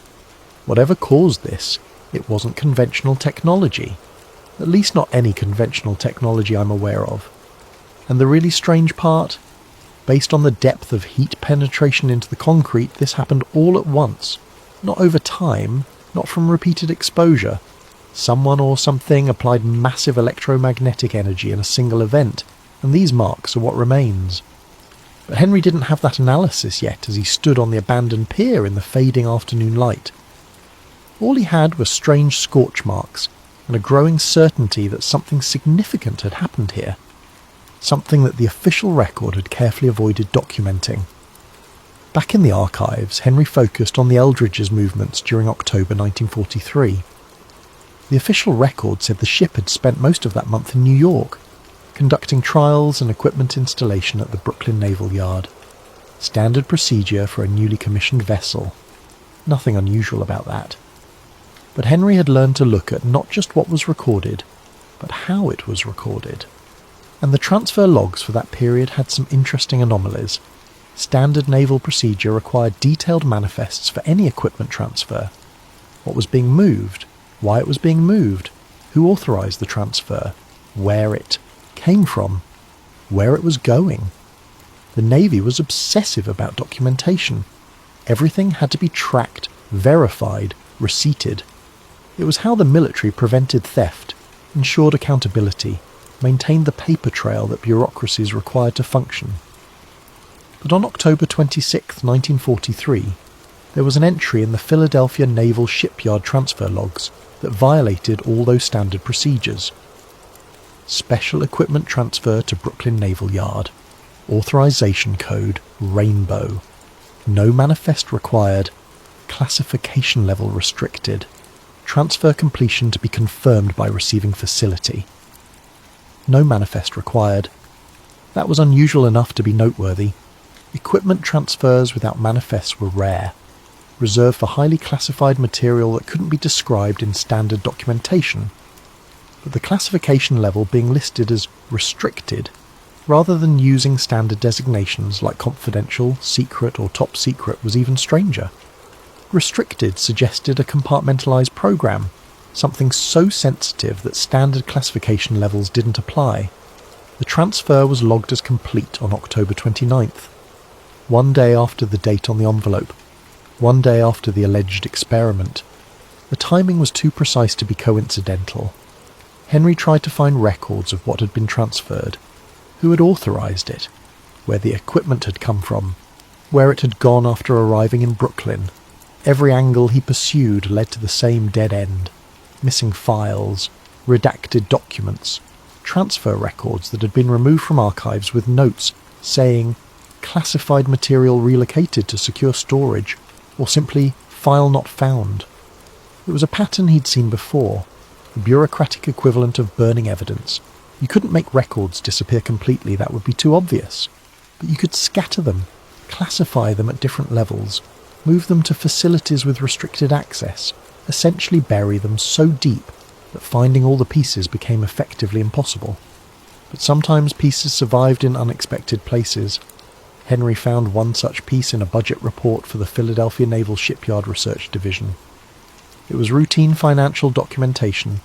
Whatever caused this, it wasn't conventional technology. At least not any conventional technology I'm aware of. And the really strange part? Based on the depth of heat penetration into the concrete, this happened all at once. Not over time, not from repeated exposure. Someone or something applied massive electromagnetic energy in a single event, and these marks are what remains. But Henry didn't have that analysis yet as he stood on the abandoned pier in the fading afternoon light. All he had were strange scorch marks, and a growing certainty that something significant had happened here. Something that the official record had carefully avoided documenting. Back in the archives, Henry focused on the Eldridge's movements during October 1943. The official record said the ship had spent most of that month in New York, conducting trials and equipment installation at the Brooklyn Naval Yard. Standard procedure for a newly commissioned vessel. Nothing unusual about that. But Henry had learned to look at not just what was recorded, but how it was recorded. And the transfer logs for that period had some interesting anomalies. Standard naval procedure required detailed manifests for any equipment transfer. What was being moved, why it was being moved, who authorised the transfer, where it came from, where it was going. The Navy was obsessive about documentation. Everything had to be tracked, verified, receipted. It was how the military prevented theft, ensured accountability, maintained the paper trail that bureaucracies required to function. But on October 26, 1943, there was an entry in the Philadelphia Naval Shipyard transfer logs that violated all those standard procedures. Special equipment transfer to Brooklyn Naval Yard. Authorization code Rainbow. No manifest required. Classification level restricted. Transfer completion to be confirmed by receiving facility. No manifest required. That was unusual enough to be noteworthy. Equipment transfers without manifests were rare, reserved for highly classified material that couldn't be described in standard documentation. But the classification level being listed as restricted, rather than using standard designations like confidential, secret or top secret, was even stranger. Restricted suggested a compartmentalized program, something so sensitive that standard classification levels didn't apply. The transfer was logged as complete on October 29th, one day after the date on the envelope, one day after the alleged experiment. The timing was too precise to be coincidental. Henry tried to find records of what had been transferred, who had authorized it, where the equipment had come from, where it had gone after arriving in Brooklyn. Every angle he pursued led to the same dead end. Missing files, redacted documents, transfer records that had been removed from archives with notes saying classified material relocated to secure storage, or simply file not found. It was a pattern he'd seen before, the bureaucratic equivalent of burning evidence. You couldn't make records disappear completely, that would be too obvious. But you could scatter them, classify them at different levels, move them to facilities with restricted access, essentially bury them so deep that finding all the pieces became effectively impossible. But sometimes pieces survived in unexpected places. Henry found one such piece in a budget report for the Philadelphia Naval Shipyard Research Division. It was routine financial documentation,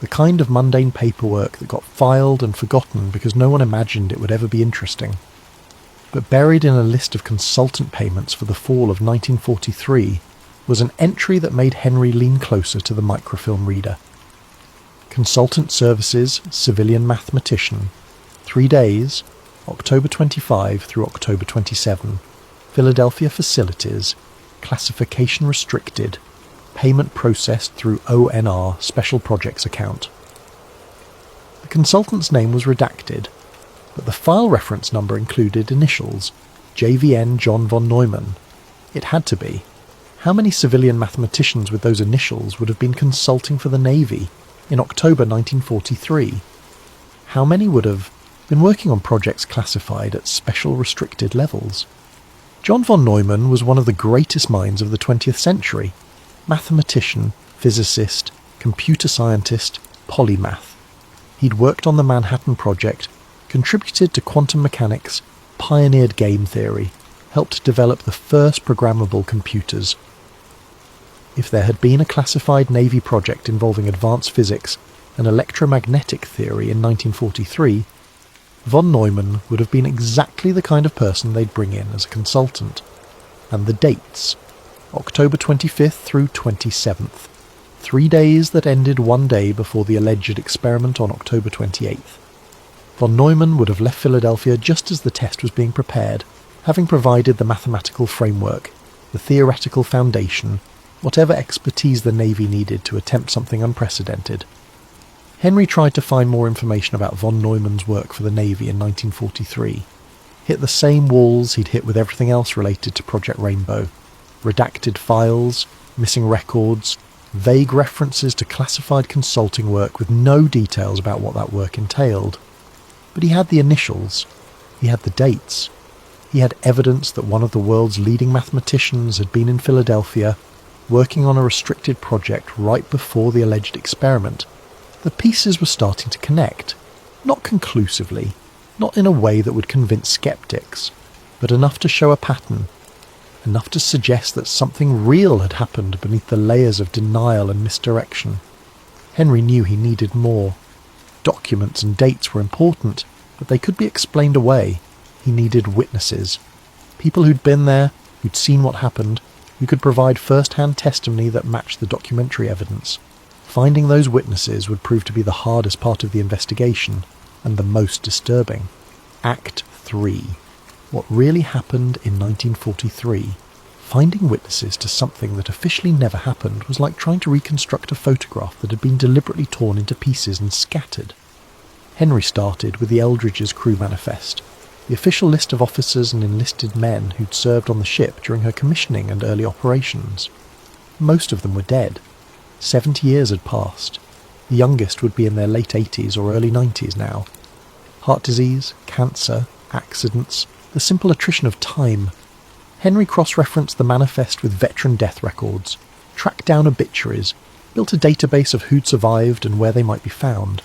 the kind of mundane paperwork that got filed and forgotten because no one imagined it would ever be interesting. But buried in a list of consultant payments for the fall of 1943 was an entry that made Henry lean closer to the microfilm reader. Consultant Services, Civilian Mathematician, 3 days, October 25 through October 27, Philadelphia Facilities, Classification Restricted, Payment processed through ONR Special Projects account. The consultant's name was redacted, but the file reference number included initials, JVN John von Neumann. It had to be. How many civilian mathematicians with those initials would have been consulting for the Navy in October 1943? How many would have been working on projects classified at special restricted levels? John von Neumann was one of the greatest minds of the 20th century. Mathematician, physicist, computer scientist, polymath. He'd worked on the Manhattan Project, contributed to quantum mechanics, pioneered game theory, helped develop the first programmable computers. If there had been a classified Navy project involving advanced physics and electromagnetic theory in 1943, von Neumann would have been exactly the kind of person they'd bring in as a consultant. And the dates: October 25th through 27th, 3 days that ended one day before the alleged experiment on October 28th. Von Neumann would have left Philadelphia just as the test was being prepared, having provided the mathematical framework, the theoretical foundation, whatever expertise the Navy needed to attempt something unprecedented. Henry tried to find more information about von Neumann's work for the Navy in 1943. Hit the same walls he'd hit with everything else related to Project Rainbow. Redacted files, missing records, vague references to classified consulting work with no details about what that work entailed. But he had the initials, he had the dates, he had evidence that one of the world's leading mathematicians had been in Philadelphia, working on a restricted project right before the alleged experiment. The pieces were starting to connect, not conclusively, not in a way that would convince skeptics, but enough to show a pattern, enough to suggest that something real had happened beneath the layers of denial and misdirection. Henry knew he needed more. Documents and dates were important, but they could be explained away. He needed witnesses. People who'd been there, who'd seen what happened, who could provide first-hand testimony that matched the documentary evidence. Finding those witnesses would prove to be the hardest part of the investigation, and the most disturbing. Act 3. What really happened in 1943. Finding witnesses to something that officially never happened was like trying to reconstruct a photograph that had been deliberately torn into pieces and scattered. Henry started with the Eldridge's crew manifest. the official list of officers and enlisted men who'd served on the ship during her commissioning and early operations. Most of them were dead. 70 years had passed. The youngest would be in their late 80s or early 90s now. Heart disease, cancer, accidents, the simple attrition of time. Henry cross-referenced the manifest with veteran death records, tracked down obituaries, built a database of who'd survived and where they might be found.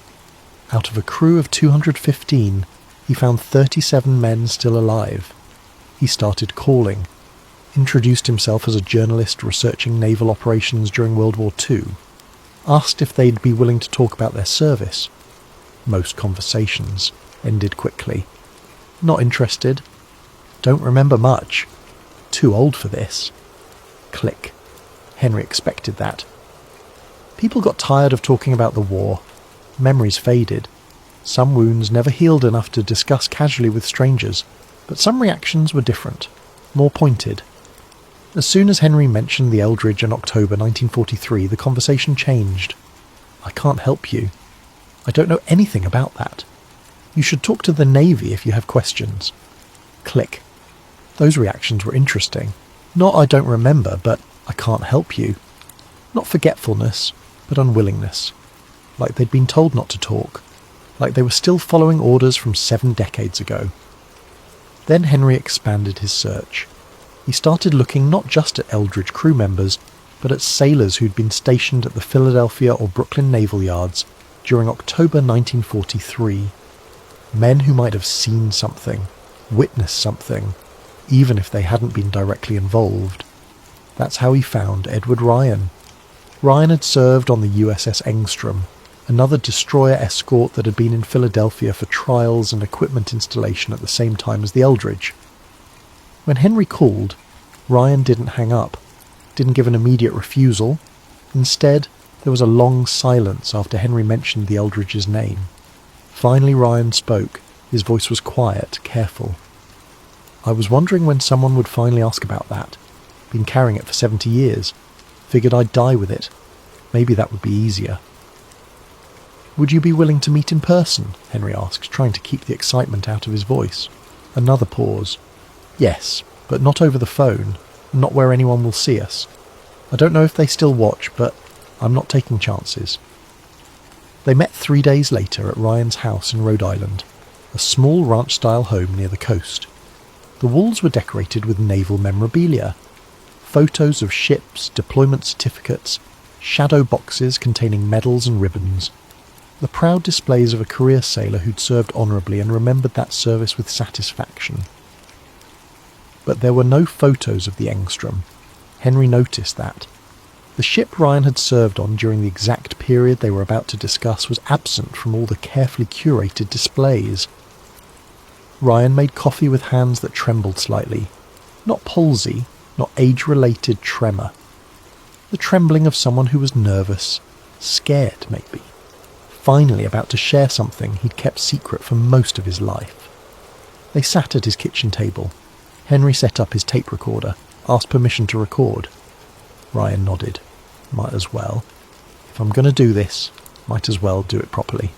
Out of a crew of 215, he found 37 men still alive. He started calling, introduced himself as a journalist researching naval operations during World War II, asked if they'd be willing to talk about their service. Most conversations ended quickly. Not interested. Don't remember much. Too old for this. Click. Henry expected that. People got tired of talking about the war. Memories faded. Some wounds never healed enough to discuss casually with strangers, but some reactions were different, more pointed. As soon as Henry mentioned the Eldridge in October 1943, the conversation changed. I can't help you. I don't know anything about that. You should talk to the Navy if you have questions. Click. Those reactions were interesting. Not I don't remember, but I can't help you. Not forgetfulness, but unwillingness. Like they'd been told not to talk. Like they were still following orders from 7 decades ago. Then Henry expanded his search. He started looking not just at Eldridge crew members, but at sailors who'd been stationed at the Philadelphia or Brooklyn naval yards during October 1943. Men who might have seen something, witnessed something, even if they hadn't been directly involved. That's how he found Edward Ryan. Ryan had served on the USS Engstrom, another destroyer escort that had been in Philadelphia for trials and equipment installation at the same time as the Eldridge. When Henry called, Ryan didn't hang up, didn't give an immediate refusal. Instead, there was a long silence after Henry mentioned the Eldridge's name. Finally Ryan spoke. His voice was quiet, careful. I was wondering when someone would finally ask about that. Been carrying it for 70 years. Figured I'd die with it. Maybe that would be easier. Would you be willing to meet in person? Henry asked, trying to keep the excitement out of his voice. Another pause. Yes, but not over the phone, not where anyone will see us. I don't know if they still watch, but I'm not taking chances. They met 3 days later at Ryan's house in Rhode Island, a small ranch-style home near the coast. The walls were decorated with naval memorabilia, photos of ships, deployment certificates, shadow boxes containing medals and ribbons, the proud displays of a career sailor who'd served honourably and remembered that service with satisfaction. But there were no photos of the Engstrom. Henry noticed that. The ship Ryan had served on during the exact period they were about to discuss was absent from all the carefully curated displays. Ryan made coffee with hands that trembled slightly. Not palsy, not age-related tremor. The trembling of someone who was nervous, scared maybe. Finally about to share something he'd kept secret for most of his life. They sat at his kitchen table. Henry set up his tape recorder, asked permission to record. Ryan nodded. Might as well. If I'm going to do this, might as well do it properly.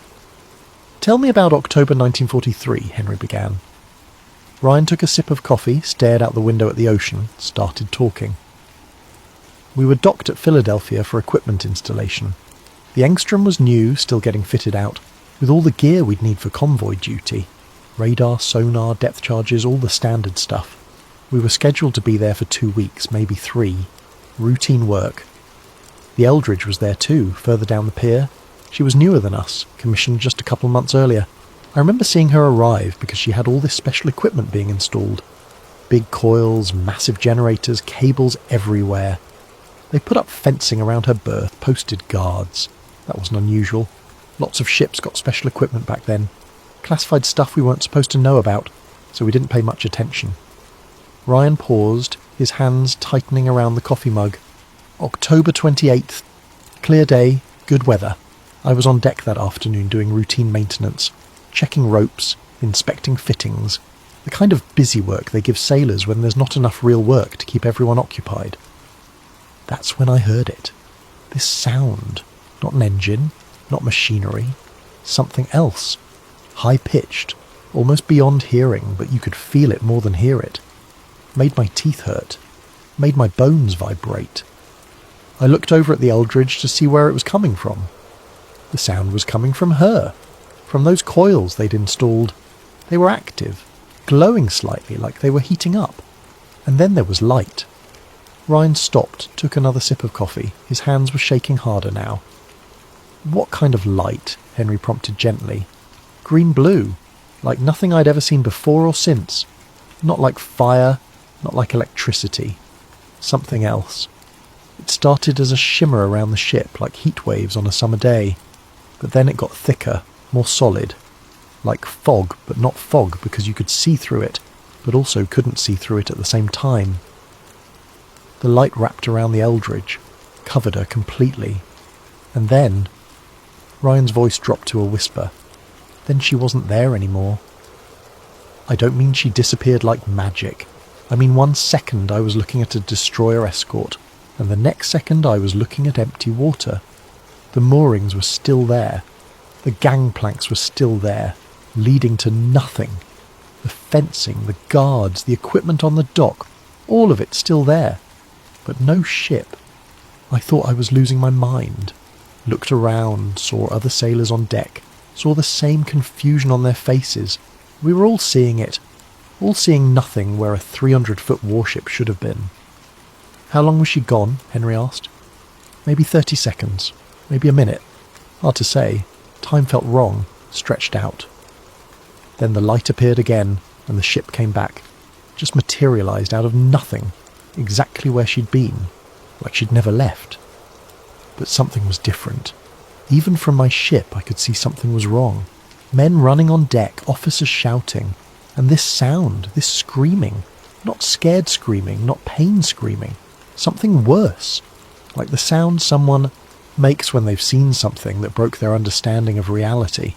Tell me about October 1943, Henry began. Ryan took a sip of coffee, stared out the window at the ocean, started talking. We were docked at Philadelphia for equipment installation. The Engstrom was new, still getting fitted out, with all the gear we'd need for convoy duty. Radar, sonar, depth charges, all the standard stuff. We were scheduled to be there for 2 weeks, maybe 3. Routine work. The Eldridge was there too, further down the pier. She was newer than us, commissioned just a couple months earlier. I remember seeing her arrive because she had all this special equipment being installed. Big coils, massive generators, cables everywhere. They put up fencing around her berth, posted guards. That wasn't unusual. Lots of ships got special equipment back then. Classified stuff we weren't supposed to know about, so we didn't pay much attention. Ryan paused, his hands tightening around the coffee mug. October 28th. Clear day, good weather. I was on deck that afternoon doing routine maintenance, checking ropes, inspecting fittings, the kind of busy work they give sailors when there's not enough real work to keep everyone occupied. That's when I heard it. This sound. Not an engine, not machinery. Something else. High-pitched, almost beyond hearing, but you could feel it more than hear it. Made my teeth hurt, made my bones vibrate. I looked over at the Eldridge to see where it was coming from. The sound was coming from her, from those coils they'd installed. They were active, glowing slightly like they were heating up. And then there was light. Ryan stopped, took another sip of coffee. His hands were shaking harder now. What kind of light? Henry prompted gently. Green-blue, like nothing I'd ever seen before or since. Not like fire, not like electricity. Something else. It started as a shimmer around the ship, like heat waves on a summer day. But then it got thicker, more solid. Like fog, but not fog because you could see through it, but also couldn't see through it at the same time. The light wrapped around the Eldridge, covered her completely. And then... Ryan's voice dropped to a whisper. Then she wasn't there anymore. I don't mean she disappeared like magic. I mean 1 second I was looking at a destroyer escort, and the next second I was looking at empty water. The moorings were still there. The gangplanks were still there, leading to nothing. The fencing, the guards, the equipment on the dock, all of it still there. But no ship. I thought I was losing my mind. Looked around, saw other sailors on deck, saw the same confusion on their faces. We were all seeing it. All seeing nothing where a 300-foot warship should have been. How long was she gone? Henry asked. Maybe 30 seconds. Maybe a minute. Hard to say. Time felt wrong, stretched out. Then the light appeared again, and the ship came back. Just materialised out of nothing. Exactly where she'd been. Like she'd never left. But something was different. Even from my ship I could see something was wrong. Men running on deck, officers shouting. And this sound, this screaming. Not scared screaming, not pain screaming. Something worse. Like the sound someone makes when they've seen something that broke their understanding of reality.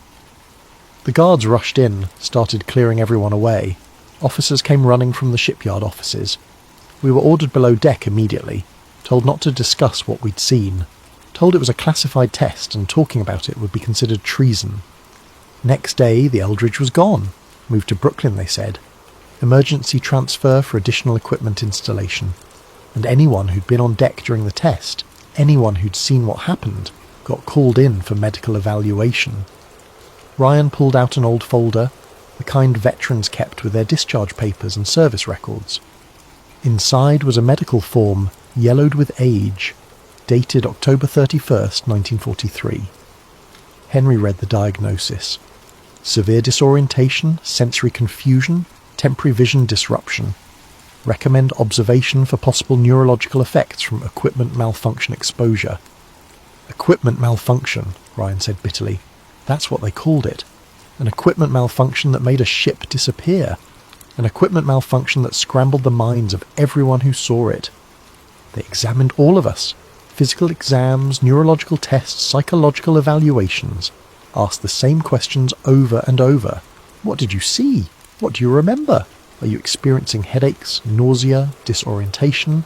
The guards rushed in, started clearing everyone away. Officers came running from the shipyard offices. We were ordered below deck immediately, told not to discuss what we'd seen. Told it was a classified test and talking about it would be considered treason. Next day, the Eldridge was gone. Moved to Brooklyn, they said. Emergency transfer for additional equipment installation. And anyone who'd been on deck during the test, anyone who'd seen what happened, got called in for medical evaluation. Ryan pulled out an old folder, the kind veterans kept with their discharge papers and service records. Inside was a medical form, yellowed with age, dated October 31st, 1943. Henry read the diagnosis. Severe disorientation, sensory confusion, temporary vision disruption. Recommend observation for possible neurological effects from equipment malfunction exposure. Equipment malfunction, Ryan said bitterly. That's what they called it. An equipment malfunction that made a ship disappear. An equipment malfunction that scrambled the minds of everyone who saw it. They examined all of us. Physical exams, neurological tests, psychological evaluations. Asked the same questions over and over. What did you see? What do you remember? Are you experiencing headaches, nausea, disorientation?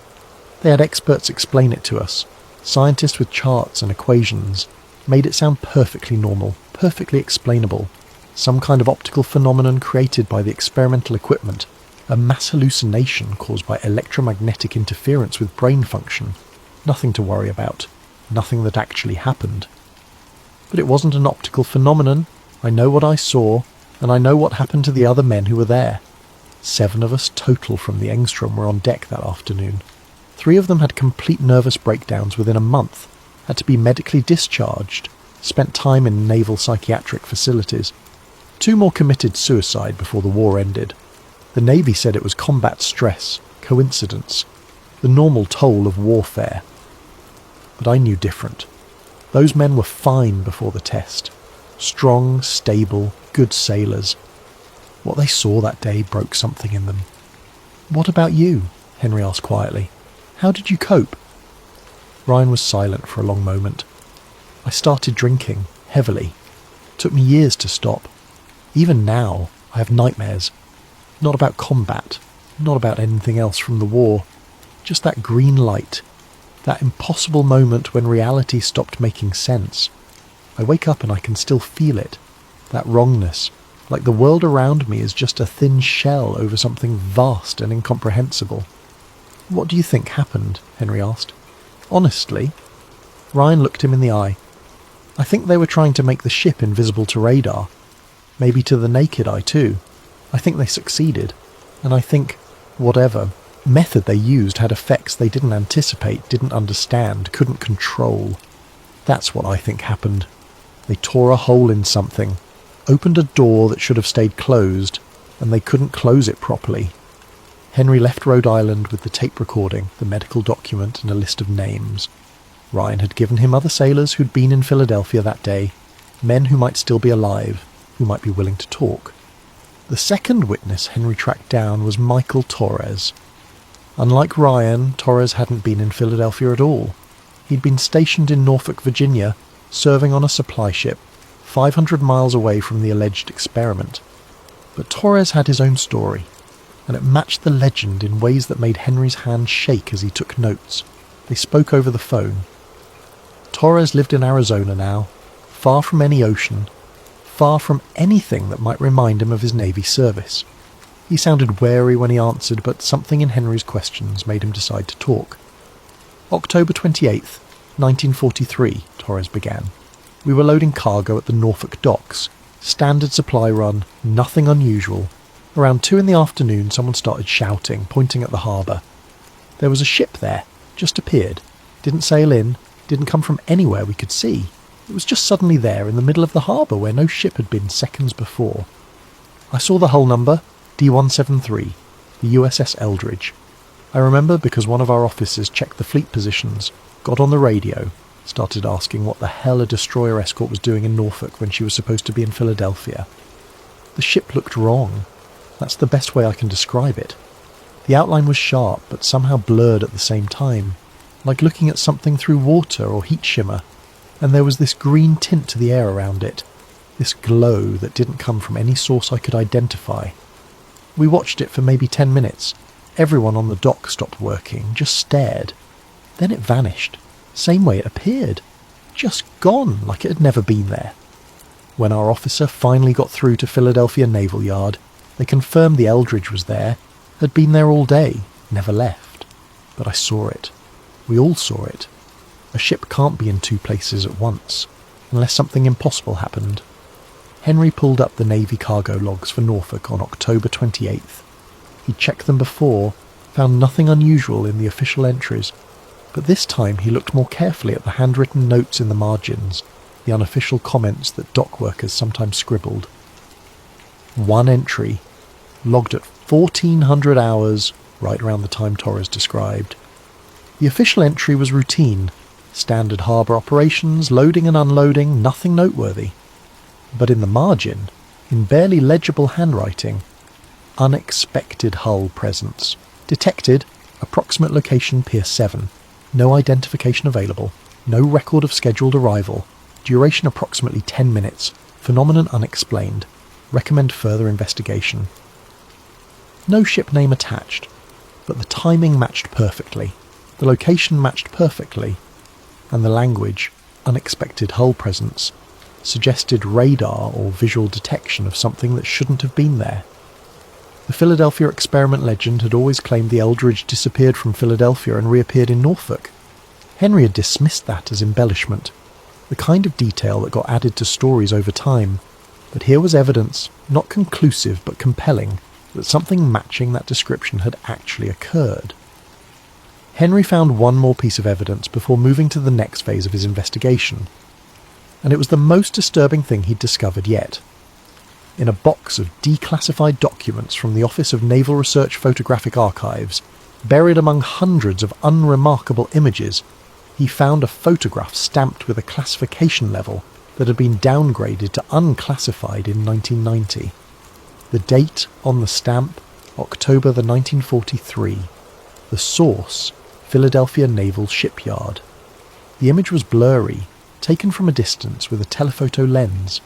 They had experts explain it to us. Scientists with charts and equations. Made it sound perfectly normal, perfectly explainable. Some kind of optical phenomenon created by the experimental equipment. A mass hallucination caused by electromagnetic interference with brain function. Nothing to worry about. Nothing that actually happened. But it wasn't an optical phenomenon. I know what I saw, and I know what happened to the other men who were there. 7 of us total from the Engstrom were on deck that afternoon. 3 of them had complete nervous breakdowns within a month, had to be medically discharged, spent time in naval psychiatric facilities. 2 more committed suicide before the war ended. The Navy said it was combat stress, coincidence, the normal toll of warfare. But I knew different. Those men were fine before the test. Strong, stable, good sailors. What they saw that day broke something in them. "What about you?" Henry asked quietly. "How did you cope?" Ryan was silent for a long moment. "I started drinking, heavily. It took me years to stop. Even now, I have nightmares. Not about combat, not about anything else from the war. Just that green light. That impossible moment when reality stopped making sense. I wake up and I can still feel it. That wrongness, like the world around me is just a thin shell over something vast and incomprehensible. What do you think happened? Henry asked. Honestly? Ryan looked him in the eye. I think they were trying to make the ship invisible to radar. Maybe to the naked eye too. I think they succeeded. And I think, whatever method they used had effects they didn't anticipate, didn't understand, couldn't control. That's what I think happened. They tore a hole in something, opened a door that should have stayed closed, and they couldn't close it properly. Henry left Rhode Island with the tape recording, the medical document, and a list of names. Ryan had given him other sailors who'd been in Philadelphia that day, men who might still be alive, who might be willing to talk. The second witness Henry tracked down was Michael Torres. Unlike Ryan, Torres hadn't been in Philadelphia at all. He'd been stationed in Norfolk, Virginia, serving on a supply ship, 500 miles away from the alleged experiment. But Torres had his own story, and it matched the legend in ways that made Henry's hand shake as he took notes. They spoke over the phone. Torres lived in Arizona now, far from any ocean, far from anything that might remind him of his Navy service. He sounded wary when he answered, but something in Henry's questions made him decide to talk. October 28th, 1943, Torres began. We were loading cargo at the Norfolk docks. Standard supply run, nothing unusual. Around 2 in the afternoon, someone started shouting, pointing at the harbour. There was a ship there, just appeared. Didn't sail in, didn't come from anywhere we could see. It was just suddenly there in the middle of the harbour where no ship had been seconds before. I saw the hull number, D173, the USS Eldridge. I remember because one of our officers checked the fleet positions, got on the radio, started asking what the hell a destroyer escort was doing in Norfolk when she was supposed to be in Philadelphia. The ship looked wrong. That's the best way I can describe it. The outline was sharp, but somehow blurred at the same time, like looking at something through water or heat shimmer, and there was this green tint to the air around it, this glow that didn't come from any source I could identify. We watched it for maybe 10 minutes. Everyone on the dock stopped working, just stared. Then it vanished, same way it appeared, just gone like it had never been there. When our officer finally got through to Philadelphia Naval Yard, they confirmed the Eldridge was there, had been there all day, never left. But I saw it. We all saw it. A ship can't be in 2 places at once, unless something impossible happened. Henry pulled up the Navy cargo logs for Norfolk on October 28th. He'd checked them before, found nothing unusual in the official entries, but this time he looked more carefully at the handwritten notes in the margins, the unofficial comments that dock workers sometimes scribbled. One entry, logged at 1400 hours, right around the time Torres described. The official entry was routine, standard harbour operations, loading and unloading, nothing noteworthy. But in the margin, in barely legible handwriting, unexpected hull presence. Detected, approximate location Pier 7. No identification available. No record of scheduled arrival. Duration approximately 10 minutes. Phenomenon unexplained. Recommend further investigation. No ship name attached, but the timing matched perfectly. The location matched perfectly. And the language, unexpected hull presence, suggested radar or visual detection of something that shouldn't have been there. The Philadelphia experiment legend had always claimed the Eldridge disappeared from Philadelphia and reappeared in Norfolk. Henry had dismissed that as embellishment, the kind of detail that got added to stories over time, but here was evidence, not conclusive but compelling, that something matching that description had actually occurred. Henry found one more piece of evidence before moving to the next phase of his investigation, and it was the most disturbing thing he'd discovered yet. In a box of declassified documents from the Office of Naval Research Photographic Archives, buried among hundreds of unremarkable images, he found a photograph stamped with a classification level that had been downgraded to unclassified in 1990. The date on the stamp, October the 1943. The source, Philadelphia Naval Shipyard. The image was blurry, taken from a distance with a telephoto lens.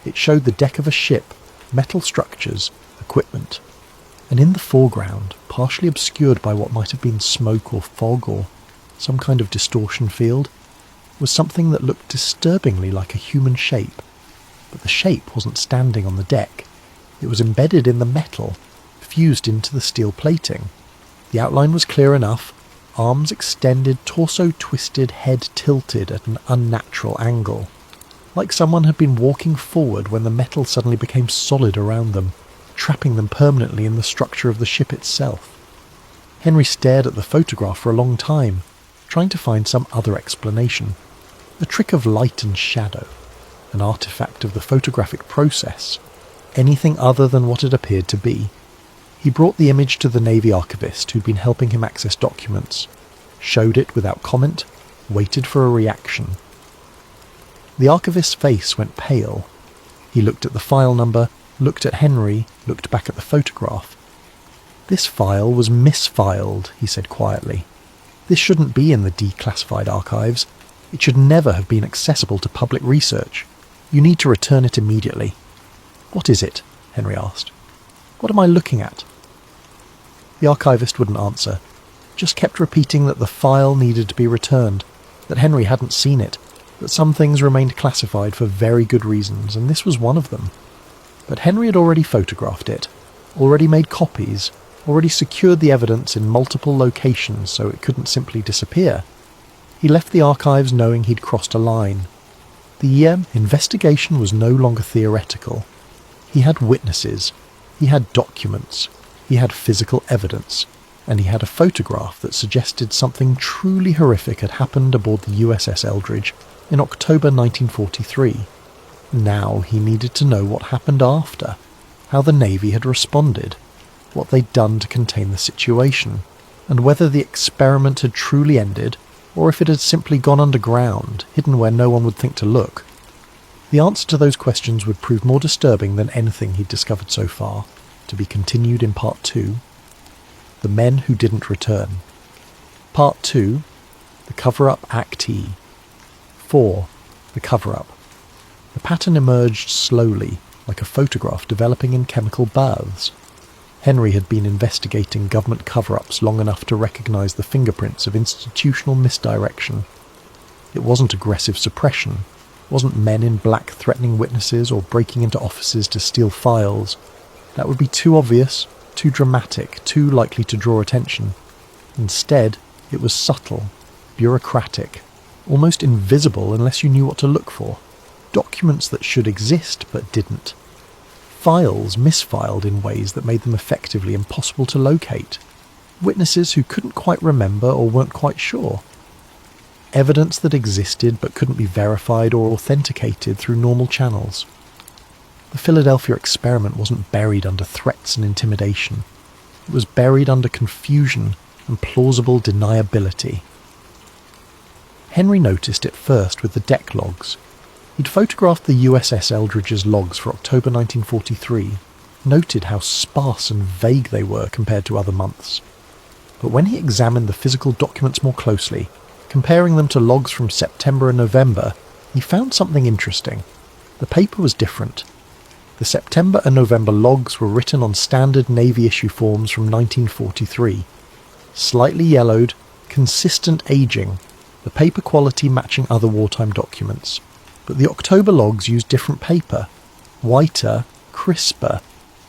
It showed the deck of a ship, metal structures, equipment, and in the foreground, partially obscured by what might have been smoke or fog or some kind of distortion field, was something that looked disturbingly like a human shape, but the shape wasn't standing on the deck. It was embedded in the metal, fused into the steel plating. The outline was clear enough: arms extended, torso twisted, head tilted at an unnatural angle. Like someone had been walking forward when the metal suddenly became solid around them, trapping them permanently in the structure of the ship itself. Henry stared at the photograph for a long time, trying to find some other explanation. A trick of light and shadow, an artifact of the photographic process, anything other than what it appeared to be. He brought the image to the Navy archivist who'd been helping him access documents, showed it without comment, waited for a reaction. The archivist's face went pale. He looked at the file number, looked at Henry, looked back at the photograph. "This file was misfiled," he said quietly. "This shouldn't be in the declassified archives. It should never have been accessible to public research. You need to return it immediately." "What is it?" Henry asked. "What am I looking at?" The archivist wouldn't answer, just kept repeating that the file needed to be returned, that Henry hadn't seen it, that some things remained classified for very good reasons, and this was one of them. But Henry had already photographed it, already made copies, already secured the evidence in multiple locations so it couldn't simply disappear. He left the archives knowing he'd crossed a line. The investigation was no longer theoretical. He had witnesses, he had documents, he had physical evidence, and he had a photograph that suggested something truly horrific had happened aboard the USS Eldridge in October 1943. Now he needed to know what happened after, how the Navy had responded, what they'd done to contain the situation, and whether the experiment had truly ended, or if it had simply gone underground, hidden where no one would think to look. The answer to those questions would prove more disturbing than anything he'd discovered so far, to be continued in Part 2. The Men Who Didn't Return. Part 2. The Cover-Up Actee. 4. The Cover-Up. The pattern emerged slowly, like a photograph developing in chemical baths. Henry had been investigating government cover-ups long enough to recognise the fingerprints of institutional misdirection. It wasn't aggressive suppression, it wasn't men in black threatening witnesses or breaking into offices to steal files. That would be too obvious, too dramatic, too likely to draw attention. Instead, it was subtle, bureaucratic, almost invisible unless you knew what to look for. Documents that should exist but didn't. Files misfiled in ways that made them effectively impossible to locate. Witnesses who couldn't quite remember or weren't quite sure. Evidence that existed but couldn't be verified or authenticated through normal channels. The Philadelphia experiment wasn't buried under threats and intimidation. It was buried under confusion and plausible deniability. Henry noticed it first with the deck logs. He'd photographed the USS Eldridge's logs for October 1943, noted how sparse and vague they were compared to other months. But when he examined the physical documents more closely, comparing them to logs from September and November, he found something interesting. The paper was different. The September and November logs were written on standard Navy issue forms from 1943. Slightly yellowed, consistent aging, the paper quality matching other wartime documents. But the October logs used different paper, whiter, crisper,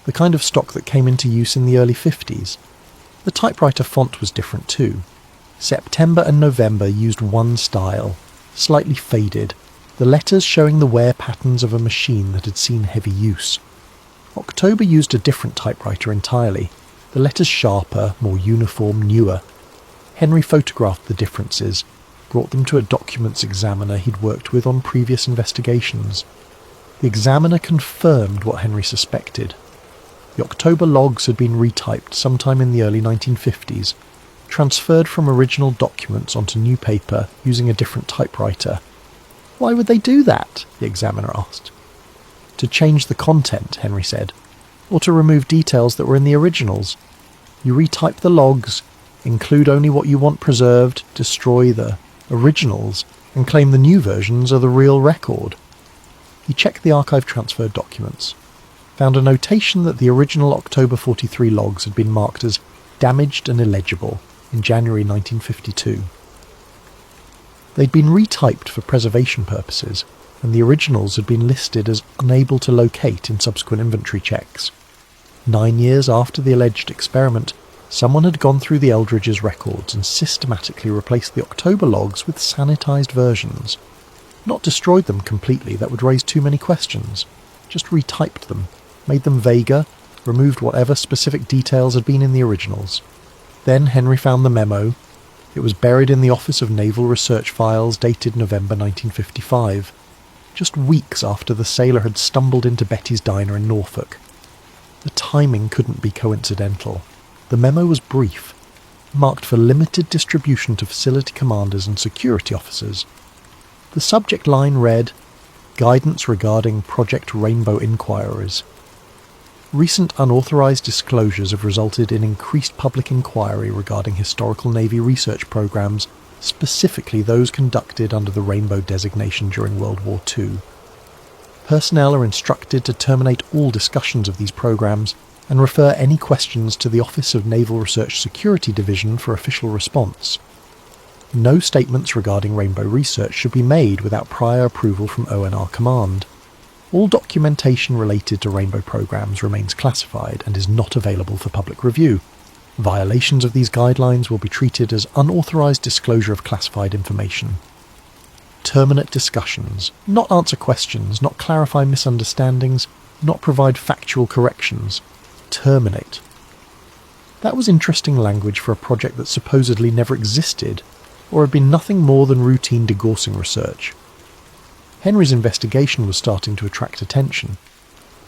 the kind of stock that came into use in the early 50s. The typewriter font was different too. September and November used one style, slightly faded, the letters showing the wear patterns of a machine that had seen heavy use. October used a different typewriter entirely, the letters sharper, more uniform, newer. Henry photographed the differences, brought them to a documents examiner he'd worked with on previous investigations. The examiner confirmed what Henry suspected. The October logs had been retyped sometime in the early 1950s, transferred from original documents onto new paper using a different typewriter. "Why would they do that?" the examiner asked. "To change the content," Henry said, "or to remove details that were in the originals. You retype the logs, include only what you want preserved, destroy the originals, and claim the new versions are the real record." He checked the archive transfer documents, found a notation that the original October 43 logs had been marked as damaged and illegible in January 1952. They'd been retyped for preservation purposes, and the originals had been listed as unable to locate in subsequent inventory checks. 9 years after the alleged experiment, someone had gone through the Eldridge's records and systematically replaced the October logs with sanitized versions. Not destroyed them completely, that would raise too many questions. Just retyped them, made them vaguer, removed whatever specific details had been in the originals. Then Henry found the memo. It was buried in the Office of Naval Research Files, dated November 1955, just weeks after the sailor had stumbled into Betty's diner in Norfolk. The timing couldn't be coincidental. The memo was brief, marked for limited distribution to facility commanders and security officers. The subject line read, "Guidance regarding Project Rainbow inquiries. Recent unauthorized disclosures have resulted in increased public inquiry regarding historical Navy research programs, specifically those conducted under the Rainbow designation during World War II. Personnel are instructed to terminate all discussions of these programs and refer any questions to the Office of Naval Research Security Division for official response. No statements regarding Rainbow research should be made without prior approval from ONR Command. All documentation related to Rainbow programs remains classified and is not available for public review. Violations of these guidelines will be treated as unauthorized disclosure of classified information. Terminate discussions, not answer questions, not clarify misunderstandings, not provide factual corrections. Terminate." That was interesting language for a project that supposedly never existed, or had been nothing more than routine degaussing research. Henry's investigation was starting to attract attention.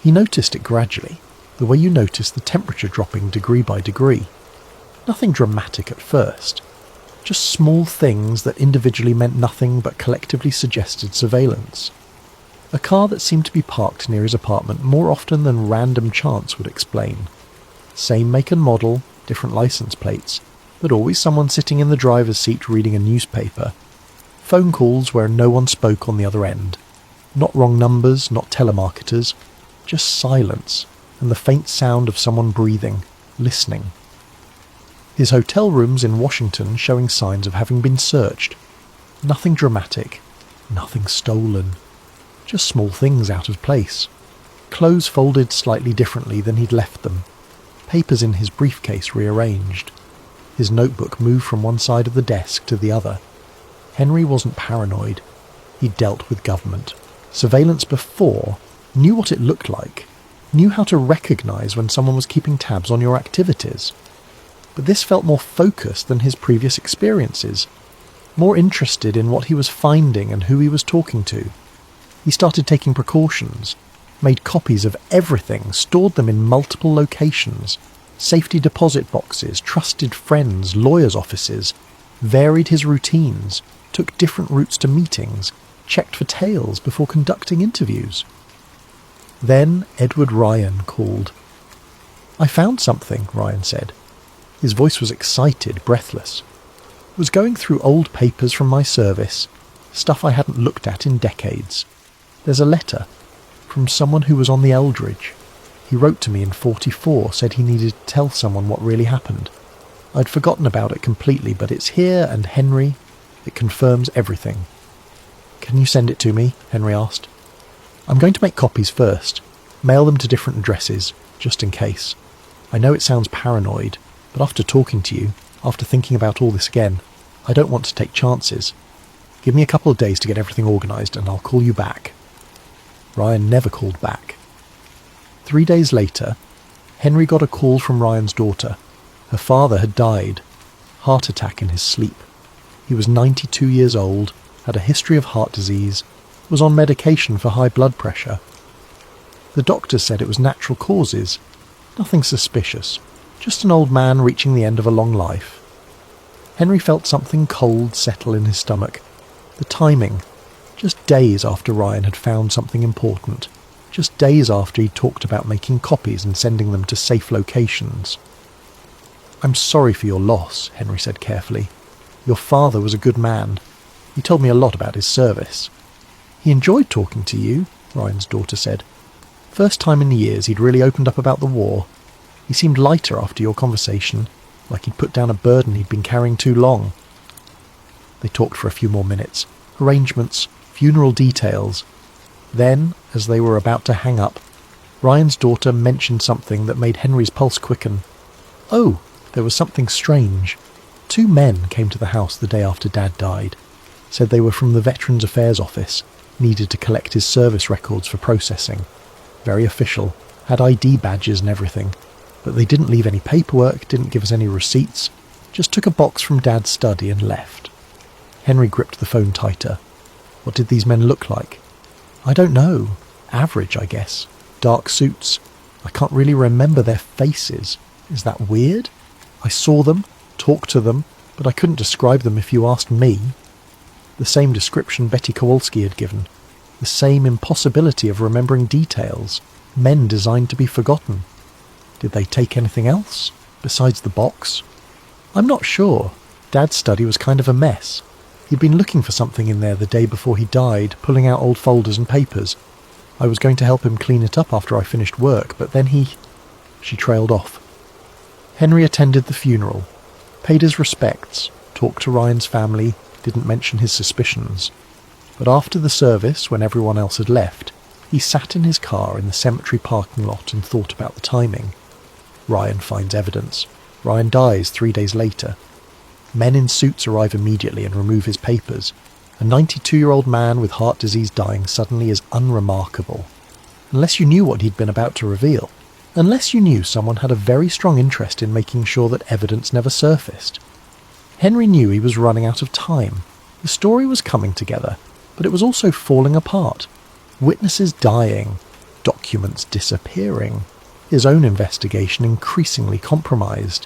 He noticed it gradually, the way you notice the temperature dropping degree by degree. Nothing dramatic at first, just small things that individually meant nothing but collectively suggested surveillance. A car that seemed to be parked near his apartment more often than random chance would explain. Same make and model, different license plates, but always someone sitting in the driver's seat reading a newspaper. Phone calls where no one spoke on the other end. Not wrong numbers, not telemarketers, just silence and the faint sound of someone breathing, listening. His hotel rooms in Washington showing signs of having been searched. Nothing dramatic, nothing stolen. Just small things out of place. Clothes folded slightly differently than he'd left them. Papers in his briefcase rearranged. His notebook moved from one side of the desk to the other. Henry wasn't paranoid. He dealt with government. Surveillance before, knew what it looked like, knew how to recognize when someone was keeping tabs on your activities. But this felt more focused than his previous experiences, more interested in what he was finding and who he was talking to. He started taking precautions, made copies of everything, stored them in multiple locations, safety deposit boxes, trusted friends, lawyers' offices, varied his routines, took different routes to meetings, checked for tails before conducting interviews. Then Edward Ryan called. "I found something," Ryan said. His voice was excited, breathless. "Was going through old papers from my service, stuff I hadn't looked at in decades. There's a letter from someone who was on the Eldridge. He wrote to me in '44, said he needed to tell someone what really happened. I'd forgotten about it completely, but it's here, and Henry, it confirms everything." "Can you send it to me?" Henry asked. "I'm going to make copies first, mail them to different addresses, just in case. I know it sounds paranoid, but after talking to you, after thinking about all this again, I don't want to take chances. Give me a couple of days to get everything organised and I'll call you back." Ryan never called back. 3 days later, Henry got a call from Ryan's daughter. Her father had died, heart attack in his sleep. He was 92 years old, had a history of heart disease, was on medication for high blood pressure. The doctor said it was natural causes, nothing suspicious, just an old man reaching the end of a long life. Henry felt something cold settle in his stomach. The timing, just days after Ryan had found something important, just days after he talked about making copies and sending them to safe locations. "I'm sorry for your loss," Henry said carefully. "Your father was a good man. He told me a lot about his service." "He enjoyed talking to you," Ryan's daughter said. "First time in years he'd really opened up about the war. He seemed lighter after your conversation, like he'd put down a burden he'd been carrying too long." They talked for a few more minutes. Arrangements, funeral details, Then, as they were about to hang up, Ryan's daughter mentioned something that made Henry's pulse quicken. Oh, there was something strange. 2 men came to the house the day after Dad died. Said they were from the Veterans Affairs Office, needed to collect his service records for processing. Very official, had ID badges and everything. But they didn't leave any paperwork, didn't give us any receipts, just took a box from Dad's study and left. Henry gripped the phone tighter. What did these men look like? I don't know. Average, I guess. Dark suits. I can't really remember their faces. Is that weird? I saw them, talked to them, but I couldn't describe them if you asked me. The same description Betty Kowalski had given. The same impossibility of remembering details. Men designed to be forgotten. Did they take anything else, besides the box? I'm not sure. Dad's study was kind of a mess. He'd been looking for something in there the day before he died, pulling out old folders and papers. I was going to help him clean it up after I finished work, but then he... She trailed off. Henry attended the funeral, paid his respects, talked to Ryan's family, didn't mention his suspicions. But after the service, when everyone else had left, he sat in his car in the cemetery parking lot and thought about the timing. Ryan finds evidence. Ryan dies 3 days later. Men in suits arrive immediately and remove his papers. A 92-year-old man with heart disease dying suddenly is unremarkable. Unless you knew what he'd been about to reveal. Unless you knew someone had a very strong interest in making sure that evidence never surfaced. Henry knew he was running out of time. The story was coming together, but it was also falling apart. Witnesses dying, documents disappearing, his own investigation increasingly compromised.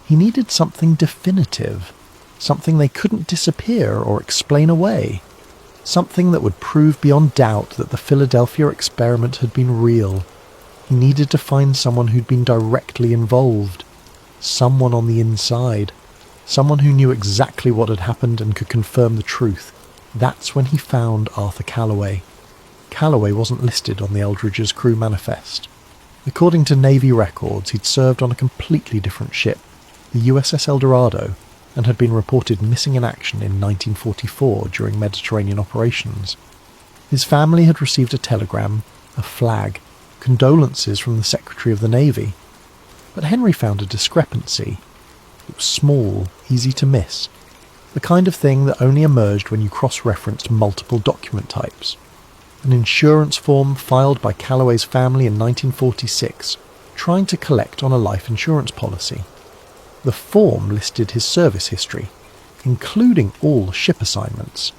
He needed something definitive, something they couldn't disappear or explain away, something that would prove beyond doubt that the Philadelphia experiment had been real. He needed to find someone who'd been directly involved, someone on the inside, someone who knew exactly what had happened and could confirm the truth. That's when he found Arthur Calloway. Calloway wasn't listed on the Eldridge's crew manifest. According to Navy records, he'd served on a completely different ship, the USS El Dorado, and had been reported missing in action in 1944 during Mediterranean operations. His family had received a telegram, a flag, condolences from the Secretary of the Navy. But Henry found a discrepancy. It was small, easy to miss, the kind of thing that only emerged when you cross-referenced multiple document types. An insurance form filed by Calloway's family in 1946, trying to collect on a life insurance policy. The form listed his service history, including all ship assignments,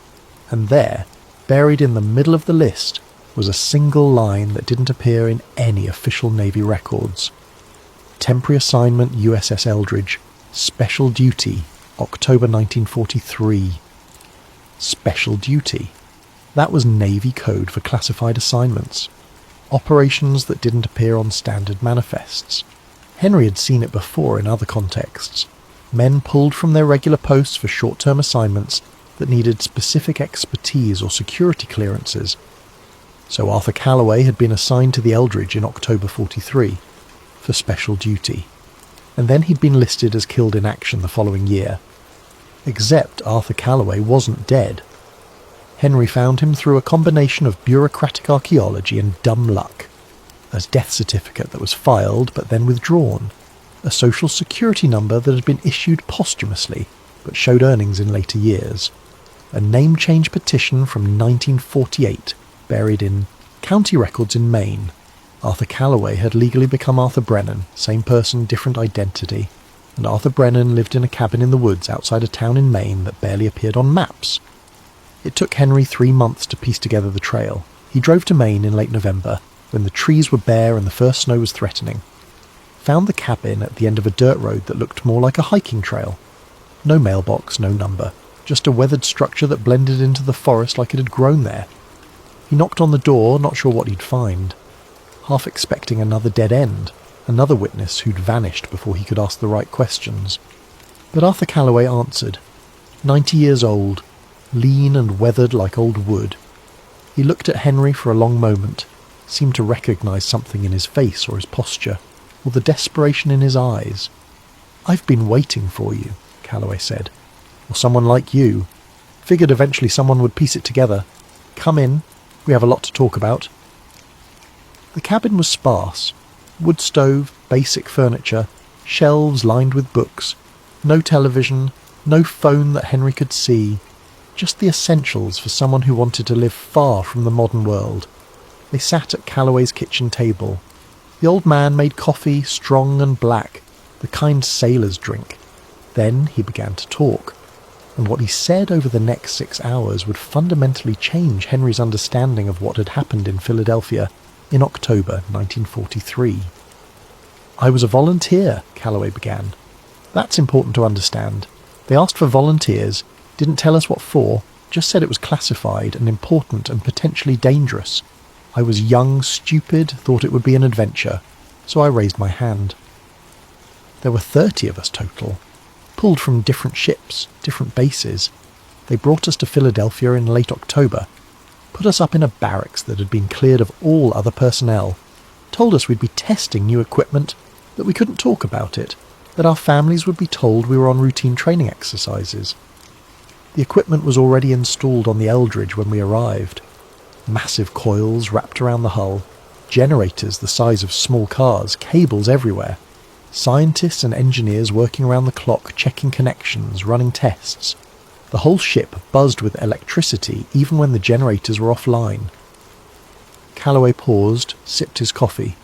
and there, buried in the middle of the list, was a single line that didn't appear in any official Navy records. Temporary assignment USS Eldridge, special duty, October 1943. Special duty. That was Navy code for classified assignments. Operations that didn't appear on standard manifests. Henry had seen it before in other contexts. Men pulled from their regular posts for short-term assignments that needed specific expertise or security clearances. So Arthur Calloway had been assigned to the Eldridge in October 43 for special duty. And then he'd been listed as killed in action the following year. Except Arthur Calloway wasn't dead. Henry found him through a combination of bureaucratic archaeology and dumb luck. A death certificate that was filed but then withdrawn. A social security number that had been issued posthumously but showed earnings in later years. A name change petition from 1948 buried in county records in Maine. Arthur Calloway had legally become Arthur Brennan, same person, different identity, and Arthur Brennan lived in a cabin in the woods outside a town in Maine that barely appeared on maps. It took Henry 3 months to piece together the trail. He drove to Maine in late November, when the trees were bare and the first snow was threatening. Found the cabin at the end of a dirt road that looked more like a hiking trail. No mailbox, no number, just a weathered structure that blended into the forest like it had grown there. He knocked on the door, not sure what he'd find. Half expecting another dead end, another witness who'd vanished before he could ask the right questions. But Arthur Calloway answered. 90 years old, lean and weathered like old wood. He looked at Henry for a long moment, seemed to recognise something in his face or his posture, or the desperation in his eyes. "I've been waiting for you," Calloway said. "Or someone like you. Figured eventually someone would piece it together. Come in. We have a lot to talk about." The cabin was sparse. Wood stove, basic furniture, shelves lined with books, no television, no phone that Henry could see, just the essentials for someone who wanted to live far from the modern world. They sat at Calloway's kitchen table. The old man made coffee, strong and black, the kind sailors drink. Then he began to talk, and what he said over the next 6 hours would fundamentally change Henry's understanding of what had happened in Philadelphia in October 1943. "I was a volunteer," Calloway began. "That's important to understand. They asked for volunteers, didn't tell us what for, just said it was classified and important and potentially dangerous. I was young, stupid, thought it would be an adventure, so I raised my hand. There were 30 of us total, pulled from different ships, different bases. They brought us to Philadelphia in late October, put us up in a barracks that had been cleared of all other personnel, told us we'd be testing new equipment, that we couldn't talk about it, that our families would be told we were on routine training exercises. The equipment was already installed on the Eldridge when we arrived. Massive coils wrapped around the hull, generators the size of small cars, cables everywhere, scientists and engineers working around the clock checking connections, running tests. The whole ship buzzed with electricity even when the generators were offline. Calloway paused, sipped his coffee.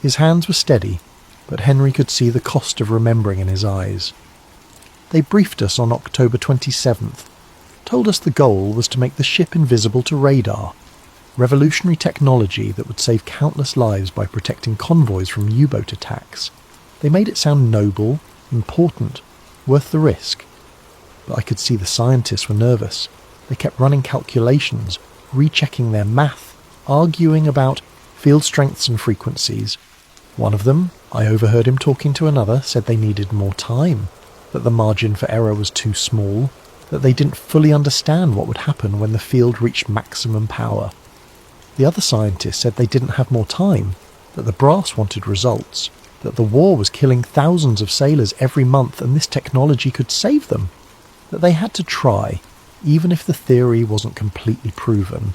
His hands were steady, but Henry could see the cost of remembering in his eyes. They briefed us on October 27th, told us the goal was to make the ship invisible to radar, revolutionary technology that would save countless lives by protecting convoys from U-boat attacks. They made it sound noble, important, worth the risk. But I could see the scientists were nervous. They kept running calculations, rechecking their math, arguing about field strengths and frequencies. One of them, I overheard him talking to another, said they needed more time, that the margin for error was too small, that they didn't fully understand what would happen when the field reached maximum power. The other scientists said they didn't have more time, that the brass wanted results, that the war was killing thousands of sailors every month and this technology could save them, that they had to try, even if the theory wasn't completely proven.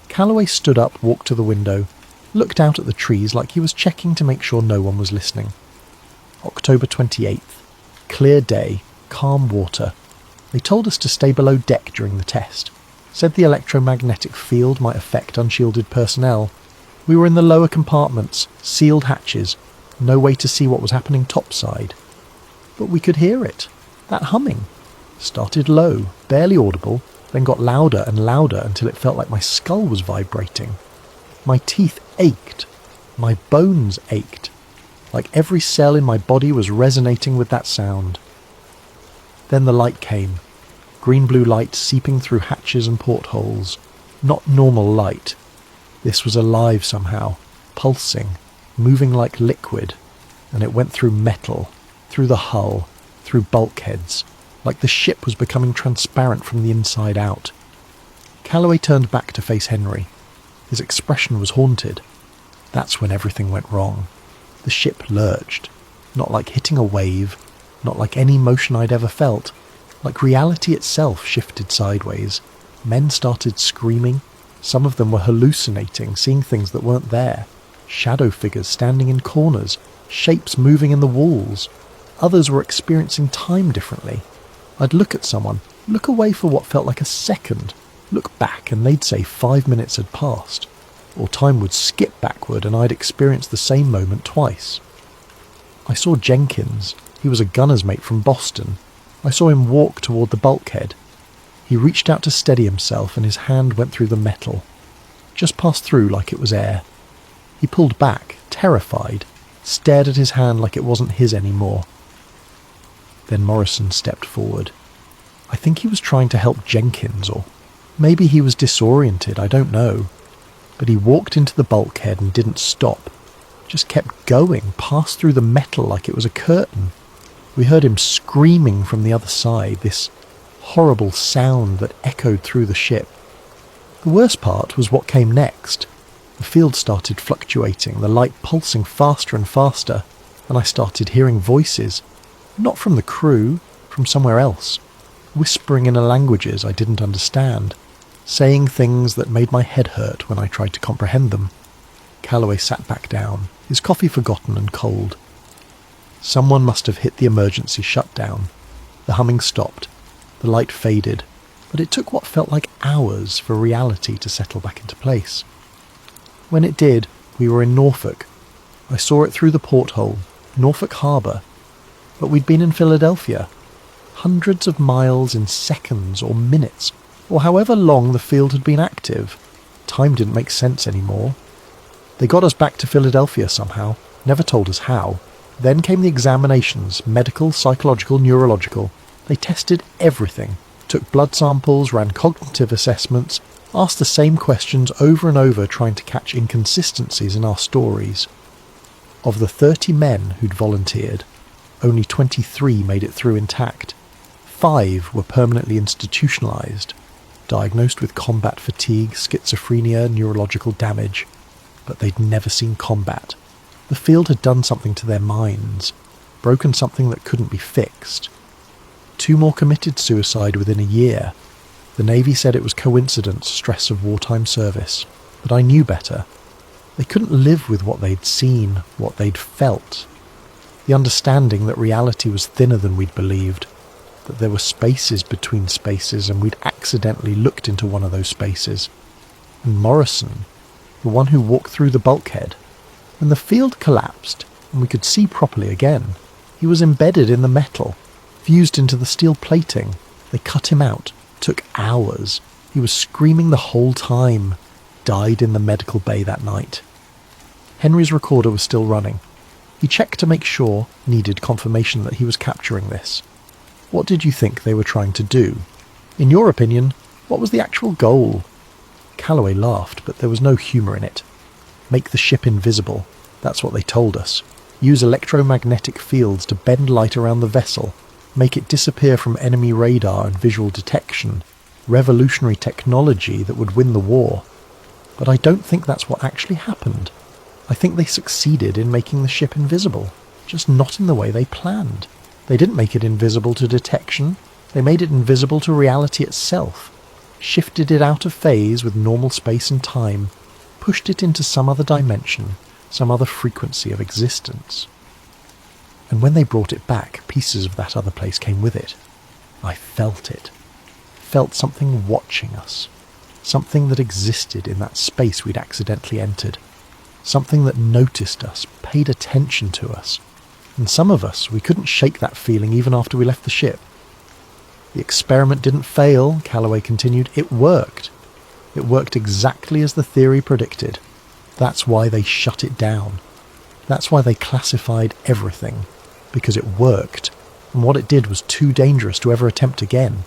Calloway stood up, walked to the window, looked out at the trees like he was checking to make sure no one was listening. October 28th. Clear day, calm water. They told us to stay below deck during the test. Said the electromagnetic field might affect unshielded personnel. We were in the lower compartments, sealed hatches, no way to see what was happening topside. But we could hear it. That humming. Started low, barely audible, then got louder and louder until it felt like my skull was vibrating. My teeth ached. My bones ached. Like every cell in my body was resonating with that sound. Then the light came. Green-blue light seeping through hatches and portholes. Not normal light. This was alive somehow, pulsing, moving like liquid, and it went through metal, through the hull, through bulkheads, like the ship was becoming transparent from the inside out. Calloway turned back to face Henry. His expression was haunted. That's when everything went wrong. The ship lurched, not like hitting a wave, not like any motion I'd ever felt. Like reality itself shifted sideways. Men started screaming. Some of them were hallucinating, seeing things that weren't there. Shadow figures standing in corners, shapes moving in the walls. Others were experiencing time differently. I'd look at someone, look away for what felt like a second, look back and they'd say 5 minutes had passed. Or time would skip backward and I'd experience the same moment twice. I saw Jenkins. He was a gunner's mate from Boston. I saw him walk toward the bulkhead. He reached out to steady himself and his hand went through the metal. Just passed through like it was air. He pulled back, terrified, stared at his hand like it wasn't his anymore. Then Morrison stepped forward. I think he was trying to help Jenkins, or maybe he was disoriented, I don't know. But he walked into the bulkhead and didn't stop. Just kept going, passed through the metal like it was a curtain. We heard him screaming from the other side, this horrible sound that echoed through the ship. The worst part was what came next. The field started fluctuating, the light pulsing faster and faster, and I started hearing voices. Not from the crew, from somewhere else, whispering in languages I didn't understand. saying things that made my head hurt when I tried to comprehend them. Calloway sat back down, his coffee forgotten and cold. Someone must have hit the emergency shutdown. The humming stopped, the light faded, but it took what felt like hours for reality to settle back into place. When it did, we were in Norfolk. I saw it through the porthole, Norfolk Harbour. But we'd been in Philadelphia. Hundreds of miles in seconds or minutes, or however long the field had been active. Time didn't make sense anymore. They got us back to Philadelphia somehow, never told us how. Then came the examinations, medical, psychological, neurological. They tested everything, took blood samples, ran cognitive assessments, asked the same questions over and over, trying to catch inconsistencies in our stories. Of the 30 men who'd volunteered, only 23 made it through intact. 5 were permanently institutionalised, diagnosed with combat fatigue, schizophrenia, neurological damage, but they'd never seen combat. The field had done something to their minds, broken something that couldn't be fixed. 2 more committed suicide within a year. The Navy said it was coincidence, stress of wartime service, but I knew better. They couldn't live with what they'd seen, what they'd felt. The understanding that reality was thinner than we'd believed, that there were spaces between spaces and we'd accidentally looked into one of those spaces. And Morrison, the one who walked through the bulkhead, when the field collapsed and we could see properly again, he was embedded in the metal, fused into the steel plating. They cut him out. Took hours. He was screaming the whole time. Died in the medical bay that night. Henry's recorder was still running. He checked to make sure, needed confirmation that he was capturing this. What did you think they were trying to do? In your opinion, what was the actual goal? Calloway laughed, but there was no humour in it. Make the ship invisible. That's what they told us. Use electromagnetic fields to bend light around the vessel. Make it disappear from enemy radar and visual detection. Revolutionary technology that would win the war. But I don't think that's what actually happened. I think they succeeded in making the ship invisible, just not in the way they planned. They didn't make it invisible to detection. They made it invisible to reality itself. Shifted it out of phase with normal space and time. Pushed it into some other dimension, some other frequency of existence. And when they brought it back, pieces of that other place came with it. I felt it. Felt something watching us. Something that existed in that space we'd accidentally entered. Something that noticed us, paid attention to us. And some of us, we couldn't shake that feeling even after we left the ship. The experiment didn't fail, Calloway continued. It worked. It worked exactly as the theory predicted. That's why they shut it down. That's why they classified everything. Because it worked, and what it did was too dangerous to ever attempt again.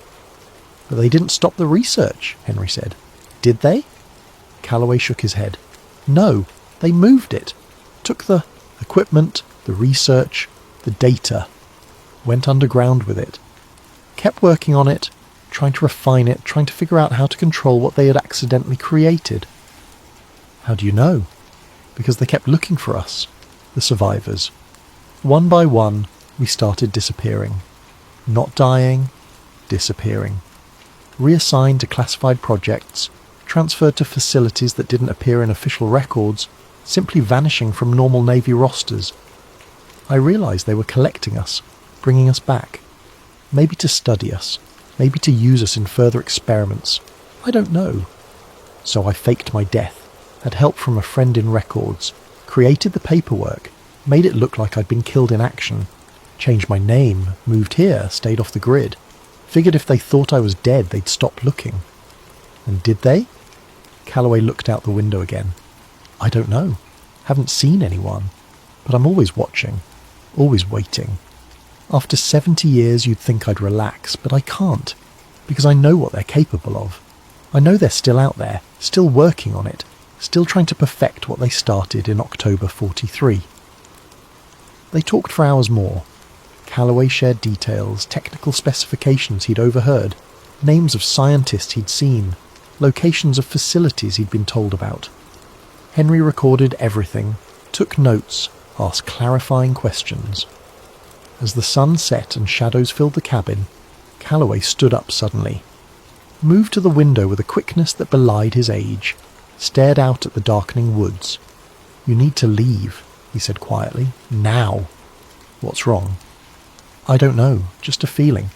But they didn't stop the research, Henry said. Did they? Calloway shook his head. No, they moved it. Took the equipment, the research, the data. Went underground with it. Kept working on it, trying to refine it, trying to figure out how to control what they had accidentally created. How do you know? Because they kept looking for us, the survivors. One by one, we started disappearing. Not dying, disappearing. Reassigned to classified projects, transferred to facilities that didn't appear in official records, simply vanishing from normal Navy rosters. I realised they were collecting us, bringing us back. Maybe to study us, maybe to use us in further experiments. I don't know. So I faked my death, had help from a friend in records, created the paperwork, made it look like I'd been killed in action, changed my name, moved here, stayed off the grid, figured if they thought I was dead they'd stop looking. And did they? Calloway looked out the window again. I don't know. Haven't seen anyone. But I'm always watching, always waiting. After 70 years you'd think I'd relax, but I can't, because I know what they're capable of. I know they're still out there, still working on it, still trying to perfect what they started in October 43. They talked for hours more. Calloway shared details, technical specifications he'd overheard, names of scientists he'd seen, locations of facilities he'd been told about. Henry recorded everything, took notes, asked clarifying questions. As the sun set and shadows filled the cabin, Calloway stood up suddenly. moved to the window with a quickness that belied his age, stared out at the darkening woods. "You need to leave," he said quietly. "Now." "What's wrong?" "I don't know, just a feeling.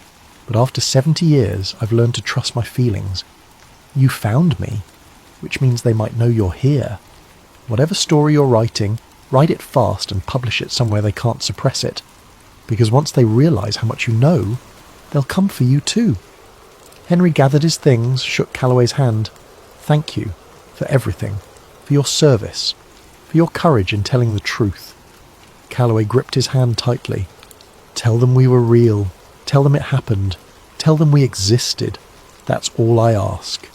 But after 70 years, I've learned to trust my feelings. You found me, which means they might know you're here. Whatever story you're writing, write it fast and publish it somewhere they can't suppress it. Because once they realise how much you know, they'll come for you too." Henry gathered his things, shook Calloway's hand. "Thank you for everything, for your service, for your courage in telling the truth." Calloway gripped his hand tightly. "Tell them we were real. Tell them it happened. Tell them we existed. That's all I ask."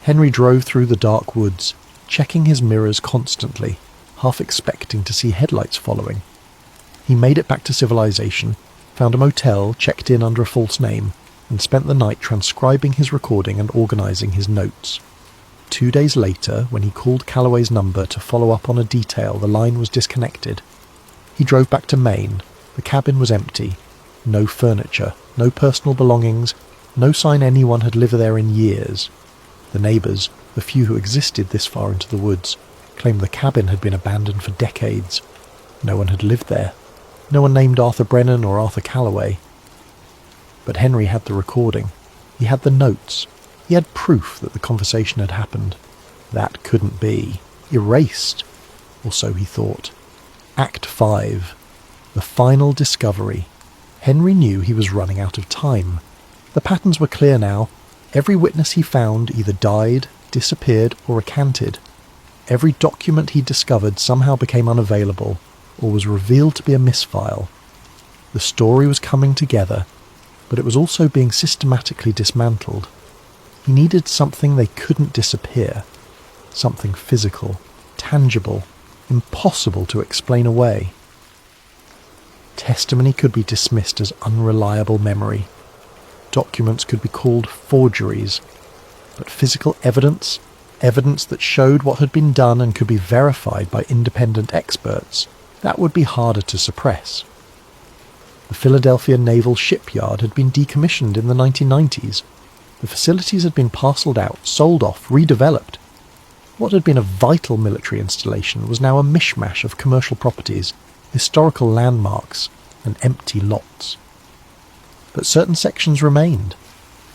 Henry drove through the dark woods, checking his mirrors constantly, half expecting to see headlights following. He made it back to civilization, found a motel, checked in under a false name, and spent the night transcribing his recording and organising his notes. 2 days later, when he called Calloway's number to follow up on a detail, the line was disconnected. He drove back to Maine. The cabin was empty. No furniture, no personal belongings, no sign anyone had lived there in years. The neighbours, the few who existed this far into the woods, claimed the cabin had been abandoned for decades. No one had lived there. No one named Arthur Brennan or Arthur Calloway. But Henry had the recording. He had the notes. He had proof that the conversation had happened. That couldn't be. Erased. Or so he thought. Act 5. The final discovery. Henry knew he was running out of time. The patterns were clear now. Every witness he found either died, disappeared, or recanted. Every document he discovered somehow became unavailable, or was revealed to be a misfile. The story was coming together, but it was also being systematically dismantled. He needed something they couldn't disappear, something physical, tangible, impossible to explain away. Testimony could be dismissed as unreliable memory. Documents could be called forgeries. But physical evidence, evidence that showed what had been done and could be verified by independent experts, that would be harder to suppress. The Philadelphia Naval Shipyard had been decommissioned in the 1990s. The facilities had been parcelled out, sold off, redeveloped. What had been a vital military installation was now a mishmash of commercial properties, historical landmarks, and empty lots. But certain sections remained.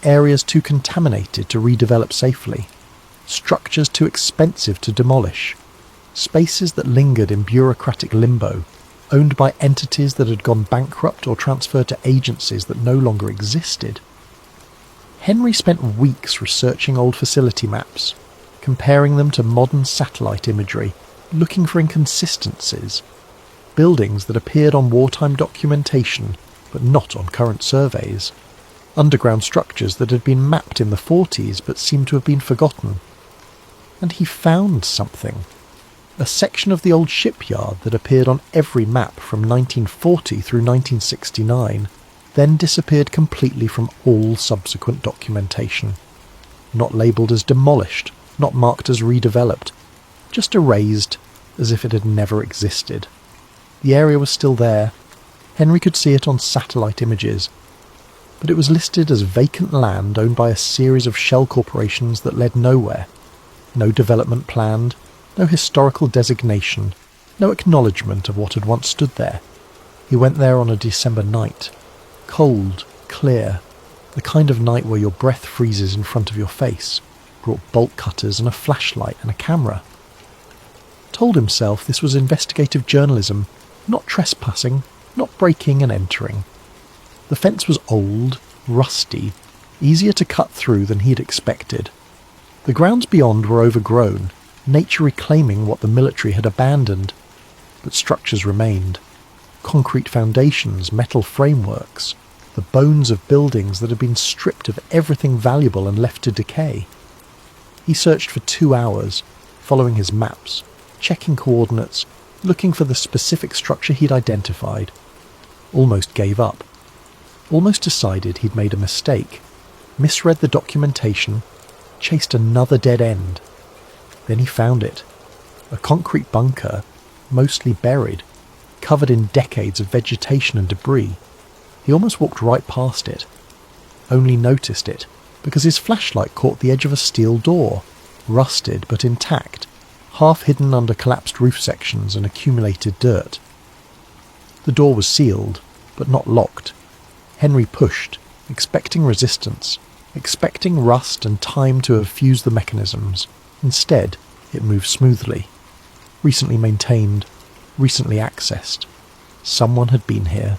Areas too contaminated to redevelop safely. Structures too expensive to demolish. Spaces that lingered in bureaucratic limbo, owned by entities that had gone bankrupt or transferred to agencies that no longer existed. Henry spent weeks researching old facility maps, comparing them to modern satellite imagery, looking for inconsistencies. Buildings that appeared on wartime documentation, but not on current surveys. Underground structures that had been mapped in the 40s but seemed to have been forgotten. And he found something. A section of the old shipyard that appeared on every map from 1940 through 1969, then disappeared completely from all subsequent documentation. Not labelled as demolished, not marked as redeveloped, just erased as if it had never existed. The area was still there. Henry could see it on satellite images, but it was listed as vacant land owned by a series of shell corporations that led nowhere. No development planned, no historical designation, no acknowledgement of what had once stood there. He went there on a December night. Cold, clear, the kind of night where your breath freezes in front of your face, brought bolt cutters and a flashlight and a camera. Told himself this was investigative journalism, not trespassing, not breaking and entering. The fence was old, rusty, easier to cut through than he'd expected. The grounds beyond were overgrown, nature reclaiming what the military had abandoned, but structures remained. Concrete foundations, metal frameworks, the bones of buildings that had been stripped of everything valuable and left to decay. He searched for 2 hours, following his maps, checking coordinates, looking for the specific structure he'd identified. Almost gave up. Almost decided he'd made a mistake, misread the documentation, chased another dead end. Then he found it. A concrete bunker, mostly buried, covered in decades of vegetation and debris. He almost walked right past it, only noticed it because his flashlight caught the edge of a steel door, rusted but intact, half hidden under collapsed roof sections and accumulated dirt. The door was sealed, but not locked. Henry pushed, expecting resistance, expecting rust and time to have fused the mechanisms. Instead, it moved smoothly. Recently maintained, recently accessed. Someone had been here.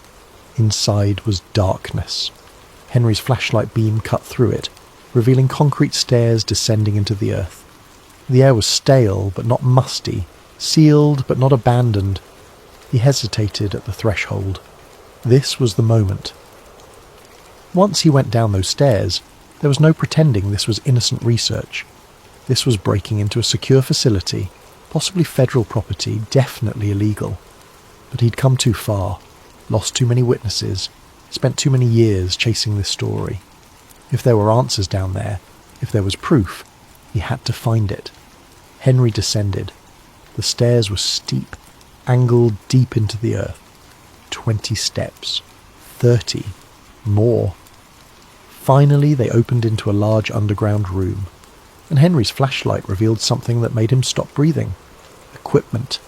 Inside was darkness. Henry's flashlight beam cut through it, revealing concrete stairs descending into the earth. The air was stale but not musty, sealed but not abandoned. He hesitated at the threshold. This was the moment. Once he went down those stairs, there was no pretending this was innocent research. This was breaking into a secure facility, possibly federal property, definitely illegal. But he'd come too far, lost too many witnesses, spent too many years chasing this story. If there were answers down there, if there was proof, he had to find it. Henry descended. The stairs were steep, angled deep into the earth. 20 steps. 30. More. Finally, they opened into a large underground room, and Henry's flashlight revealed something that made him stop breathing. Equipment.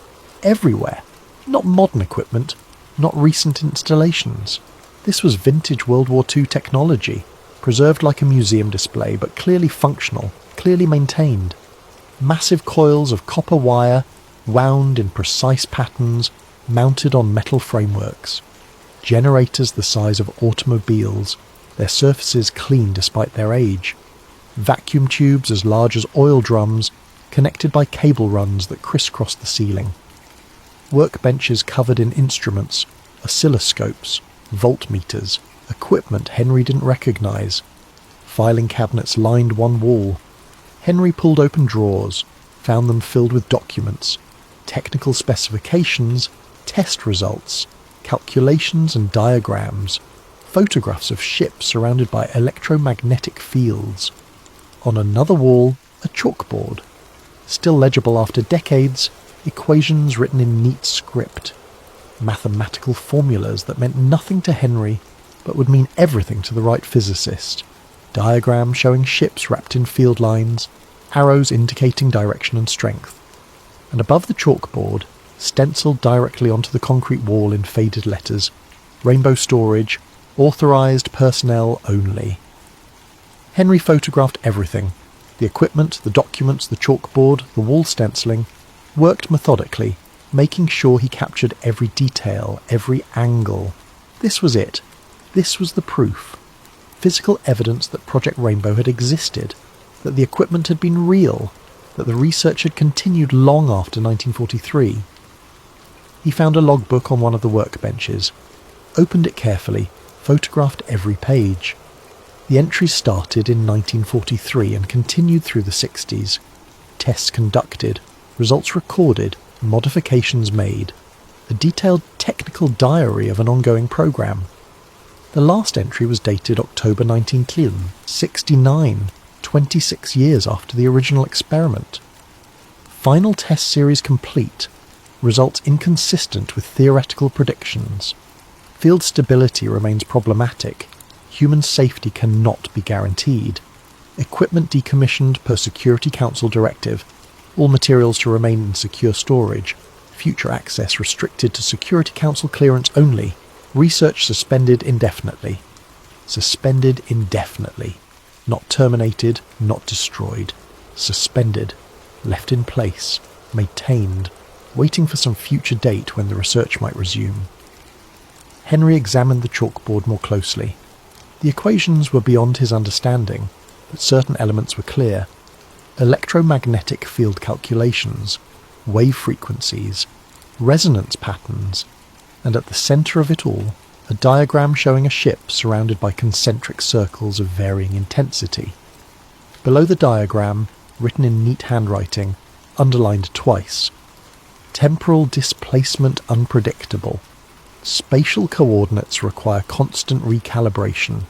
Everywhere. Not modern equipment, not recent installations. This was vintage World War II technology, preserved like a museum display, but clearly functional, clearly maintained. Massive coils of copper wire, wound in precise patterns, mounted on metal frameworks. Generators the size of automobiles, their surfaces clean despite their age. Vacuum tubes as large as oil drums, connected by cable runs that crisscrossed the ceiling. Workbenches covered in instruments, oscilloscopes, voltmeters, equipment Henry didn't recognise. Filing cabinets lined one wall. Henry pulled open drawers, found them filled with documents, technical specifications, test results, calculations and diagrams, photographs of ships surrounded by electromagnetic fields. On another wall, a chalkboard. Still legible after decades, equations written in neat script. Mathematical formulas that meant nothing to Henry, but would mean everything to the right physicist. Diagrams showing ships wrapped in field lines, arrows indicating direction and strength. And above the chalkboard, stenciled directly onto the concrete wall in faded letters, rainbow storage, authorised personnel only. Henry photographed everything. The equipment, the documents, the chalkboard, the wall stenciling, worked methodically, making sure he captured every detail, every angle. This was it. This was the proof. Physical evidence that Project Rainbow had existed, that the equipment had been real, that the research had continued long after 1943. He found a logbook on one of the workbenches, opened it carefully, photographed every page. The entries started in 1943 and continued through the 60s. Tests conducted, results recorded, modifications made. A detailed technical diary of an ongoing program. The last entry was dated October 1969, 26 years after the original experiment. Final test series complete. Results inconsistent with theoretical predictions. Field stability remains problematic. Human safety cannot be guaranteed. Equipment decommissioned per Security Council directive. All materials to remain in secure storage. Future access restricted to Security Council clearance only. Research suspended indefinitely. Suspended indefinitely. Not terminated, not destroyed. Suspended. Left in place. Maintained. Waiting for some future date when the research might resume. Henry examined the chalkboard more closely. The equations were beyond his understanding, but certain elements were clear. Electromagnetic field calculations, wave frequencies, resonance patterns, and at the centre of it all, a diagram showing a ship surrounded by concentric circles of varying intensity. Below the diagram, written in neat handwriting, underlined twice, temporal displacement unpredictable. Spatial coordinates require constant recalibration.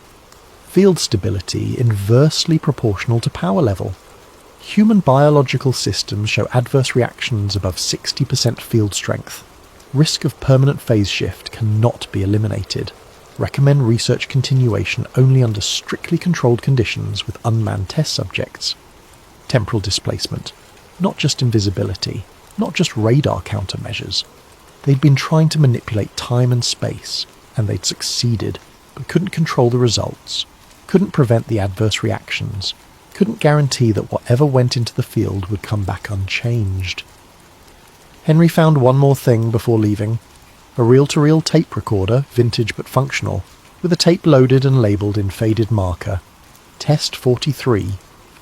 Field stability inversely proportional to power level. Human biological systems show adverse reactions above 60% field strength. Risk of permanent phase shift cannot be eliminated. recommend research continuation only under strictly controlled conditions with unmanned test subjects. Temporal displacement, not just invisibility, not just radar countermeasures. They'd been trying to manipulate time and space, and they'd succeeded, but couldn't control the results, couldn't prevent the adverse reactions, couldn't guarantee that whatever went into the field would come back unchanged. Henry found one more thing before leaving. A reel-to-reel tape recorder, vintage but functional, with a tape loaded and labelled in faded marker. Test 43,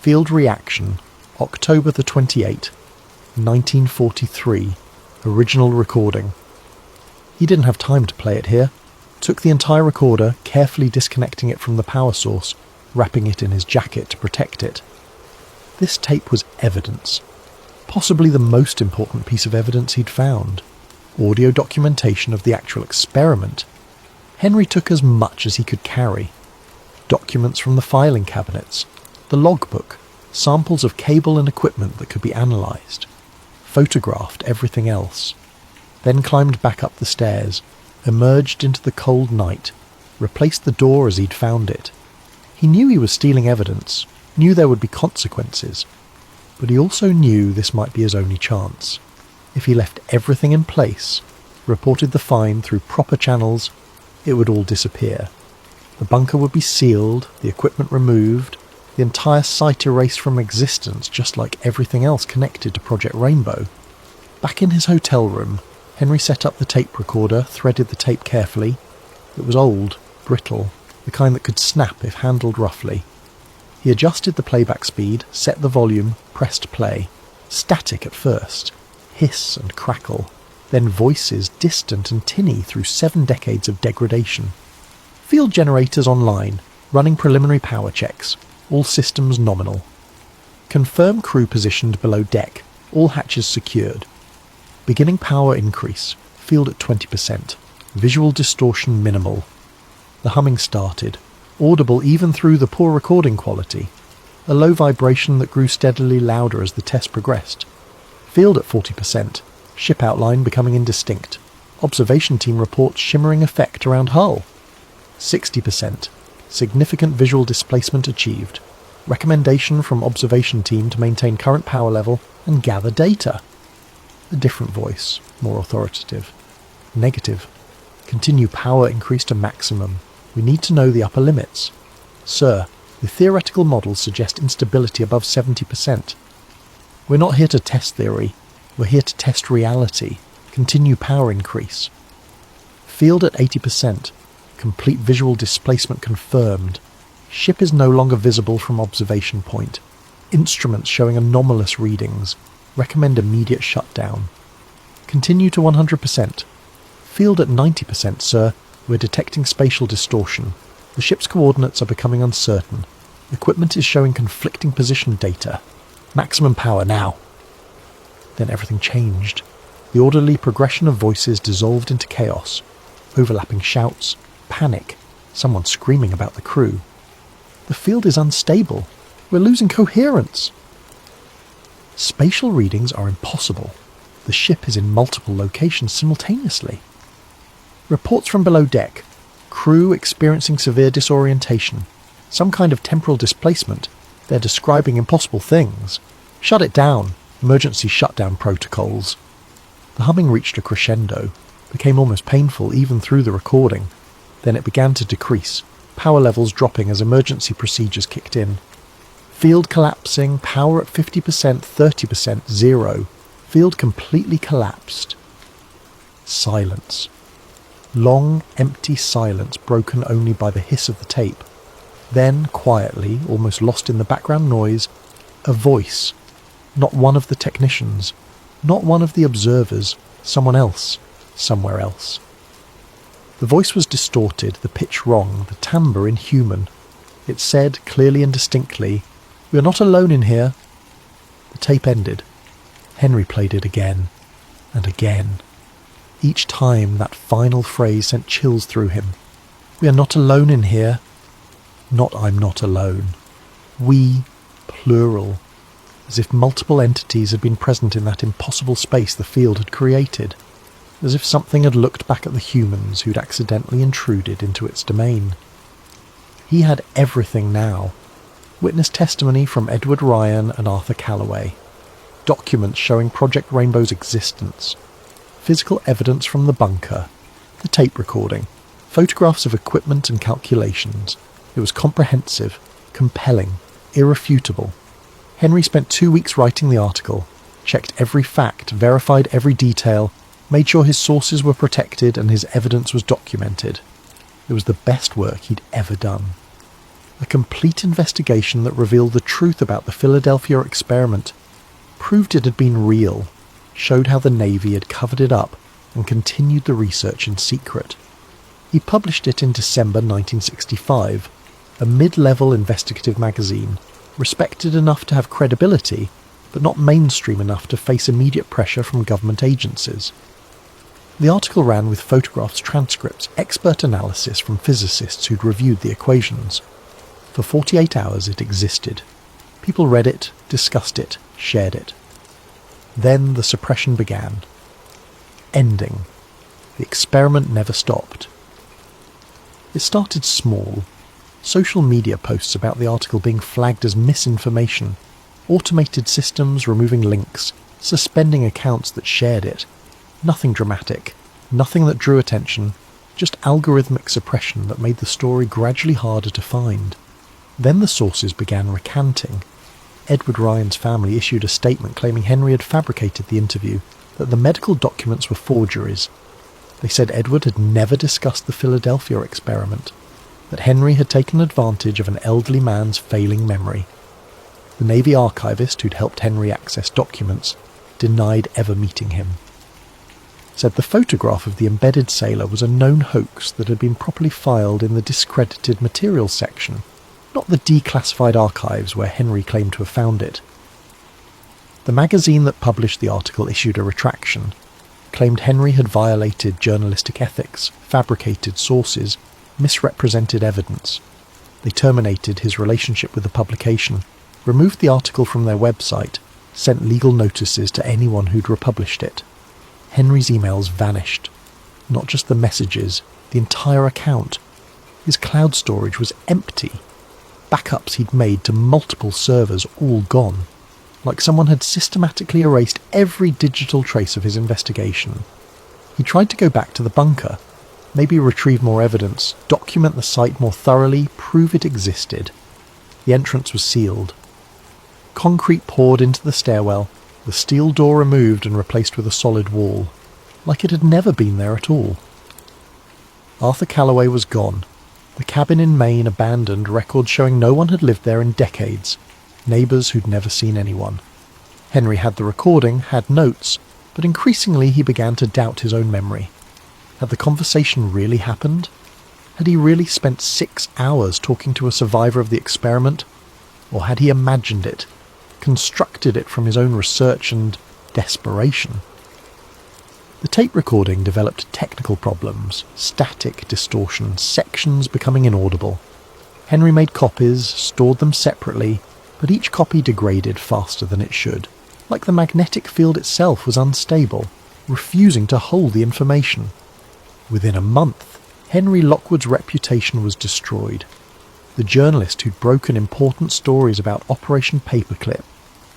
Field Reaction, October the 28th, 1943, original recording. He didn't have time to play it here. Took the entire recorder, carefully disconnecting it from the power source, wrapping it in his jacket to protect it. This tape was evidence. Possibly the most important piece of evidence he'd found. Audio documentation of the actual experiment. Henry took as much as he could carry. Documents from the filing cabinets, the logbook, samples of cable and equipment that could be analysed. Photographed everything else. Then climbed back up the stairs, emerged into the cold night, replaced the door as he'd found it. He knew he was stealing evidence, knew there would be consequences, but he also knew this might be his only chance. If he left everything in place, reported the find through proper channels, it would all disappear. The bunker would be sealed, the equipment removed, the entire site erased from existence, just like everything else connected to Project Rainbow. Back in his hotel room, Henry set up the tape recorder, threaded the tape carefully. It was old, brittle, the kind that could snap if handled roughly. He adjusted the playback speed, set the volume, pressed play. Static at first. Hiss and crackle, then voices distant and tinny through 7 decades of degradation. Field generators online, running preliminary power checks, all systems nominal. Confirm crew positioned below deck, all hatches secured. Beginning power increase, field at 20%, visual distortion minimal. The humming started, audible even through the poor recording quality, a low vibration that grew steadily louder as the test progressed. Field at 40%, ship outline becoming indistinct. Observation team reports shimmering effect around hull. 60%, significant visual displacement achieved. Recommendation from observation team to maintain current power level and gather data. A different voice, more authoritative. Negative. Continue power increase to maximum. We need to know the upper limits. Sir, the theoretical models suggest instability above 70%. We're not here to test theory, we're here to test reality. Continue power increase. Field at 80%. Complete visual displacement confirmed. Ship is no longer visible from observation point. Instruments showing anomalous readings. Recommend immediate shutdown. Continue to 100%. Field at 90%, sir. We're detecting spatial distortion. The ship's coordinates are becoming uncertain. Equipment is showing conflicting position data. Maximum power now. Then everything changed. The orderly progression of voices dissolved into chaos. Overlapping shouts, panic, someone screaming about the crew. The field is unstable. We're losing coherence. Spatial readings are impossible. The ship is in multiple locations simultaneously. Reports from below deck. Crew experiencing severe disorientation. Some kind of temporal displacement. They're describing impossible things. Shut it down. Emergency shutdown protocols. The humming reached a crescendo, became almost painful even through the recording. Then it began to decrease, power levels dropping as emergency procedures kicked in. Field collapsing, power at 50%, 30%, 0. Field completely collapsed. Silence. Long, empty silence broken only by the hiss of the tape. Then, quietly, almost lost in the background noise, a voice. Not one of the technicians. Not one of the observers. Someone else. Somewhere else. The voice was distorted, the pitch wrong, the timbre inhuman. It said, clearly and distinctly, "We are not alone in here." The tape ended. Henry played it again. And again. Each time that final phrase sent chills through him. "We are not alone in here." Not I'm not alone. We, plural. As if multiple entities had been present in that impossible space the field had created. as if something had looked back at the humans who'd accidentally intruded into its domain. He had everything now. Witness testimony from Edward Ryan and Arthur Calloway, documents showing Project Rainbow's existence, physical evidence from the bunker, the tape recording, photographs of equipment and calculations. It was comprehensive, compelling, irrefutable. Henry spent 2 weeks writing the article, checked every fact, verified every detail, made sure his sources were protected and his evidence was documented. It was the best work he'd ever done. A complete investigation that revealed the truth about the Philadelphia experiment, proved it had been real, showed how the Navy had covered it up and continued the research in secret. He published it in December 1965, a mid-level investigative magazine, respected enough to have credibility, but not mainstream enough to face immediate pressure from government agencies. The article ran with photographs, transcripts, expert analysis from physicists who'd reviewed the equations. For 48 hours it existed. People read it, discussed it, shared it. Then the suppression began. Ending. The experiment never stopped. It started small. Social media posts about the article being flagged as misinformation, automated systems removing links, suspending accounts that shared it. Nothing dramatic, nothing that drew attention, just algorithmic suppression that made the story gradually harder to find. Then the sources began recanting. Edward Ryan's family issued a statement claiming Henry had fabricated the interview, that the medical documents were forgeries. They said Edward had never discussed the Philadelphia experiment, that Henry had taken advantage of an elderly man's failing memory. The Navy archivist who'd helped Henry access documents denied ever meeting him. Said the photograph of the embedded sailor was a known hoax that had been properly filed in the discredited materials section, not the declassified archives where Henry claimed to have found it. The magazine that published the article issued a retraction, claimed Henry had violated journalistic ethics, fabricated sources, misrepresented evidence. They terminated his relationship with the publication, removed the article from their website, sent legal notices to anyone who'd republished it. Henry's emails vanished. Not just the messages, the entire account. His cloud storage was empty. Backups he'd made to multiple servers all gone. Like someone had systematically erased every digital trace of his investigation. He tried to go back to the bunker, maybe retrieve more evidence, document the site more thoroughly, prove it existed. The entrance was sealed. Concrete poured into the stairwell, the steel door removed and replaced with a solid wall, like it had never been there at all. Arthur Calloway was gone. The cabin in Maine abandoned, records showing no one had lived there in decades, neighbours who'd never seen anyone. Henry had the recording, had notes, but increasingly he began to doubt his own memory. Had the conversation really happened? Had he really spent 6 hours talking to a survivor of the experiment? Or had he imagined it, constructed it from his own research and desperation? The tape recording developed technical problems, static distortion, sections becoming inaudible. Henry made copies, stored them separately, but each copy degraded faster than it should, like the magnetic field itself was unstable, refusing to hold the information. Within a month, Henry Lockwood's reputation was destroyed. The journalist who'd broken important stories about Operation Paperclip,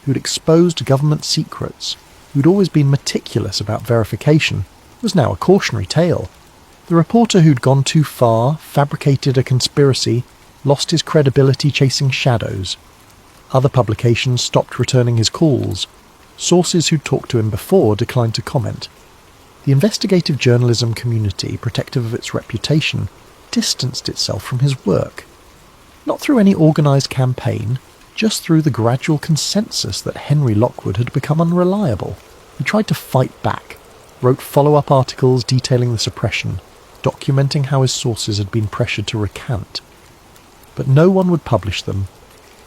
who'd exposed government secrets, who'd always been meticulous about verification, was now a cautionary tale. The reporter who'd gone too far, fabricated a conspiracy, lost his credibility chasing shadows. Other publications stopped returning his calls. Sources who'd talked to him before declined to comment. The investigative journalism community, protective of its reputation, distanced itself from his work. Not through any organised campaign, just through the gradual consensus that Henry Lockwood had become unreliable. He tried to fight back, wrote follow-up articles detailing the suppression, documenting how his sources had been pressured to recant. But no one would publish them.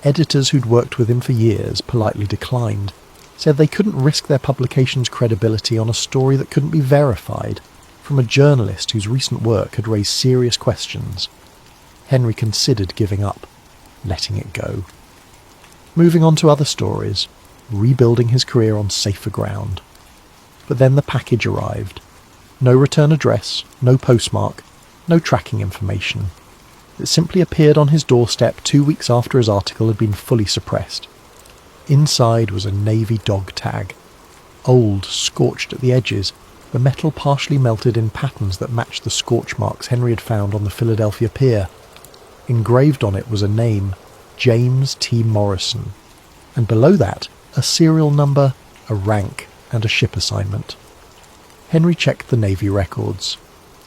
Editors who'd worked with him for years politely declined, said they couldn't risk their publication's credibility on a story that couldn't be verified, from a journalist whose recent work had raised serious questions. Henry considered giving up, letting it go. Moving on to other stories, rebuilding his career on safer ground. But then the package arrived. No return address, no postmark, no tracking information. It simply appeared on his doorstep 2 weeks after his article had been fully suppressed. Inside was a Navy dog tag. Old, scorched at the edges, the metal partially melted in patterns that matched the scorch marks Henry had found on the Philadelphia pier. Engraved on it was a name, James T. Morrison, and below that a serial number, a rank, and a ship assignment. Henry checked the Navy records.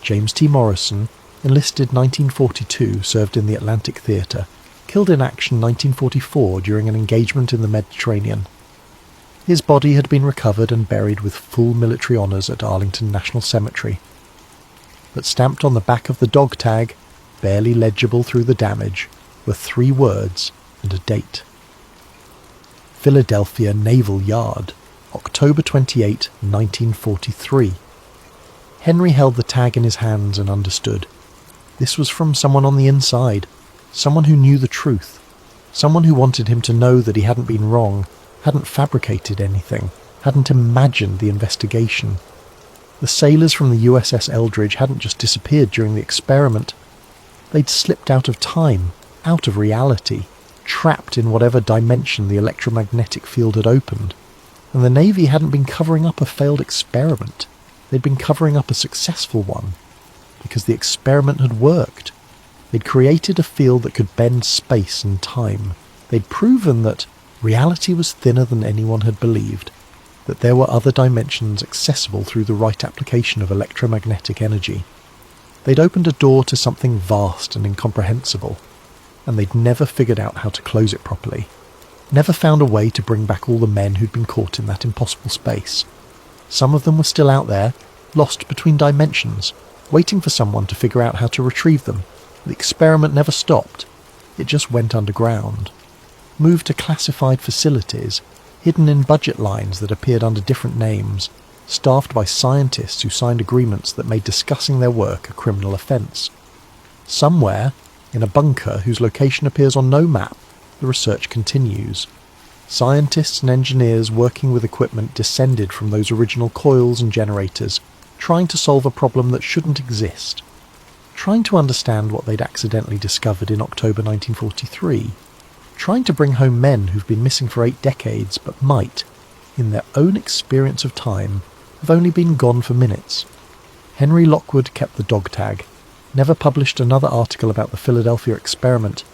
James T. Morrison, enlisted 1942, served in the Atlantic Theatre, killed in action 1944 during an engagement in the Mediterranean. His body had been recovered and buried with full military honours at Arlington National Cemetery. But stamped on the back of the dog tag, barely legible through the damage, were 3 words and a date. Philadelphia Naval Yard, October 28, 1943. Henry held the tag in his hands and understood. This was from someone on the inside, someone who knew the truth, someone who wanted him to know that he hadn't been wrong, hadn't fabricated anything, hadn't imagined the investigation. The sailors from the USS Eldridge hadn't just disappeared during the experiment. They'd slipped out of time, out of reality, trapped in whatever dimension the electromagnetic field had opened. And the Navy hadn't been covering up a failed experiment. They'd been covering up a successful one, because the experiment had worked. They'd created a field that could bend space and time. They'd proven that reality was thinner than anyone had believed, that there were other dimensions accessible through the right application of electromagnetic energy. They'd opened a door to something vast and incomprehensible, and they'd never figured out how to close it properly, never found a way to bring back all the men who'd been caught in that impossible space. Some of them were still out there, lost between dimensions, waiting for someone to figure out how to retrieve them. The experiment never stopped. It just went underground, moved to classified facilities, hidden in budget lines that appeared under different names, staffed by scientists who signed agreements that made discussing their work a criminal offence. Somewhere, in a bunker whose location appears on no map, the research continues. Scientists and engineers working with equipment descended from those original coils and generators, trying to solve a problem that shouldn't exist, trying to understand what they'd accidentally discovered in October 1943, trying to bring home men who've been missing for 8 decades but might, in their own experience of time, have only been gone for minutes. Henry Lockwood kept the dog tag, never published another article about the Philadelphia experiment,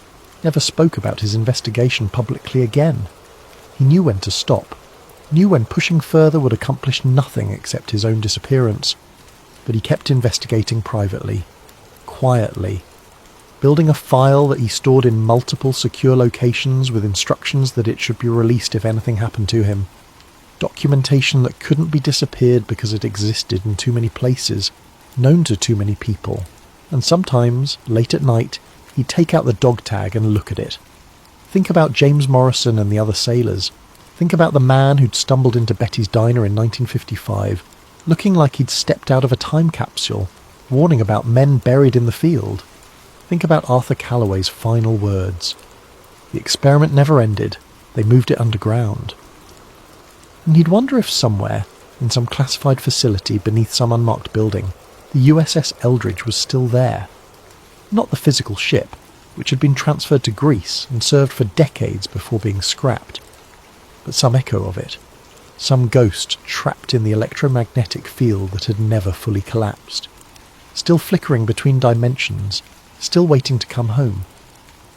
never spoke about his investigation publicly again. He knew when to stop, knew when pushing further would accomplish nothing except his own disappearance, but he kept investigating privately, quietly, building a file that he stored in multiple secure locations with instructions that it should be released if anything happened to him. Documentation that couldn't be disappeared because it existed in too many places, known to too many people. And sometimes, late at night, he'd take out the dog tag and look at it. Think about James Morrison and the other sailors. Think about the man who'd stumbled into Betty's Diner in 1955, looking like he'd stepped out of a time capsule, warning about men buried in the field. Think about Arthur Calloway's final words. The experiment never ended. They moved it underground. And he'd wonder if somewhere, in some classified facility beneath some unmarked building, the USS Eldridge was still there. Not the physical ship, which had been transferred to Greece and served for decades before being scrapped, but some echo of it, some ghost trapped in the electromagnetic field that had never fully collapsed, still flickering between dimensions, still waiting to come home.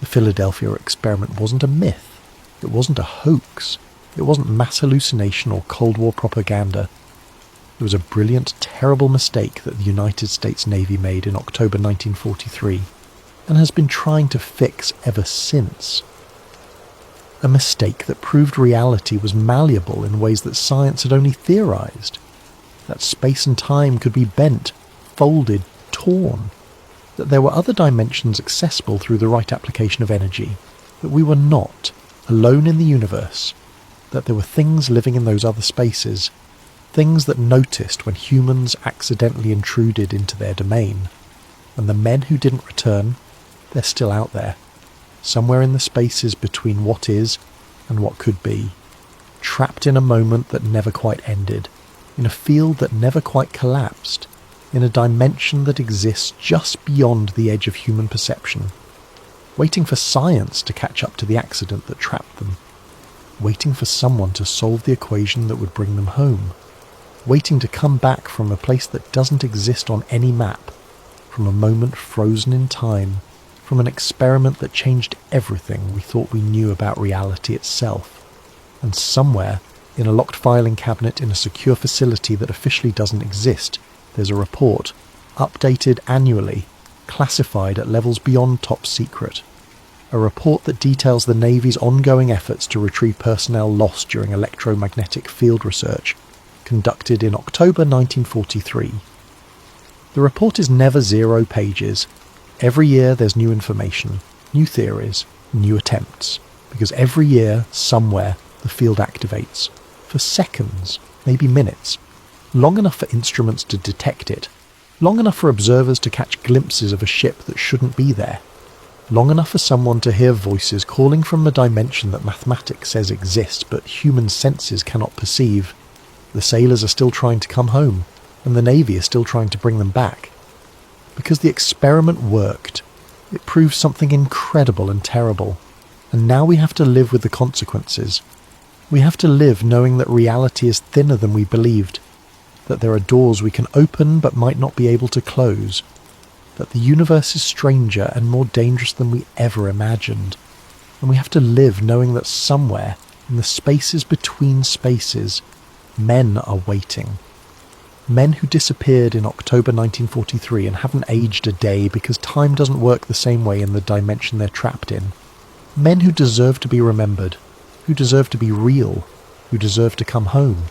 The Philadelphia experiment wasn't a myth, it wasn't a hoax, it wasn't mass hallucination or Cold War propaganda. It was a brilliant, terrible mistake that the United States Navy made in October 1943, and has been trying to fix ever since. A mistake that proved reality was malleable in ways that science had only theorized, that space and time could be bent, folded, torn, that there were other dimensions accessible through the right application of energy, that we were not alone in the universe, that there were things living in those other spaces, things that noticed when humans accidentally intruded into their domain. And the men who didn't return, they're still out there, somewhere in the spaces between what is and what could be, trapped in a moment that never quite ended, in a field that never quite collapsed, in a dimension that exists just beyond the edge of human perception, waiting for science to catch up to the accident that trapped them, waiting for someone to solve the equation that would bring them home, waiting to come back from a place that doesn't exist on any map, from a moment frozen in time, from an experiment that changed everything we thought we knew about reality itself. And somewhere, in a locked filing cabinet in a secure facility that officially doesn't exist, there's a report, updated annually, classified at levels beyond top secret. A report that details the Navy's ongoing efforts to retrieve personnel lost during electromagnetic field research, conducted in October 1943. The report is never 0 pages. Every year there's new information, new theories, new attempts, because every year, somewhere, the field activates. For seconds, maybe minutes, long enough for instruments to detect it, long enough for observers to catch glimpses of a ship that shouldn't be there, long enough for someone to hear voices calling from a dimension that mathematics says exists but human senses cannot perceive. The sailors are still trying to come home, and the Navy is still trying to bring them back. Because the experiment worked. It proved something incredible and terrible, and now we have to live with the consequences. We have to live knowing that reality is thinner than we believed, that there are doors we can open but might not be able to close, that the universe is stranger and more dangerous than we ever imagined, and we have to live knowing that somewhere, in the spaces between spaces, men are waiting. Men who disappeared in October 1943 and haven't aged a day because time doesn't work the same way in the dimension they're trapped in. Men who deserve to be remembered, who deserve to be real, who deserve to come home.